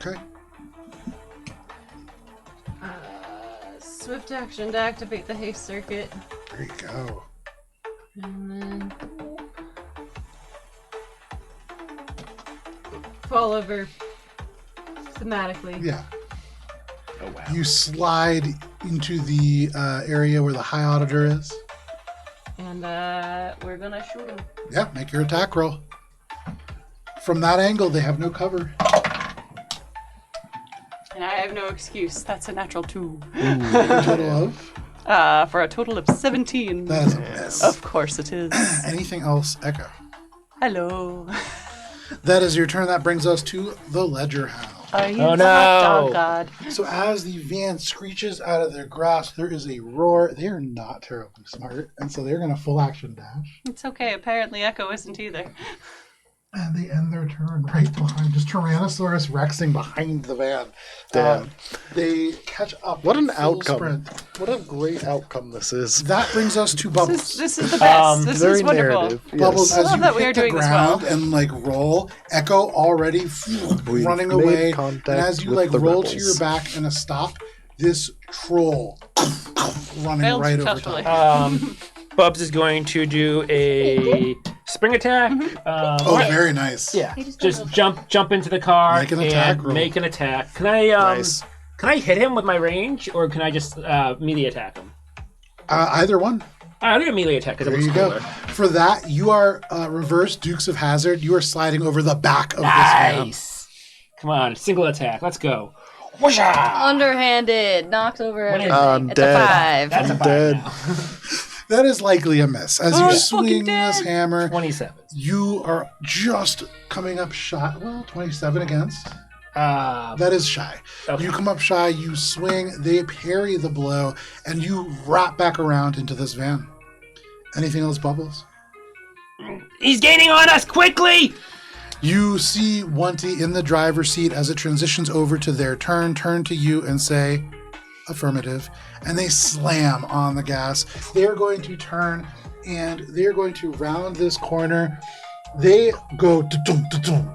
Okay. Swift action to activate the haste circuit. There you go. And then fall over thematically. Yeah. Oh wow. You slide into the area where the high auditor is. And we're gonna shoot him. Yeah, make your attack roll. From that angle, they have no cover. And I have no excuse. That's a natural 2. Total of? For a total of 17. That is a miss. Of course it is. Anything else, Echo? Hello. That is your turn. That brings us to the Ledger Hound. Are you Oh, the hot no. dog god? So as the van screeches out of their grasp, there is a roar. They are not terribly smart, and so they're going to full action dash. It's okay. Apparently Echo isn't either. And they end their turn right behind, just Tyrannosaurus Rexing behind the van. Damn. They catch up. What an full outcome. sprint. What a great outcome this is. That brings us to Bubbles. This is the best. This Very is wonderful. narrative. Bubbles, Yes. as love you that we hit are the doing this well. ground and like roll, Echo already We've running made away. contact And as you with like the roll to rebels. your back in a stop, this troll running Failed right over successfully. top. Bubs is going to do a spring attack. Oh, very nice. Yeah, just jump into the car Make an attack and roll. make an attack. Can I Nice. can I hit him with my range, or can I just melee attack him? Either one. I'll do a melee attack because it There looks you cooler. go. For that, you are reverse Dukes of Hazzard. You are sliding over the back of this van. Nice. Come on, single attack. Let's go. Whoosha! Underhanded. Knocks over What is everything. I'm It's dead. a 5. That's a I'm 5 dead. now. That is likely a miss. As Oh, you I'm fucking swing this dead. hammer, 27. you are just coming up shy. Well, 27 against. That is shy. Okay. You come up shy, you swing, they parry the blow, and you wrap back around into this van. Anything else, Bubbles? He's gaining on us quickly. You see Wunty in the driver's seat as it transitions over to their turn to you and say, affirmative. And they slam on the gas. They're going to turn and they're going to round this corner. They go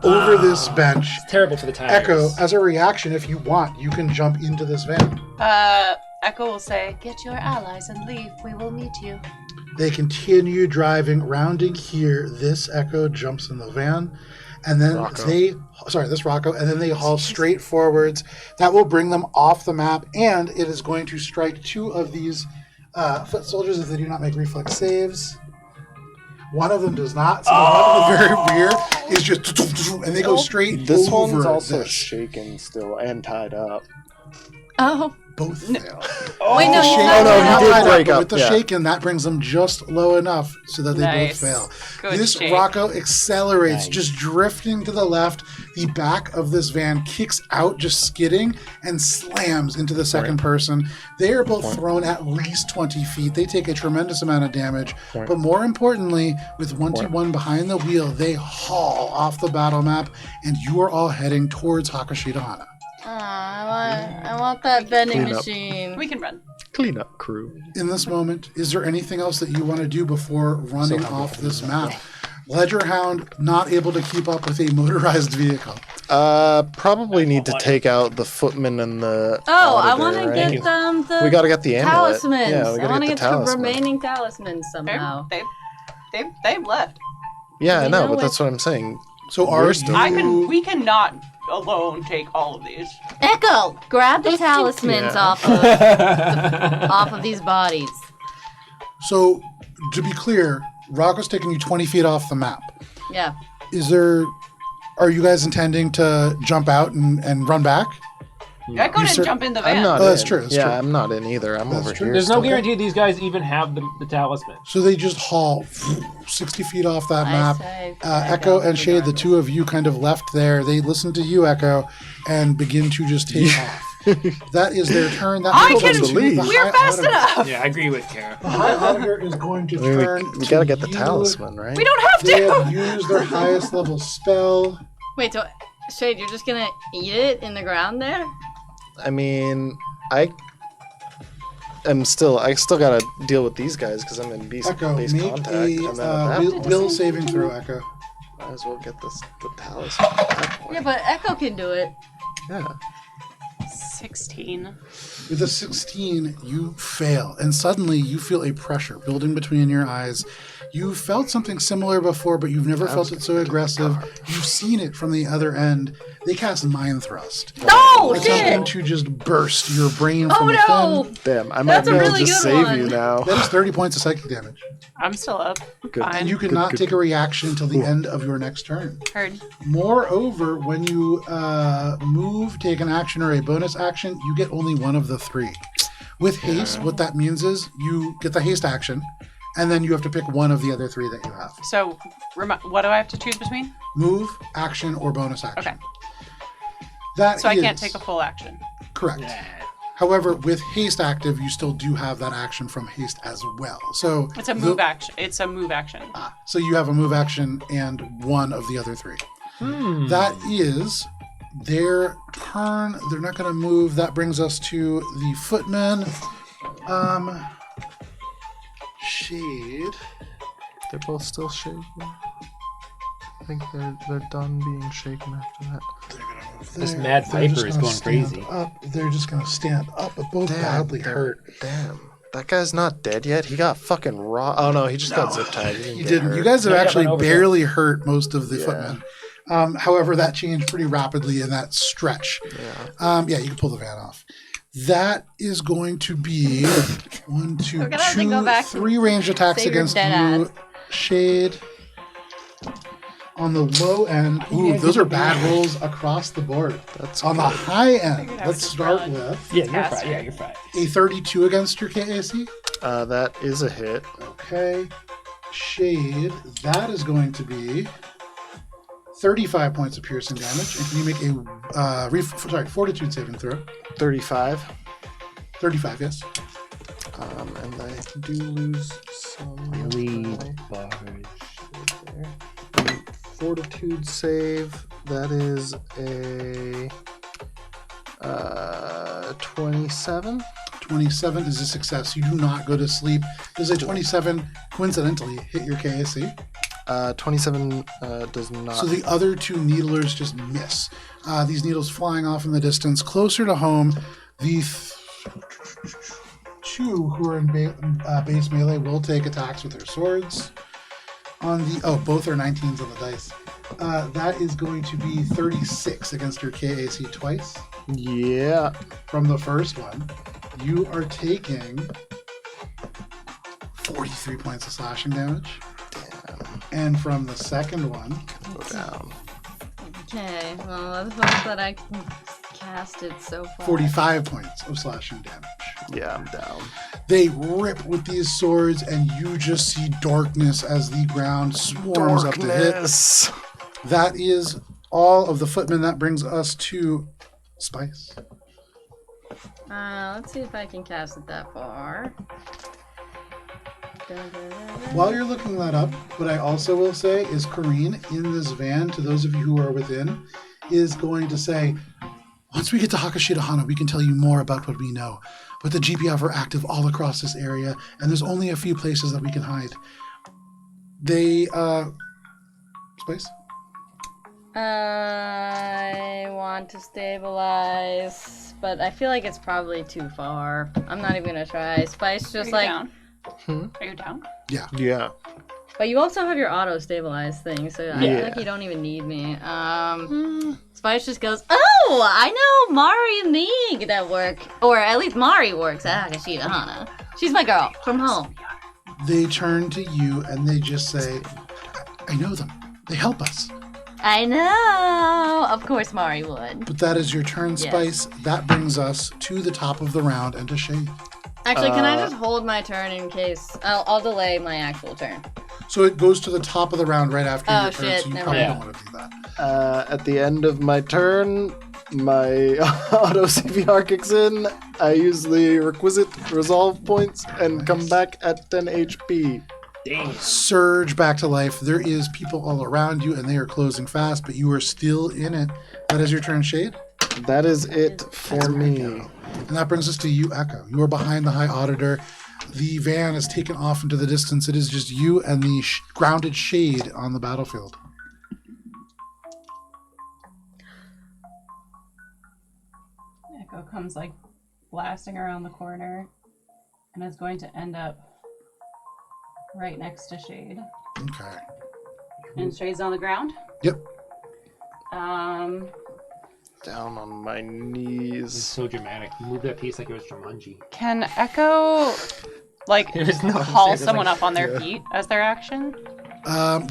over this bench. It's terrible for the tires. Echo, as a reaction, if you want, you can jump into this van. Echo will say, "Get your allies and leave. We will meet you." They continue driving, rounding here. This Echo jumps in the van. And then this Rocco, and then they haul straight forwards. That will bring them off the map, and it is going to strike 2 of these foot soldiers if they do not make reflex saves. One of them does not, so the one in the very rear is just, and they go straight This over one's also this. shaken still and tied up. Oh. Both fail. Wait, no, The he's shaken- not. no, he not did tied up, break but up, with the yeah. shaken, that brings them just low enough so that they Nice. both fail. Good This shake. Rocco accelerates, Nice. just drifting to the left. The back of this van kicks out, just skidding, and slams into the second person. They are both thrown at least 20 feet. They take a tremendous amount of damage. But more importantly, with 1-1 behind the wheel, they haul off the battle map, and you are all heading towards Hakashidahana. I want that vending Clean up. machine. We can run. Clean up crew. In this moment, is there anything else that you want to do before running off this map? Ledger Hound not able to keep up with a motorized vehicle. Probably need to take out the footman and the. Oh, I auditor, want to right? get them the We gotta get the amulet. talismans. Yeah, we I gotta want to get get the the talisman. remaining talismans somehow. They've left. Yeah, I We know, know but that's what I'm saying. So are We're you... still- We cannot alone take all of these. Echo, grab the talismans Yeah. off of these bodies. So, to be clear, Rocco's taking you 20 feet off the map. Yeah. Are you guys intending to jump out and run back? Echo didn't cer- jump in the van. I'm not. Oh, that's in. true, that's yeah, true. I'm not in either. I'm That's over true. here. There's no still. guarantee these guys even have the talisman. So they just haul 60 feet off that I map. say Echo and Shade, the regardless. two of you kind of left there. They listen to you, Echo, and begin to just take off. That is their turn. That I brings can. us to the We're High fast Auditor. enough. Yeah, I agree with Cara. The High Auditor is going to I mean, turn. we to gotta get the you. talisman, right? We don't have They to. have used their highest level spell. Wait, so Shade, you're just gonna eat it in the ground there? I mean, I still gotta deal with these guys because I'm in base Echo, base make contact, a and then at that will, point, will saving throw, Echo. might as well get the talisman. At that point. Yeah, but Echo can do it. Yeah. 16. With a 16, you fail, and suddenly you feel a pressure building between your eyes. You've felt something similar before, but you've never felt it so aggressive. You've seen it from the other end. They cast Mind Thrust. Oh, Attempting shit! to just burst your brain from Oh, no! within. Damn, I might That's be a able really to good save one. you now. That is 30 points of psychic damage. I'm still up. Good. Fine. And you cannot take a reaction until the end of your next turn. Heard. Moreover, when you move, take an action, or a bonus action, you get only one of the three. With haste, what that means is you get the haste action, and then you have to pick one of the other three that you have. So, what do I have to choose between? Move, action, or bonus action. Okay. That So I can't is take a full action. correct. However, with haste active, you still do have that action from haste as well. So It's a move action. It's a move action. So you have a move action and one of the other three. That is their turn. They're not going to move. That brings us to the footmen. Shade. They're both still shaking. I think they're done being shaken after that. They're going to move This there. mad They're viper just is gonna going stand crazy. Up. They're just going to stand up, but both badly hurt. Damn. That guy's not dead yet. He got fucking raw. Oh no, he just got zip tied. You get didn't. hurt. You guys have No, you got actually run over barely hurt most of the Yeah. footmen. However, that changed pretty rapidly in that stretch. Yeah. Yeah, you can pull the van off. That is going to be 1, 2, We're gonna have to go 2, back 3 ranged attacks save your against dead you, ass. Shade. On the low end, ooh, those are bad rolls across the board. That's On the good. high end, Figured I let's was start wrong. with Yeah, you're Faster. fine. Yeah, you're fine. a 32 against your KAC. That is a hit. Okay. Shade, that is going to be 35 points of piercing damage. And can you make a fortitude saving throw? 35. 35, yes. And I do lose some. Really of my there. Fortitude save. That is a 27. 27 is a success. You do not go to sleep. Does a 27 coincidentally hit your KAC? 27 does not. So the other two needlers just miss. These needles flying off in the distance. Closer to home, the two who are in base melee will take attacks with their swords. Both are 19s on the dice. That is going to be 36 against your KAC twice. Yeah. From the first one, you are taking 43 points of slashing damage. Damn. And from the second one, Go down. Okay, well, that's ones that I casted so far. 45 points of slashing damage. Yeah, I'm down. They rip with these swords, and you just see darkness as the ground swarms up to hit. Darkness. That is all of the footmen. That brings us to Spise. Let's see if I can cast it that far. While you're looking that up, what I also will say is Corrine in this van, to those of you who are within, is going to say, once we get to Hakashida Hana, we can tell you more about what we know. But the GPF are active all across this area, and there's only a few places that we can hide. They, Spice? I want to stabilize, but I feel like it's probably too far. I'm not even gonna try. Spice Are just you like, down? Are you down? Yeah. Yeah. but you also have your auto stabilize thing, so I feel Yeah. like you don't even need me. Spice just goes, oh, I know Mari and Meeg that work, or at least Mari works at Hakashida Hana. She's my girl from home. They turn to you and they just say, I know them. They help us. I know. Of course, Mari would. But that is your turn, Yes. Spice. That brings us to the top of the round and to Shade. Actually, can I just hold my turn in case? I'll delay my actual turn. So it goes to the top of the round right after Oh, your turn, shit, so you never probably mind. don't want to do that. At the end of my turn, my auto CPR kicks in. I use the requisite resolve points and come back at 10 HP. Damn. Surge back to life. There is people all around you, and they are closing fast, but you are still in it. That is your turn, Shade. That is it for me. And that brings us to you, Echo. You are behind the High Auditor. The van is taken off into the distance. It is just you and the grounded Shade on the battlefield. Echo Echo comes like blasting around the corner and is going to end up right next to Shade. Okay. And Shade's on the ground. Yep. Down on my It's knees. so dramatic. You moved that piece like it was Jumanji. Can Echo like There's no haul there's someone like- up on their feet as their action?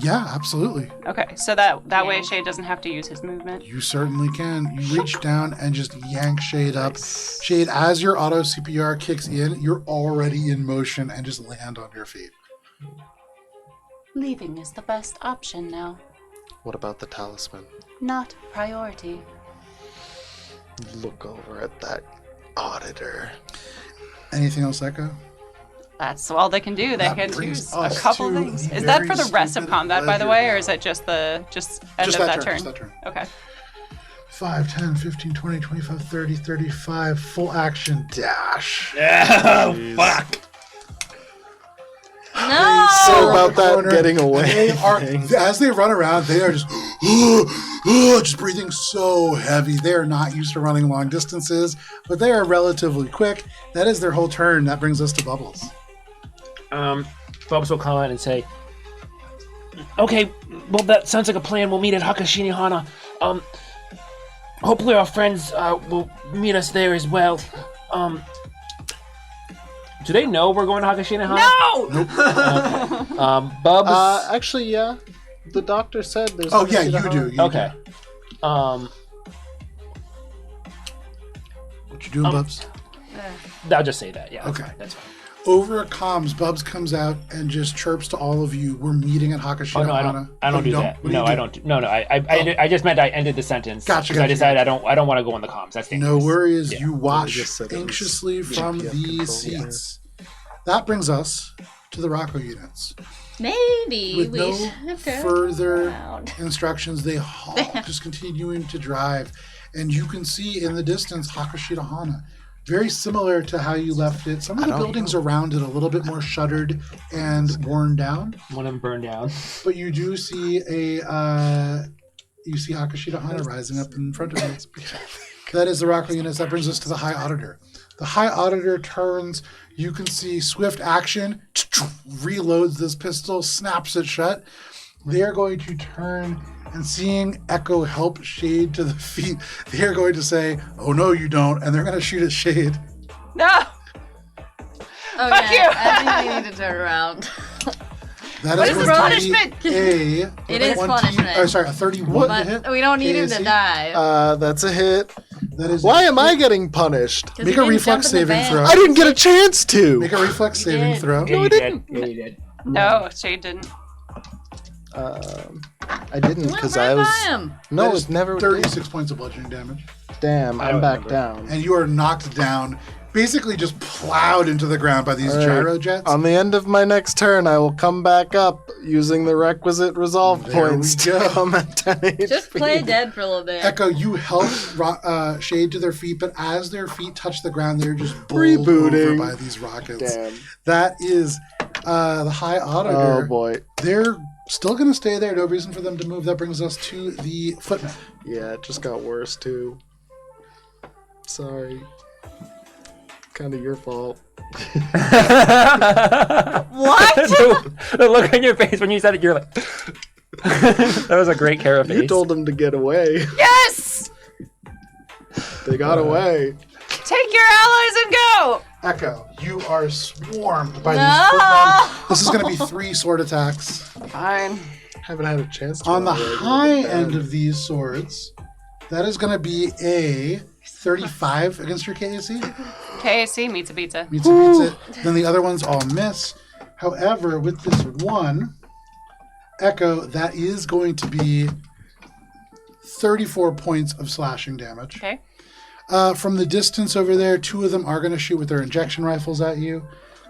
Yeah, absolutely. Okay, so that way Shade doesn't have to use his movement. You certainly can. You reach down and just yank Shade up. Shade, as your auto CPR kicks in, you're already in motion and just land on your feet. Leaving is the best option now. What about the talisman? Not priority. Look over at that auditor. Anything else, Echo? That's all they can do. They That can brings choose a us couple to things. the Is that for very the rest of stupid combat, by the pleasure way, or now. is that just end Just of that turn? Just that turn. Okay. 5, 10, 15, 20, 25, 30, 35. Full action dash. Oh, fuck. No! So about that Corner. getting away. They are, thing. as they run around, they are just, just breathing so heavy. They are not used to running long distances, but they are relatively quick. That is their whole turn. That brings us to Bubbles. Bubbles will come out and say, okay, well, that sounds like a plan. We'll meet at Hakashini-hana. Hopefully our friends will meet us there as well. Do they know we're going to Hakashini-hana? No! Bubs. Actually, yeah. The doctor said there's. Oh, yeah, you do. You Okay. Do. What you doing, Bubs? I'll just say that. Yeah. Okay. That's fine. Over comms, Bubs comes out and just chirps to all of you. We're meeting at Hakashino. Oh no, I don't. I don't do that. What No, do you I don't. No. I just meant I ended the sentence. Gotcha, Because I gotcha, decided I don't want to go on the comms. That's No dangerous. worries. Yeah. You watch just said it was anxiously from GPS the control, seats. That brings us to the Rocco units. Maybe With we no should turn further around. instructions, they haul, just continuing to drive. And you can see in the distance Hakashita Hana. Very similar to how you left it. Some of the buildings around it a little bit more shuttered and worn down. One of them burned down. But you do see Hakashita Hana rising up in front of you. That is the Rocco units. That brings us to the High Auditor. The High Auditor turns. You can see swift action, reloads this pistol, snaps it shut. They are going to turn, and seeing Echo help Shade to the feet, they are going to say, "Oh no, you don't," and they're going to shoot at Shade. No! Oh, Fuck yeah, you! I think we need to turn around. That What is is going punishment? to be It is punishment. a 31 to hit. But we don't need him to KAC. die. That's a hit. That is Why am I getting punished? 'Cause Make he a didn't reflex jump in the saving van. throw. I didn't get a chance to. Make a reflex saving did. throw. Yeah, I you didn't. did. Yeah, you did. No, Shade didn't. I didn't Went because right I was. by him. No, That it is never. 36 points of bludgeoning damage. Damn, I I'm don't back remember. down. And you are knocked down, basically just plowed into the ground by these All right. gyro jets. On the end of my next turn, I will come back up using the requisite resolve There we points go. to come at 10 HP. Just play dead for a little bit. Echo, you help Shade to their feet, but as their feet touch the ground, they're just bowled Rebooting. over by these rockets. Damn. That is the High Auditor. Oh boy. They're still going to stay there. No reason for them to move. That brings us to the Footman. Yeah, it just got worse too. Sorry. Kind of your fault. What? The look on your face when you said it, you're like, that was a great Cara face. You told them to get away. Yes! They got away. Take your allies and go! Echo, you are swarmed by No! these Footmen. This is going to be 3 sword attacks. Fine. Haven't had a chance to. On the run away. high end of these swords, that is going to be a 35 against your KAC. KAC meets a pizza. Meets it. Then the other ones all miss. However, with this one, Echo, that is going to be 34 points of slashing damage. Okay. From the distance over there, 2 of them are going to shoot with their injection rifles at you.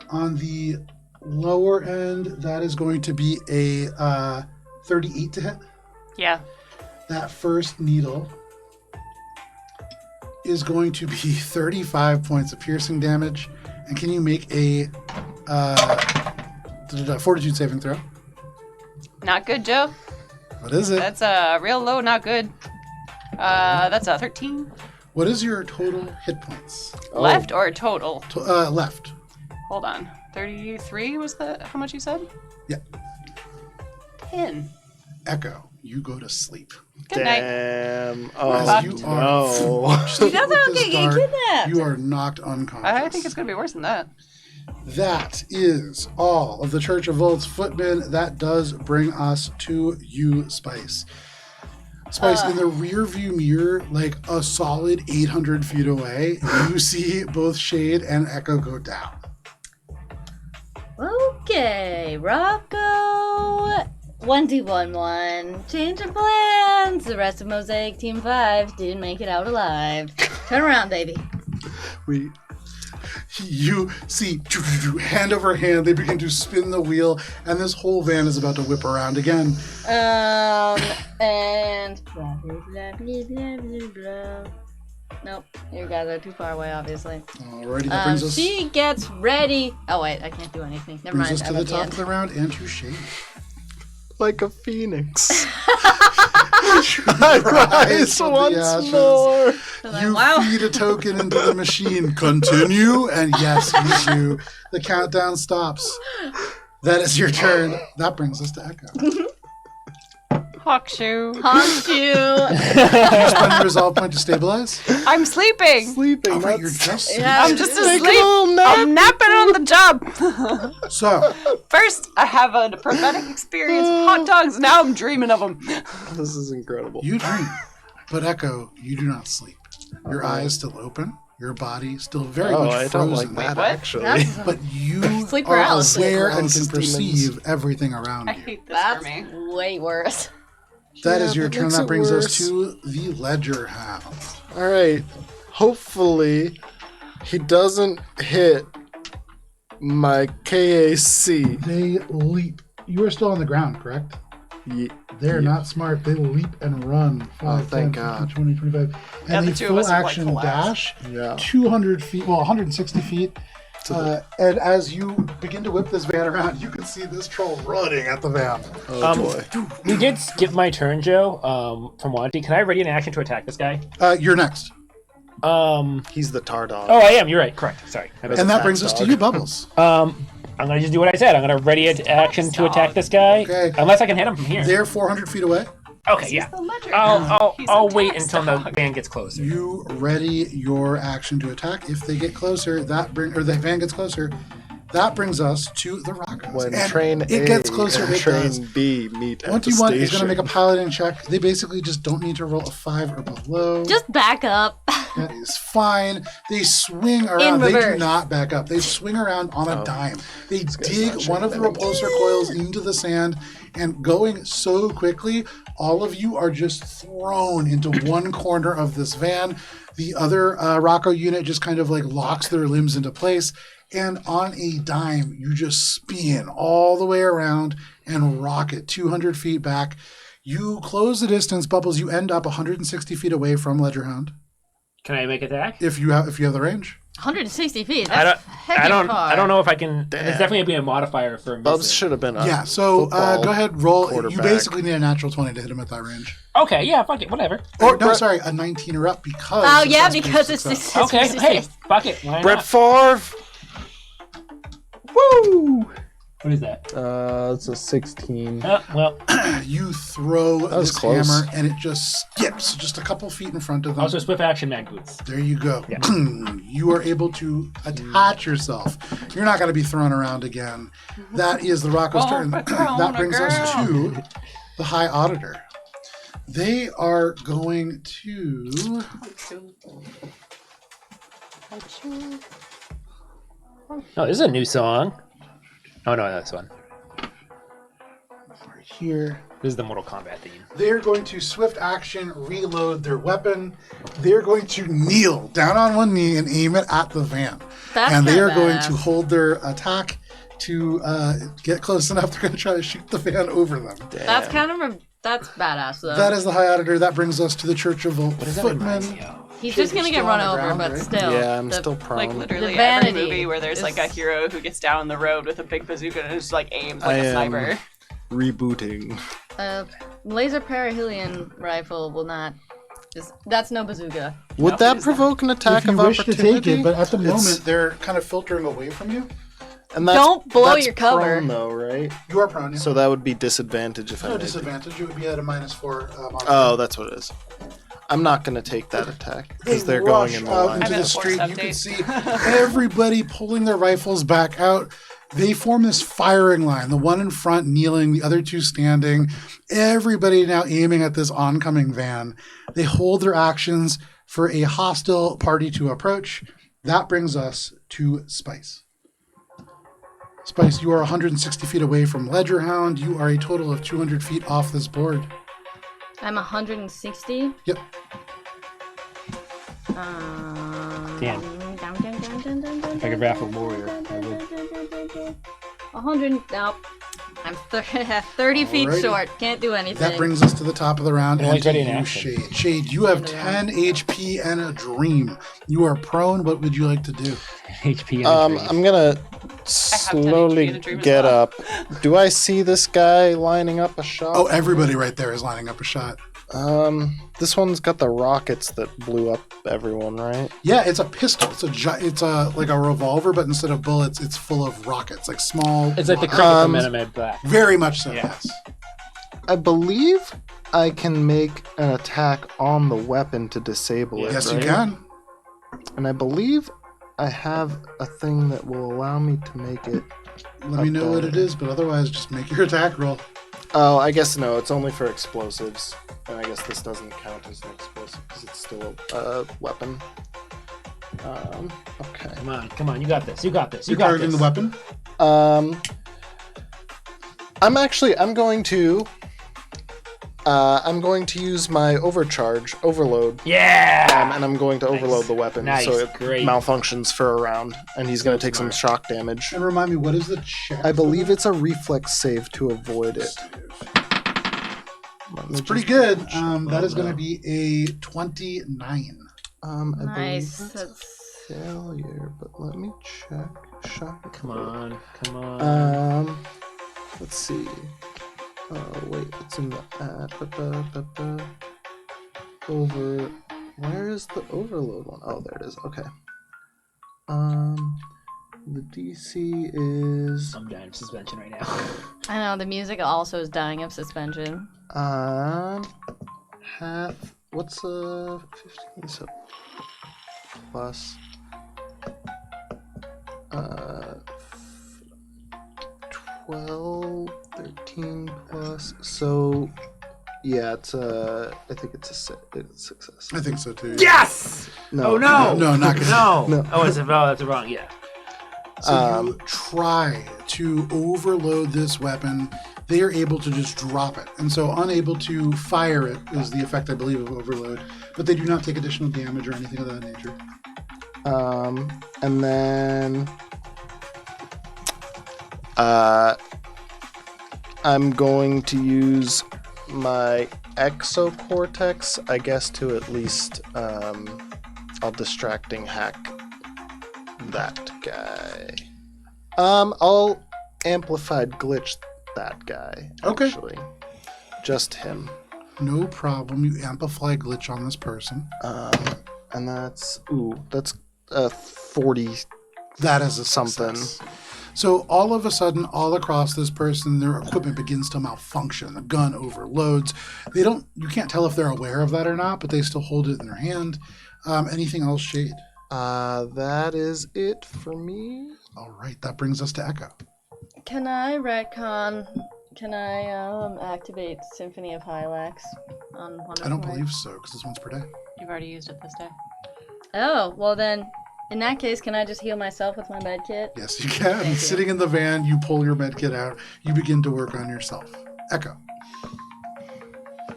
On the lower end, that is going to be a 38 to hit. Yeah. That first needle is going to be 35 points of piercing damage. And can you make a fortitude saving throw? Not good, Joe. What is it? That's real low, not good. That's a 13. What is your total hit points? Left or total? Left. Hold on. 33 was how much you said? Yeah. 10. Echo, you go to sleep. Good night. Damn. As Oh, you no. are You guys are this getting dark, kidnapped. you are knocked unconscious. I think it's going to be worse than that. That is all of the Church of Volt's footmen. That does bring us to you, Spise. Spise, in the rear view mirror, like a solid 800 feet away, you see both Shade and Echo go down. Okay, Rocco. 1211. Change of plans. The rest of Mosaic Team 5 didn't make it out alive. Turn around, baby. You see, hand over hand, they begin to spin the wheel, and this whole van is about to whip around again. And blah, blah, blah, blah, blah, blah, blah. Nope, you guys are too far away, obviously. Alrighty, that brings us, She gets ready. Oh wait, I can't do anything. Never brings mind. us to I'm the at the top end. of the round and to Shade. Like a phoenix. I Rise once more. You Wow. feed a token into the machine. Continue, and yes, you do. The countdown stops. That is your turn. That brings us to Echo. Hawkshoe. Honk you. You spend your resolve point to stabilize. I'm sleeping. Sleeping. Oh, right, you're That's just Yeah. I'm just Take a asleep. little nap. I'm napping on the job. so. First, I have a prophetic experience with hot dogs. Now I'm dreaming of them. This is incredible. You dream, but Echo, you do not sleep. Your eyes still open. Your body still very much I frozen. don't like that, what? actually. That's, But you Sleep are paralysis. aware and can Paralysis perceive everything around I you. hate this that's for me. way worse. That Yeah, is your that turn. makes That it brings us worse. to the Ledger Hound. All right. Hopefully, he doesn't hit my KAC. They leap. You are still on the ground, correct? They're not smart. They leap and run. 5, thank 10, God. 15, 20, 25. Yeah, And the they two of full us have, like, action collapsed. dash Yeah. 200 feet, well, 160 feet. And as you begin to whip this van around, you can see this troll running at the van. Oh boy. We did skip my turn, Joe. From Wanty. Can I ready an action to attack this guy? You're next. He's the tar dog. Oh, I am. You're right. Correct. Sorry. And that brings us to you, Bubbles. I'm gonna just do what I said. I'm gonna ready an action to attack this guy. Okay. Unless I can hit him from here. They're 400 feet away. Okay. Yeah. The ledger. He's a I'll wait tax until the dog. van gets closer. You ready your action to attack. If they get closer, or the van gets closer, that brings us to the Rockos. When And train it A gets closer, and it train does. B meet at the 21 is going to station. make a piloting check. They basically just don't need to roll a 5 or below. Just back up. That is fine. They swing around. In They do reverse. not back up. They swing around on a dime. They dig one of the repulsor coils into the sand, and going so quickly, all of you are just thrown into one corner of this van. The other Rocco unit just kind of like locks their limbs into place. And on a dime, you just spin all the way around and rocket 200 feet back. You close the distance, Bubbles. You end up 160 feet away from Ledgerhound. Can I make attack? If you have the range. 160 feet. I That's don't far. I don't know if I can. Damn. There's definitely gonna be a modifier for Bubs missing. should have been a Yeah, so football go ahead, roll. You quarterback. basically need a natural 20 to hit him at that range. Okay. Yeah. Fuck it. Whatever. Or, no, sorry, a 19 or up because... Oh yeah, success because boosts it's success. Okay. Hey. Fuck it. Why Brett not? Favre. Woo! What is that? It's a 16. Oh, well, You throw was this close. hammer, and it just skips just a couple feet in front of them. also swift action mag boots. There you go. You are able to attach yourself. You're not going to be thrown around again. That is the Rocco's turn. That brings us to the High Auditor. They are going to... Oh, this is a new song. Oh no, that's one. Here. This is the Mortal Kombat theme. They're going to swift action reload their weapon. They're going to kneel down on one knee and aim it at the van. That's and they not are going badass. to hold their attack to get close enough. They're going to try to shoot the van over them. That's kind of that's badass though. That is the High Auditor. That brings us to the Church of Volt What does that remind me Footmen. of? He's Sure, just gonna you're get still run on the over, ground, but right? still. Yeah, I'm the- still prone. Like literally The every vanity movie where there's like a is- hero who gets down the road with a big bazooka and just like aims I like a am sniper. rebooting. Laser perihelion rifle will not That's no bazooka. Would that provoke an attack If you of wish to opportunity? take it, but at the It's- moment they're kind of filtering away from you. and that's, Don't blow that's your cover. prone, though, right? You are prone. Yeah. So that would be disadvantage if I no made it. disadvantage. You would be at a -4. Oh, that's what it is. I'm not going to take that attack They because they're going rush in the out line. into I'm the at a street. force You can update. see everybody pulling their rifles back out. They form this firing line. The one in front kneeling, the other two standing. Everybody now aiming at this oncoming van. They hold their actions for a hostile party to approach. That brings us to Spise. Spice, you are 160 feet away from Ledger Hound. You are a total of 200 feet off this board. I'm 160. Yep. Damn. Like a graphic warrior, I would. 100. Nope. I'm 30 feet Alrighty. short. Can't do anything. That brings us to the top of the round. Only And to 30 in you, action. Shade. Shade, you have 10 HP and a dream. You are prone. What would you like to do? HP and a dream. I'm gonna 10 HP and slowly a dream as get well. up. Do I see this guy lining up a shot? Oh, everybody right there is lining up a shot. This one's got the rockets that blew up everyone, right? Yeah, it's a pistol. It's a like a revolver, but instead of bullets, it's full of rockets, like small. It's like the rockets. cricket from Minute Black. Very much so. Yeah. Yes. I believe I can make an attack on the weapon to disable it. Yes, right? you can. And I believe I have a thing that will allow me to make it. Let me know what it is, but otherwise, just make your attack roll. Oh, I guess no. It's only for explosives, and I guess this doesn't count as an explosive because it's still a weapon. Okay. Come on, you got this. You got this. You You're got targeting this. the weapon. I'm going to use my overload. Yeah. And I'm going to overload the weapon Nice, so it great. malfunctions for a round, and he's going to take some shock damage. And remind me, what is the check? I believe it's a reflex save to avoid it. It's pretty good. That is going to be a 29. I Nice. believe that's failure, but let me check. Shock. Come on. Let's see. Oh wait, it's in the over. Where is the overload one? Oh, there it is. Okay. The DC is I'm dying of suspension right now. I know the music also is dying of suspension. half. What's 15? So plus 12, 13 plus. So yeah, it's I think it's a success. I think so too. Yes! No. Oh no! No, not good. No! No. Oh, that's wrong. Yeah. So you try to overload this weapon. They are able to just drop it. And so unable to fire it is the effect, I believe, of overload. But they do not take additional damage or anything of that nature. And then I'm going to use my exocortex, I guess, to at least I'll distracting hack that guy. I'll amplified glitch that guy. Okay. Actually, just him. No problem. You amplify glitch on this person. And that's 40. That is a Something. success. So all of a sudden, all across this person, their equipment begins to malfunction. The gun overloads. You can't tell if they're aware of that or not, but they still hold it in their hand. Anything else, Shade? That is it for me. All right, that brings us to Echo. Can I retcon? Can I activate Symphony of Hylax on one of I don't my... believe so, because it's once per day. You've already used it this day. Oh, well then, in that case, can I just heal myself with my med kit? Yes, you can. Thank you. Sitting in the van, you pull your med kit out. You begin to work on yourself. Echo.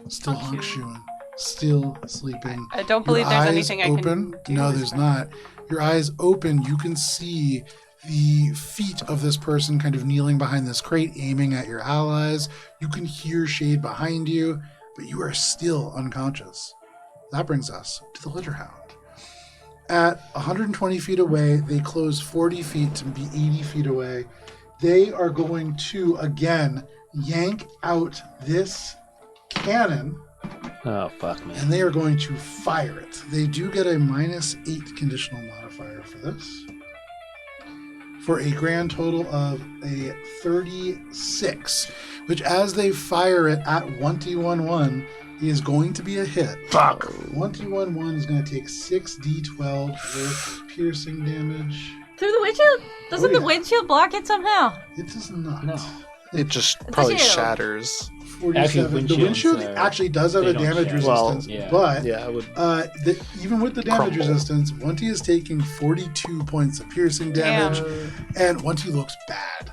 Still Thank you. honk-shoeing. Still sleeping. I don't believe Your there's eyes anything I open. can do. No, with there's that. not. Your eyes open. You can see the feet of this person kind of kneeling behind this crate, aiming at your allies. You can hear Shade behind you, but you are still unconscious. That brings us to the Litter Hound. At 120 feet away, they close 40 feet to be 80 feet away. They are going to, again, yank out this cannon Oh, fuck me. and they are going to fire it. They do get a -8 conditional modifier for this, for a grand total of a 36, which as they fire it at 1T11 is going to be a hit. Fuck. 1T11 is going to take 6d12 worth of piercing damage. Through the windshield? Doesn't yeah. the windshield block it somehow? It does not. No. It just It's a probably shield. shatters. 47. The windshields windshield are- actually does have they a don't damage shatter. resistance, Well, yeah. but Yeah, it would. even with the damage Crumble. resistance, 1T is taking 42 points of piercing damage, and 1T looks bad.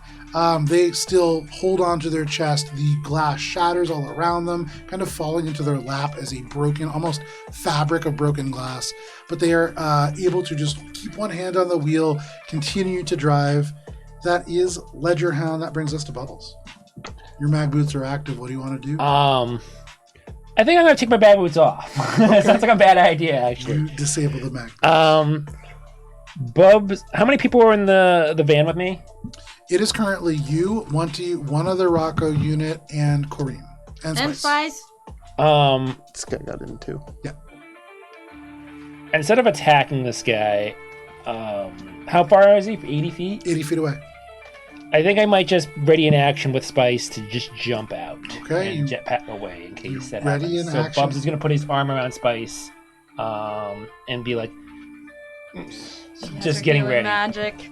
They still hold on to their chest. The glass shatters all around them, kind of falling into their lap as a broken, almost fabric of broken glass. But they are able to just keep one hand on the wheel, continue to drive. That is Ledger Hound. That brings us to Bubbles. Your mag boots are active. What do you want to do? I think I'm gonna take my bad boots off. Sounds like a bad idea, actually. You disable the mag. Bubs, how many people were in the van with me? It is currently you, 1T, one other Rocco unit, and Kareem. And And Spice. Spice? This guy got in too. Instead of attacking this guy, how far is he? 80 feet? 80 feet away. I think I might just ready in action with Spice to just jump out Okay, and jetpack away in case that ready happens. in So action. Bubs is gonna put his arm around Spice, and be like, just getting Healing ready. Magic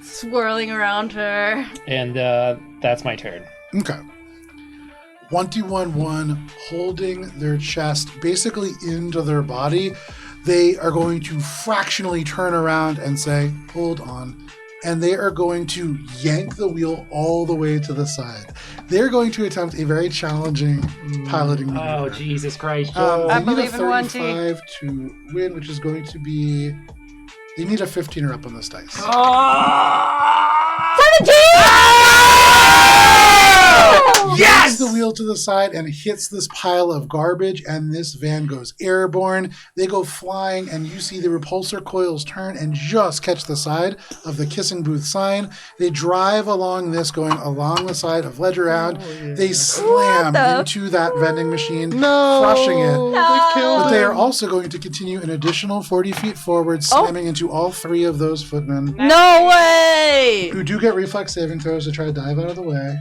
swirling around her. And that's my turn. Okay. 1T11 holding their chest basically into their body. They are going to fractionally turn around and say, hold on. And they are going to yank the wheel all the way to the side. They're going to attempt a very challenging piloting maneuver. Oh, Jesus Christ, They Joe. I need believe a in 1T. 35 to win, which is going to be... They need a 15 or up on this dice. Yanks the wheel to the side and hits this pile of garbage, and this van goes airborne. They go flying, and you see the repulsor coils turn and just catch the side of the kissing booth sign. They drive along this, going along the side of Ledger Round. They slam into that vending machine, crushing it. They killed But they are him. also going to continue an additional 40 feet forward, slamming into all three of those footmen, No way! who do get reflex saving throws to try to dive out of the way.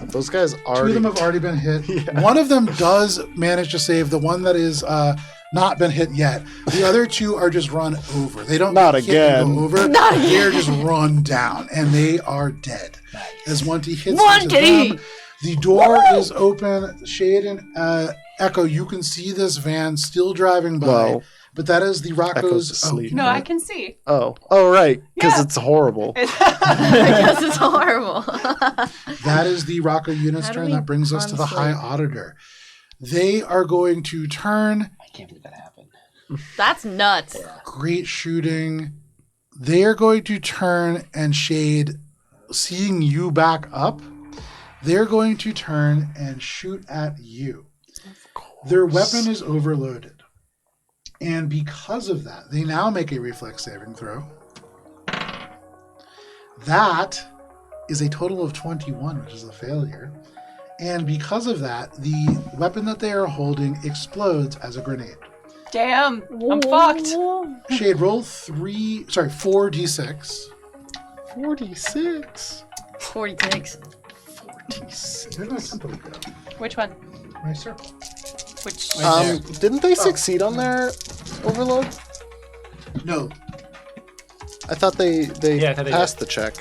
Those guys Two already. of them have already been hit. One of them does manage to save. The one that is not been hit yet. The other two are just run over. They don't Not hit and again. go over. Not again. They're just run down, and they are dead. As 1T hits 1T. into them, the door is open. Shade and Echo, you can see this van still driving by. Wow. But that is the Echo's Rocco's. asleep. No, I can see. Oh, right. Because Yeah. it's horrible. Because it's horrible. That is the Rocco unit's How do turn. we That brings us to the High translate? Auditor. They are going to turn. I can't believe that happened. That's nuts. Great shooting. They are going to turn and Shade, seeing you back up, they're going to turn and shoot at you. Their weapon is overloaded. And because of that, they now make a reflex saving throw. That is a total of 21, which is a failure. And because of that, the weapon that they are holding explodes as a grenade. Damn, I'm fucked. Shade, roll 4d6. 46. 46. 46. Where'd my tempo go? Which one? My circle. Which? Didn't they succeed on their overload? No. I thought they Yeah, I thought they passed the check.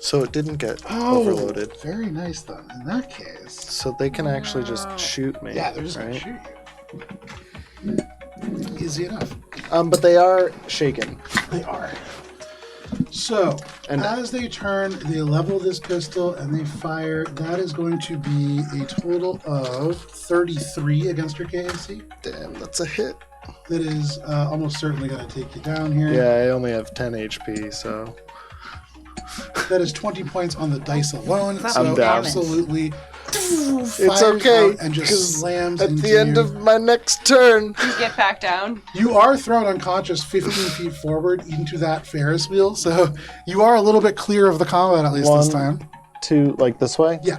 So it didn't get overloaded. Very nice, then. In that case. So they can actually just shoot me. Yeah, they're just going right? to shoot you. Easy enough. But they are shaken. They are. So, And- as they turn, they level this pistol and they fire. That is going to be a total of 33 against your KAC. Damn, that's a hit. That is almost certainly going to take you down here. Yeah, I only have 10 HP, so. That is 20 points on the dice alone. That's So, down. absolutely. It's fires okay. out and just 'cause slams at into the end you. of my next turn. You get back down. You are thrown unconscious 15 feet forward into that Ferris wheel, so you are a little bit clear of the combat at least this One. time. To, like, this way? Yeah.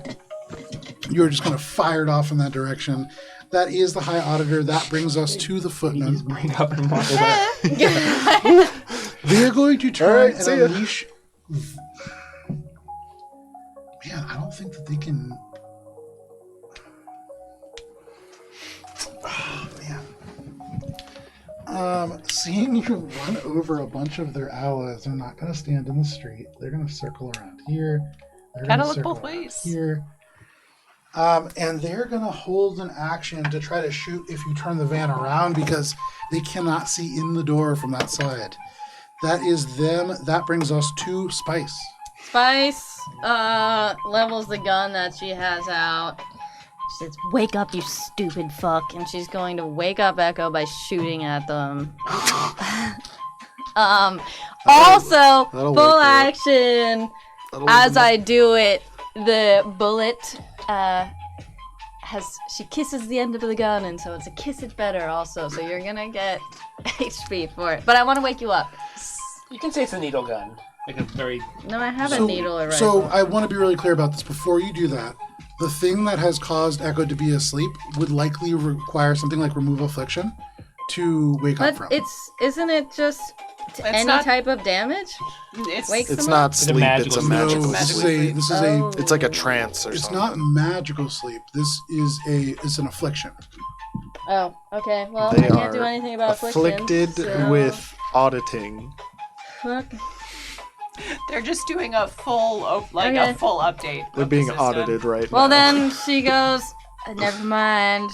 You're just kind of fired off in that direction. That is the High Auditor. That brings us to the Footman. Bring up and walk They're going to turn All right, and see ya. unleash. Man, I don't think that they can. Oh, man. Seeing you run over a bunch of their allies, they're not going to stand in the street. They're going to circle around here. They're Gotta gonna look circle both around ways. Here. And they're going to hold an action to try to shoot if you turn the van around because they cannot see in the door from that side. That is them. That brings us to Spise. Spise levels the gun that she has out. She says, "Wake up, you stupid fuck!" And she's going to wake up Echo by shooting at them. Also, that'll full wake her up. action. That'll As open I do it, the bullet she kisses the end of the gun, and so it's a kiss it better also. So you're gonna get HP for it. But I want to wake you up. You can say it's a needle gun. Like a very... No, I have a needle already. So I want to be really clear about this. Before you do that, the thing that has caused Echo to be asleep would likely require something like remove affliction to wake up But from. isn't it just any not- type of damage? Wakes It's them not up? sleep, it's a magical magical No, this is sleep. a this is Oh. a It's like a trance or it's something. not magical sleep. This is it's an affliction. Oh, okay. Well, They I can't do are anything about afflicted so... with auditing. Fuck. They're just doing a full, Okay. a full update. They're of the being system. audited right Well, now. then she goes, never mind.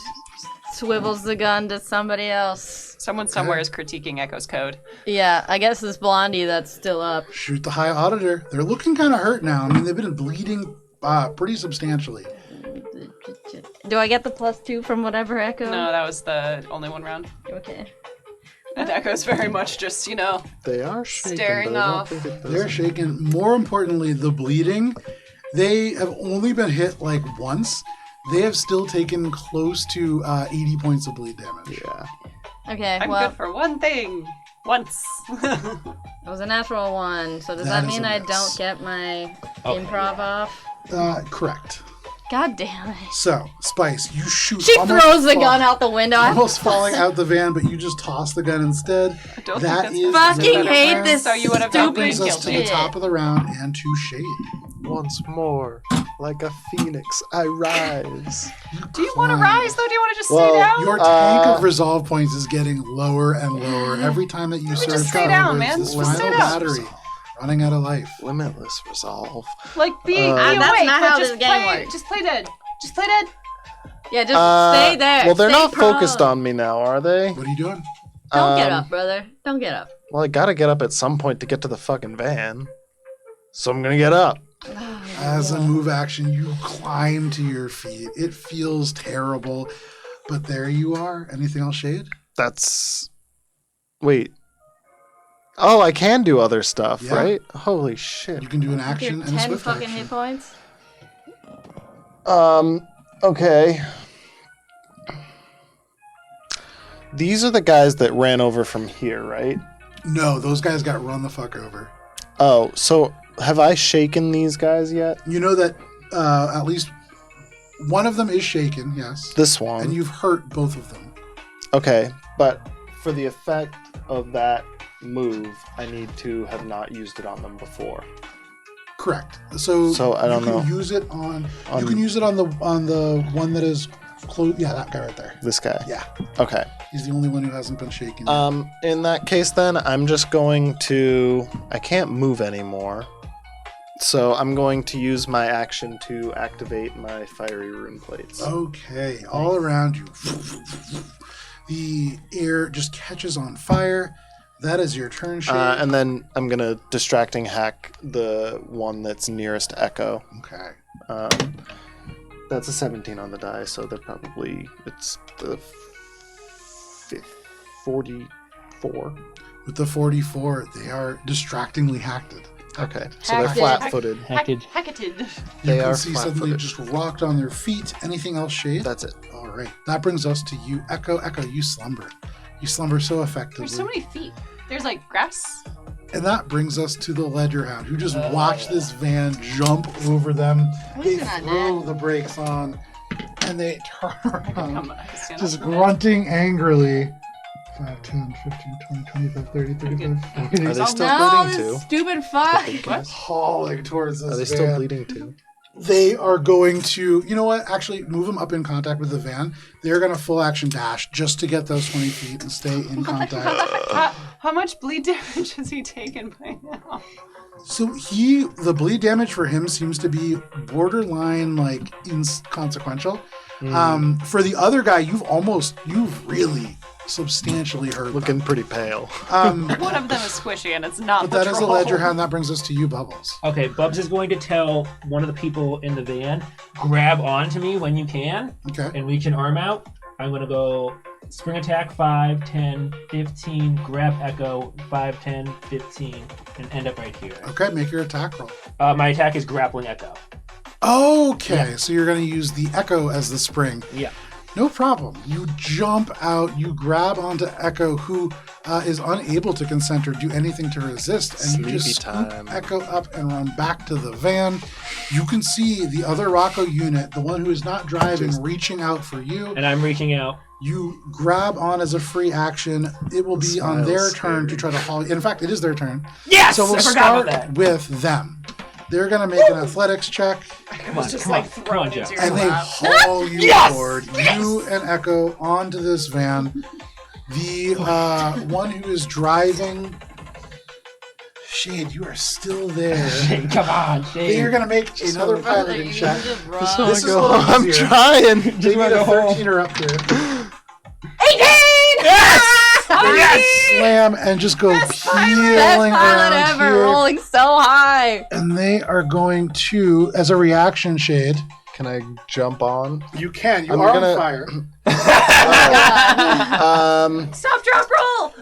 Swivels the gun to somebody else. Someone somewhere is critiquing Echo's code. Yeah, I guess it's Blondie that's still up. Shoot the High Auditor. They're looking kind of hurt now. I mean, they've been bleeding pretty substantially. Do I get the +2 from whatever Echo? No, that was the only one round. Okay. And Echo's very much just, They are shaking, Staring but I don't off. think it does They're shaken. More importantly, the bleeding. They have only been hit like once. They have still taken close to 80 points of bleed damage. Yeah. Okay, I'm well, good for one thing. Once. it was a natural 1, so does That that is mean a I miss. don't get my Okay. improv off? Correct. God damn it. So, Spice, you shoot. She almost throws the fall- gun out the window. I Almost falling out the van, but you just toss the gun instead. I don't That think is that's fucking the hate round. this So you would have That gotten brings us to the shit. top of the round and to Shade. Once more, like a phoenix, I rise. Do you want to rise, though? Do you want to just Well, stay down? Your tank of resolve points is getting lower and lower every time that you Just search stay for down, words. man. This Just final stay down. battery running out of life. Limitless resolve. Like, be that's awake, not but how just this game play, works. Just play dead. Just play dead. Yeah, just stay there. Well, they're Stay not prone. focused on me now, are they? What are you doing? Don't get Um, up, brother. Don't get up. Well, I gotta get up at some point to get to the fucking van. So I'm gonna get up. As a move action, you climb to your feet. It feels terrible, but there you are. Anything else, Shade? That's. Wait. Oh, I can do other stuff, Yeah. right? Holy shit. You can do an Your action and a 10 swift fucking action. hit points. Okay. These are the guys that ran over from here, right? No, those guys got run the fuck over. Oh, so have I shaken these guys yet? You know that at least one of them is shaken, yes. This one. And you've hurt both of them. Okay, but for the effect of that move, I need to have not used it on them before. Correct. So I don't you can know. use it on On- you can use it on the one that is close. Yeah, that guy right there. This guy. Yeah, Okay. he's the only one who hasn't been shaken. Yet. In that case, then I'm just going to. I can't move anymore, so I'm going to use my action to activate my fiery rune plates. Okay, all around you, the air just catches on fire. That is your turn, Shade. And then I'm gonna distracting hack the one that's nearest Echo. Okay. That's a 17 on the die, so they're probably it's the 44. With the 44, they are distractingly hacked. Okay, so they're Hacked. flat-footed. Hected. Hacketed. You They can are see suddenly flat-footed. just rocked on their feet. Anything else, Shade? That's it. All right. That brings us to you, Echo. Echo, you slumber. You slumber so effectively. There's so many feet. There's like grass. And that brings us to the Ledger Hound, who just watched this van jump over them. At They least you're not throw dead. the brakes on, and they turn around, I can stand just up for this. grunting angrily. 5, 10, 15, 20, 25, 30, 35, 40. Are they still No, bleeding this too? stupid fight. What? Hauling towards this Are they van. still bleeding too? They are going to, you know what? Actually, move them up in contact with the van. They're going to full action dash just to get those 20 feet and stay in contact. How much bleed damage has he taken by now? So the bleed damage for him seems to be borderline like inconsequential. For the other guy, you've really substantially hurt. Looking pretty pale. One of them is squishy, and it's not But the that is a troll. ledger hand. That brings us to you, Bubbles. Okay, Bubs is going to tell one of the people in the van, grab onto me when you can, Okay. and reach an arm out. I'm going to go spring attack 5, 10, 15, grab echo 5, 10, 15, and end up right here. Okay, make your attack roll. My attack is grappling echo. Okay, so you're going to use the echo as the spring. Yeah. No problem. You jump out, you grab onto Echo, who is unable to consent or do anything to resist, and you just Sleepy scoop time. Echo up and run back to the van. You can see the other Rocco unit, the one who is not driving, reaching out for you. And I'm reaching out. You grab on as a free action. It will be on their Smile's turn to try to haul. In fact, it is their turn. Yes! So we'll I forgot about start that. with them. They're going to make an athletics check. Come on, Just come like on, come thrown on, Joe. into your And they lap. haul you Yes! forward, you and Echo, onto this van. The one who is driving, Shade, you are still there. Shane, come on, Shane. You're gonna make another piloting check. This This is a little I'm easier. trying. They need wanna a go home. 13 or up here. 18! Yes! Yes! Slam and just go Best peeling pilot around ever, here. rolling so high. And they are going to, as a reaction, Shade. Can I jump on? You can. You I'm are gonna- on fire. Stop, drop, roll!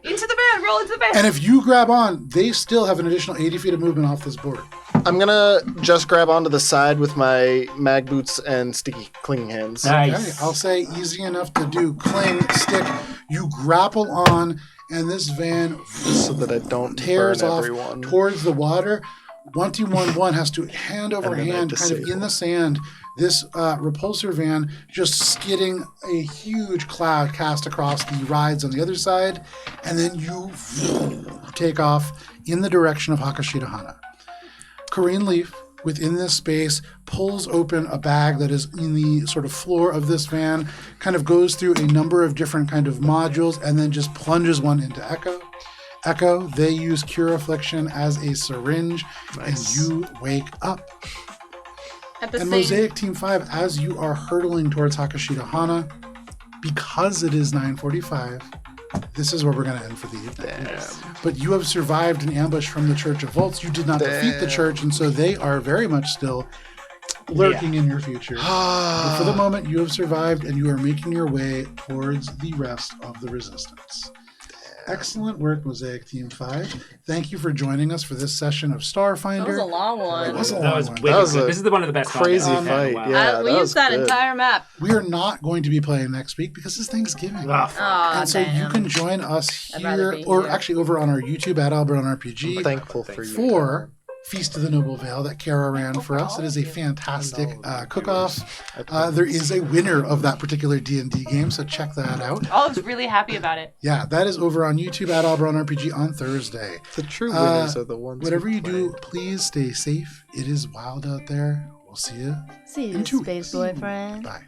Into the van, roll into the van. And if you grab on, they still have an additional 80 feet of movement off this board. I'm gonna just grab onto the side with my mag boots and sticky clinging hands. Nice. Okay, I'll say easy enough to do. Cling, stick, you grapple on, and this van So that I don't tears burn off everyone. towards the water. 1-2-1-1 has to hand over And then I hand, kind of disable. in the sand. This repulsor van just skidding a huge cloud cast across the rides on the other side, and then you take off in the direction of Hakashita Hana. Corrine Leaf, within this space, pulls open a bag that is in the sort of floor of this van, kind of goes through a number of different kind of modules, and then just plunges one into Echo. Echo, they use Cure Affliction as a syringe, Nice. and you wake up. At the And same Mosaic Team 5, as you are hurtling towards Hakashita Hana, because it is 9:45, this is where we're going to end for the evening. But you have survived an ambush from the Church of Volts. You did not defeat the church, and so they are very much still lurking in your future. But for the moment, you have survived, and you are making your way towards the rest of the resistance. Excellent work, Mosaic Team 5. Thank you for joining us for this session of Starfinder. that was a long one. It was a That long was one. wicked That was good. a This is one of the best crazy combats we've had in a fight, while. yeah. we that was used that good. entire map. We are not going to be playing next week because it's Thanksgiving. Ugh. Aw, And so you damn. can join us I'd rather here, be or here. actually over on our YouTube at AlberonRPG Thankful for you. for Feast of the Noble Vale that Cara ran for us. It is a fantastic cook-off. There is a winner of that particular D&D game, so check that out. Olive's really happy about it. Yeah, that is over on YouTube at AlberonRPG on Thursday. The true winners are the ones. Whatever who you play. do, please stay safe. It is wild out there. We'll see you See in you, 2 space weeks. boyfriend. Bye.